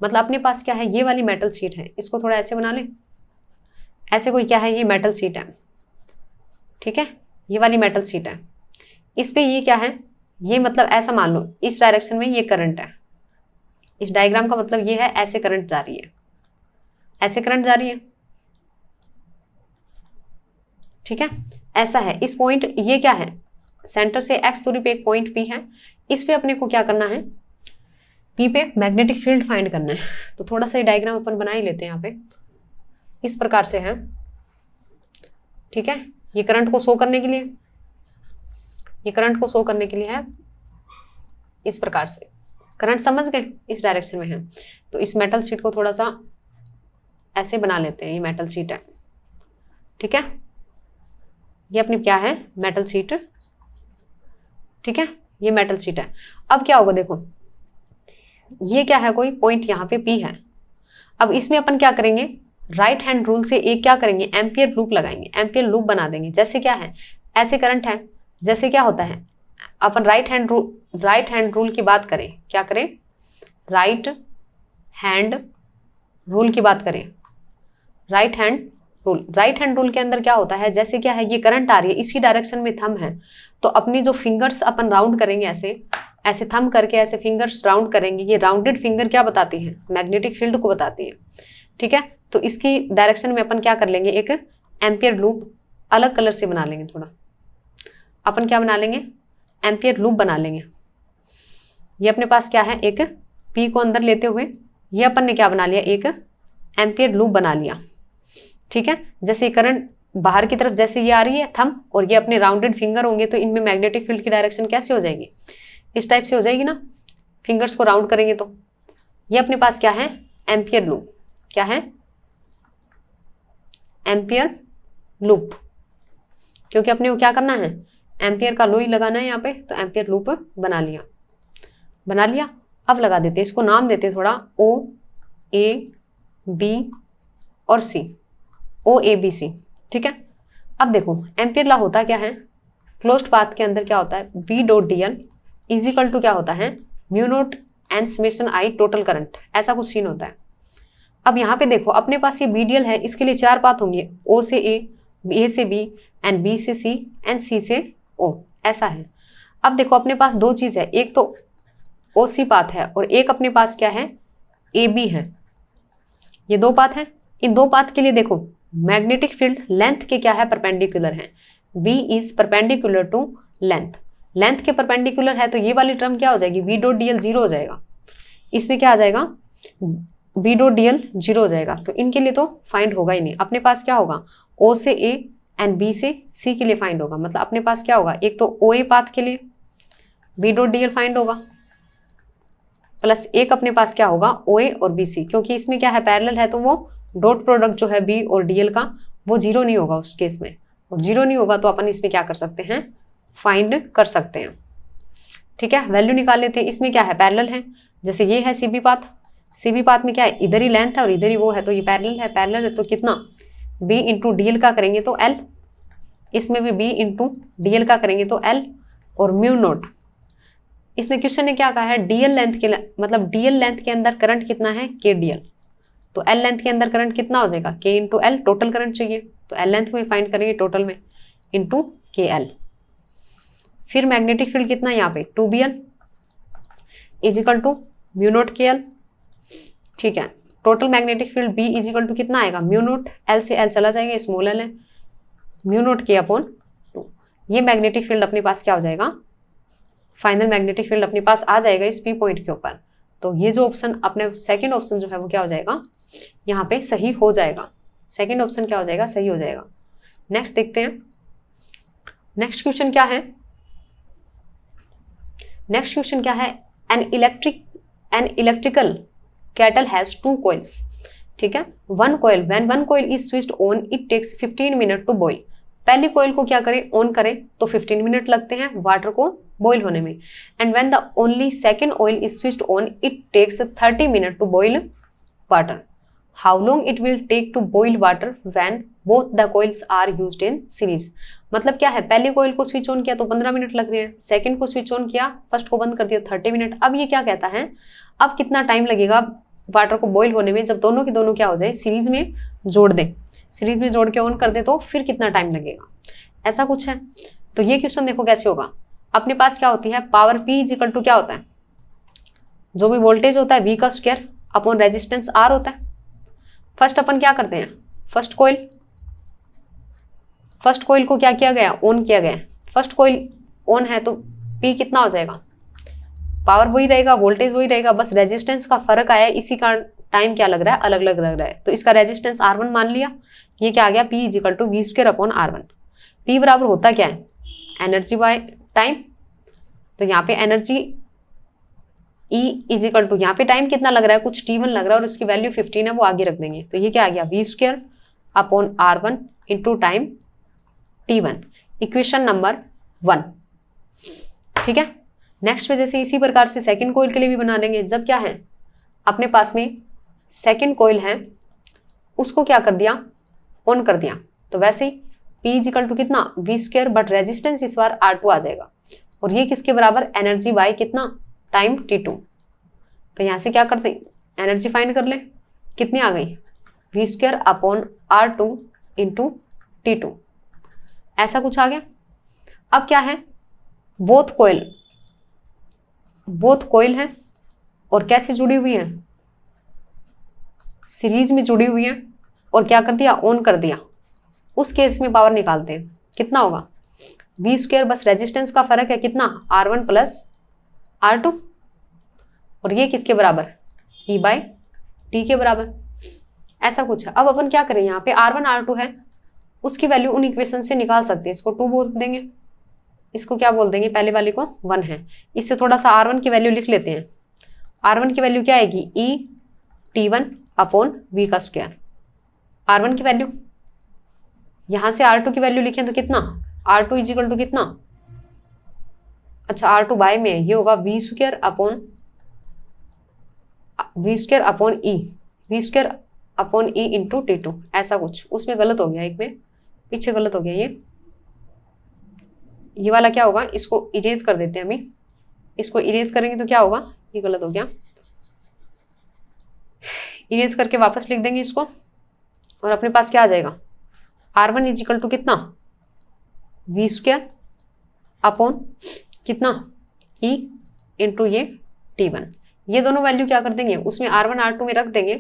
मतलब अपने पास क्या है, ये वाली मेटल शीट है, इसको थोड़ा ऐसे बना लें, ऐसे कोई क्या है, ये मेटल शीट है, ठीक है, ये वाली मेटल शीट है, इस पे ये क्या है, ये मतलब ऐसा मान लो इस डायरेक्शन में ये करंट है, इस डायग्राम का मतलब ये है ऐसे करंट जा रही है, ऐसे करंट जा रही है, ठीक है, ऐसा है। इस पॉइंट ये क्या है, सेंटर से x दूरी पे एक पॉइंट P है, इस पे अपने को क्या करना है, P पे मैग्नेटिक फील्ड फाइंड करना है। तो थोड़ा सा डायग्राम अपन बना ही लेते हैं, यहाँ पे इस प्रकार से है, ठीक है, ये करंट को शो करने के लिए, ये करंट को शो करने के लिए है इस प्रकार से। करंट समझ गए, इस डायरेक्शन में है। तो इस मेटल शीट को थोड़ा सा ऐसे बना लेते हैं, ये मेटल शीट है, ठीक है। ये अपनी क्या है, मेटल शीट, ठीक है, ये मेटल शीट है। अब क्या होगा देखो, ये क्या है, कोई पॉइंट यहाँ पे P है। अब इसमें अपन क्या करेंगे, राइट हैंड रूल से एक क्या करेंगे, एम्पियर लूप लगाएंगे, एम्पियर लूप बना देंगे। जैसे क्या है, ऐसे करंट है, जैसे क्या होता है, अपन राइट हैंड रूल की बात करें, क्या करें, राइट हैंड रूल की बात करें, राइट हैंड रूल के अंदर क्या होता है, जैसे क्या है, ये करंट आ रही है, इसी डायरेक्शन में थंब है, तो अपनी जो फिंगर्स अपन राउंड करेंगे, ऐसे ऐसे थंब करके ऐसे फिंगर्स राउंड करेंगे। ये राउंडेड फिंगर क्या बताती है, मैग्नेटिक फील्ड को बताती है, ठीक है। तो इसकी डायरेक्शन में अपन क्या कर लेंगे, एक एम्पियर लूप अलग कलर से बना लेंगे। थोड़ा अपन क्या बना लेंगे, एम्पियर लूप बना लेंगे। ये अपने पास क्या है, एक P को अंदर लेते हुए ये अपन ने क्या बना लिया, एक एम्पियर लूप बना लिया, ठीक है। जैसे करंट बाहर की तरफ जैसे ये आ रही है थंब, और ये अपने राउंडेड फिंगर होंगे, तो इनमें मैग्नेटिक फील्ड की डायरेक्शन कैसे हो जाएगी, इस टाइप से हो जाएगी ना, फिंगर्स को राउंड करेंगे तो। ये अपने पास क्या है, एम्पियर लूप, क्या है, एम्पियर लूप, क्योंकि अपने को क्या करना है, एम्पियर का लॉ ही लगाना है यहाँ पे, तो एम्पियर लूप बना लिया। अब लगा देते, इसको नाम देते थोड़ा O A B और C, O A B C, ठीक है। अब देखो एम्पियर लॉ होता क्या है, क्लोज्ड पाथ के अंदर क्या होता है, B dot DL is equal to क्या होता है, mu naught N summation I total current, ऐसा कुछ सीन होता है। अब यहाँ पे देखो अपने पास ये BDL है, इसके लिए 4 पाथ होंगे, O से A से B एंड B से C एंड C से O, ऐसा है। अब देखो अपने पास दो चीज है, एक तो OC पाथ है और एक अपने पास क्या है, AB है। ये दो पाथ है, इन दो पाथ के लिए देखो मैग्नेटिक फील्ड लेंथ के क्या है, परपेंडिकुलर है। V is perpendicular to length के परपेंडिकुलर है, तो ये वाली टर्म क्या हो जाएगी, V डॉट DL 0 हो जाएगा। इसमें क्या आ जाएगा, V डॉट DL 0 हो जाएगा। तो इनके लिए तो फाइंड होगा ही नहीं। अपने पास क्या होगा, O से A एंड B से C के लिए फाइंड होगा। मतलब अपने पास क्या होगा, एक तो OA पाथ के लिए V डॉट DL फाइंड होगा, प्लस एक अपने पास क्या होगा, OA और BC, क्योंकि इसमें क्या है, पैरेलल है, तो वो डॉट प्रोडक्ट जो है B और DL का वो 0 नहीं होगा उस केस में, और 0 नहीं होगा तो अपन इसमें क्या कर सकते हैं, फाइंड कर सकते हैं, ठीक है। वैल्यू निकाल लेते हैं। इसमें क्या है, पैरेलल है, जैसे ये है CB पाथ में क्या है, इधर ही लेंथ है और इधर ही वो है, तो ये पैरेलल है तो कितना, B इंटू DL का करेंगे तो L, इसमें भी B इंटू DL का करेंगे तो L, और म्यू नोट, इसने क्वेश्चन ने क्या कहा है, DL लेंथ के, मतलब DL लेंथ के अंदर करंट कितना है, KDL, तो L लेंथ के अंदर करंट कितना हो जाएगा, K into L, total current चाहिए तो L लेंथ में फाइंड करेंगे टोटल में, इंटू KL। फिर मैग्नेटिक फील्ड कितना है यहाँ पे, 2BL is equal to mu naught KL, ठीक है। Total magnetic field B is equal to कितना आएगा, म्यू नोट, L से L चला जाएगा, स्मॉल l है, म्यू नोट K अपॉन 2। ये मैग्नेटिक फील्ड अपने पास क्या हो जाएगा, फाइनल मैग्नेटिक फील्ड अपने पास आ जाएगा इस P पॉइंट के ऊपर। तो ये जो ऑप्शन अपने सेकंड ऑप्शन जो है वो क्या हो जाएगा, यहाँ पे सही हो जाएगा। सेकंड ऑप्शन क्या हो जाएगा, सही हो जाएगा। नेक्स्ट देखते हैं, नेक्स्ट क्वेश्चन क्या है, नेक्स्ट क्वेश्चन क्या है, an electrical kettle has 2 coils, ठीक है। One coil is switched on it takes 15 minute to boil. पहली कॉइल को क्या करें, ऑन करें तो 15 मिनट लगते हैं वाटर को बॉईल होने में, and when the only second oil is switched on it takes 30 minute to boil water. How long it will take to boil water when both the coils are used in series. मतलब क्या है, पहली coil को switch on किया तो 15 minute लग रहे हैं, सेकंड को स्विच ऑन किया, फर्स्ट को बंद कर दिया 30 मिनट। अब ये क्या कहता है, अब कितना टाइम लगेगा वाटर को बॉईल होने में, जब दोनों की दोनों क्या हो जाए, सीरीज में जोड़ दें, सीरीज में जोड़ के ऑन कर दे तो फिर कितना टाइम लगेगा, ऐसा कुछ है। तो ये क्वेश्चन देखो कैसे होगा। अपने पास क्या होती है, power P is equal to क्या होता है, जो भी वोल्टेज होता है V का स्क्वायर अपॉन रेजिस्टेंस R होता है। फर्स्ट अपन क्या करते हैं, फर्स्ट कॉइल को क्या किया गया, ऑन किया गया। फर्स्ट कॉइल ऑन है तो P कितना हो जाएगा, पावर वही रहेगा, वोल्टेज वही रहेगा, बस रेजिस्टेंस का फर्क आया है, इसी का टाइम क्या लग रहा है, अलग अलग लग रहा है। तो इसका रेजिस्टेंस R1 मान लिया, ये क्या आ गया, P is equal to V square upon R1। P बराबर होता क्या है, एनर्जी बाय टाइम। तो यहाँ पे energy E is equal to, यहाँ पे टाइम कितना लग रहा है, कुछ T1 लग रहा है और उसकी वैल्यू 15 है, वो आगे रख देंगे। तो ये क्या आ गया, V² upon R1 into time T1, equation number 1। ठीक है, नेक्स्ट में जैसे इसी प्रकार से सेकंड कॉइल के लिए भी बना लेंगे। जब क्या है, अपने पास में सेकंड कॉइल है, उसको क्या कर दिया, ऑन कर दिया। तो वैसे ही P इजिकल टू कितना, V², बट रेजिस्टेंस इस बार R2 आ जाएगा। और ये किसके बराबर, एनर्जी बाय कितना, टाइम T2। तो यहाँ से क्या करते, एनर्जी फाइंड कर ले, कितनी आ गई, V² upon R2 into T2, ऐसा कुछ आ गया। अब क्या है, बोथ कॉइल है और कैसे जुड़ी हुई है, सीरीज में जुड़ी हुई है, और क्या कर दिया, ऑन कर दिया। उस केस में पावर निकालते हैं, कितना होगा, V², बस रेजिस्टेंस का फर्क है कितना, R1 प्लस R2, और ये किसके बराबर, E बाय T के बराबर, ऐसा कुछ है। अब अपन क्या करें, यहाँ पे R1 R2 है, उसकी वैल्यू उन इक्वेशन से निकाल सकते हैं। इसको 2 बोल देंगे, इसको क्या बोल देंगे, पहले वाले को 1 है। इससे थोड़ा सा R1 की वैल्यू लिख लेते हैं। R1 की वैल्यू क्या आएगी, E T1 अपॉन V का स्क्वायर। R1 की वैल्यू, यहाँ से R2 की वैल्यू लिखें तो कितना, R2 इजिकल टू कितना, अच्छा R2 बाय में ये होगा V² upon E into T2, ऐसा कुछ। उसमें गलत हो गया, एक में पीछे गलत हो गया, ये वाला क्या होगा, इसको इरेज कर देते हैं अभी। इसको इरेज करेंगे तो क्या होगा, ये गलत हो गया, इरेज करके वापस लिख देंगे इसको, और अपने पास क्या आ जाएगा, R1 इजिकल टू कितना, V² अपॉन कितना, E इंटू ये T1। ये दोनों वैल्यू क्या कर देंगे, उसमें R1 R2 में रख देंगे,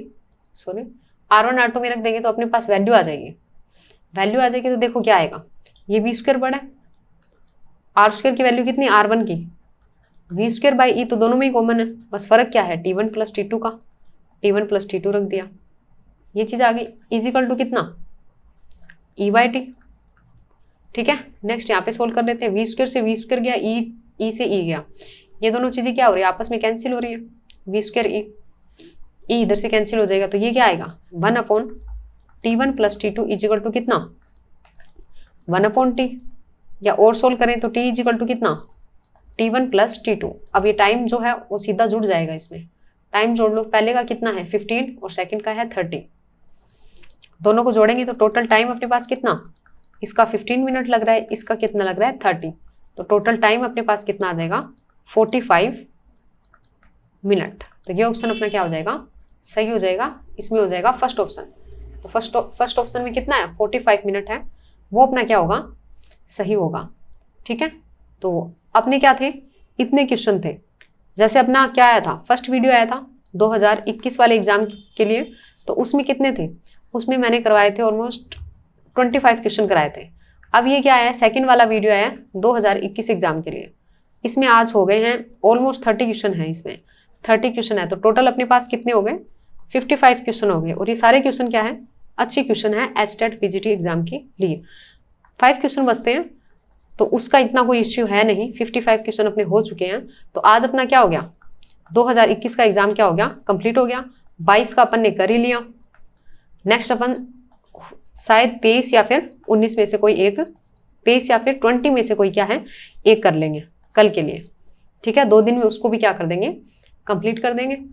R1 R2 में रख देंगे, तो अपने पास वैल्यू आ जाएगी। वैल्यू आ जाएगी तो देखो क्या आएगा, ये V² बड़ा है, R² की वैल्यू कितनी, R1 की, V² बाई E तो दोनों में ही कॉमन है, बस फर्क क्या है, T1 प्लस T2 का, T1 प्लस T2 रख दिया, ये चीज आ गई, इजिकल टू कितना, E बाई T। ठीक है, नेक्स्ट यहाँ पे सोल्व कर लेते हैं। V² से V² गया, E से E गया, ये दोनों चीजें क्या हो रही है, आपस में कैंसिल हो रही है, V² E इधर से कैंसिल हो जाएगा, तो ये क्या आएगा, 1 upon T1 plus T2 is equal to कितना, 1 अपॉन T, या और सोल्व करें तो T इजिकल टू कितना, T1 प्लस T2। अब ये टाइम जो है वो सीधा जुड़ जाएगा, इसमें टाइम जोड़ लो, पहले का कितना है 15 और सेकंड का है 30, दोनों को जोड़ेंगे तो टोटल टाइम अपने पास कितना, इसका 15 मिनट लग रहा है, इसका कितना लग रहा है 30, तो टोटल टाइम अपने पास कितना आ जाएगा 45 मिनट। तो ये ऑप्शन अपना क्या हो जाएगा, सही हो जाएगा, इसमें हो जाएगा फर्स्ट ऑप्शन। तो फर्स्ट ऑप्शन में कितना है 45 मिनट है, वो अपना क्या होगा, सही होगा। ठीक है, तो अपने क्या थे, इतने क्वेश्चन थे। जैसे अपना क्या आया था, फर्स्ट वीडियो आया था 2021 वाले एग्जाम के लिए, तो उसमें कितने थे, उसमें मैंने करवाए थे ऑलमोस्ट 25 क्वेश्चन कराए थे। अब ये क्या है, सेकंड वाला वीडियो आया 2021 एग्जाम के लिए, इसमें आज हो गए हैं ऑलमोस्ट 30 क्वेश्चन है, इसमें 30 क्वेश्चन है, तो टोटल अपने पास कितने हो गए 55 क्वेश्चन हो गए। और ये सारे क्वेश्चन क्या है, अच्छे क्वेश्चन है एस्टेट पीजीटी एग्जाम के लिए। 5 क्वेश्चन बचते हैं, तो उसका इतना कोई इश्यू है नहीं, 55 क्वेश्चन अपने हो चुके हैं। तो आज अपना क्या हो गया, 2021 का एग्जाम क्या हो गया, कंप्लीट हो गया। 22 का अपन ने कर ही लिया, नेक्स्ट अपन शायद 23 या फिर 19 में से कोई एक, 23 या फिर 20 में से कोई क्या है एक कर लेंगे कल के लिए। ठीक है, 2 दिन में उसको भी क्या कर देंगे, कंप्लीट कर देंगे।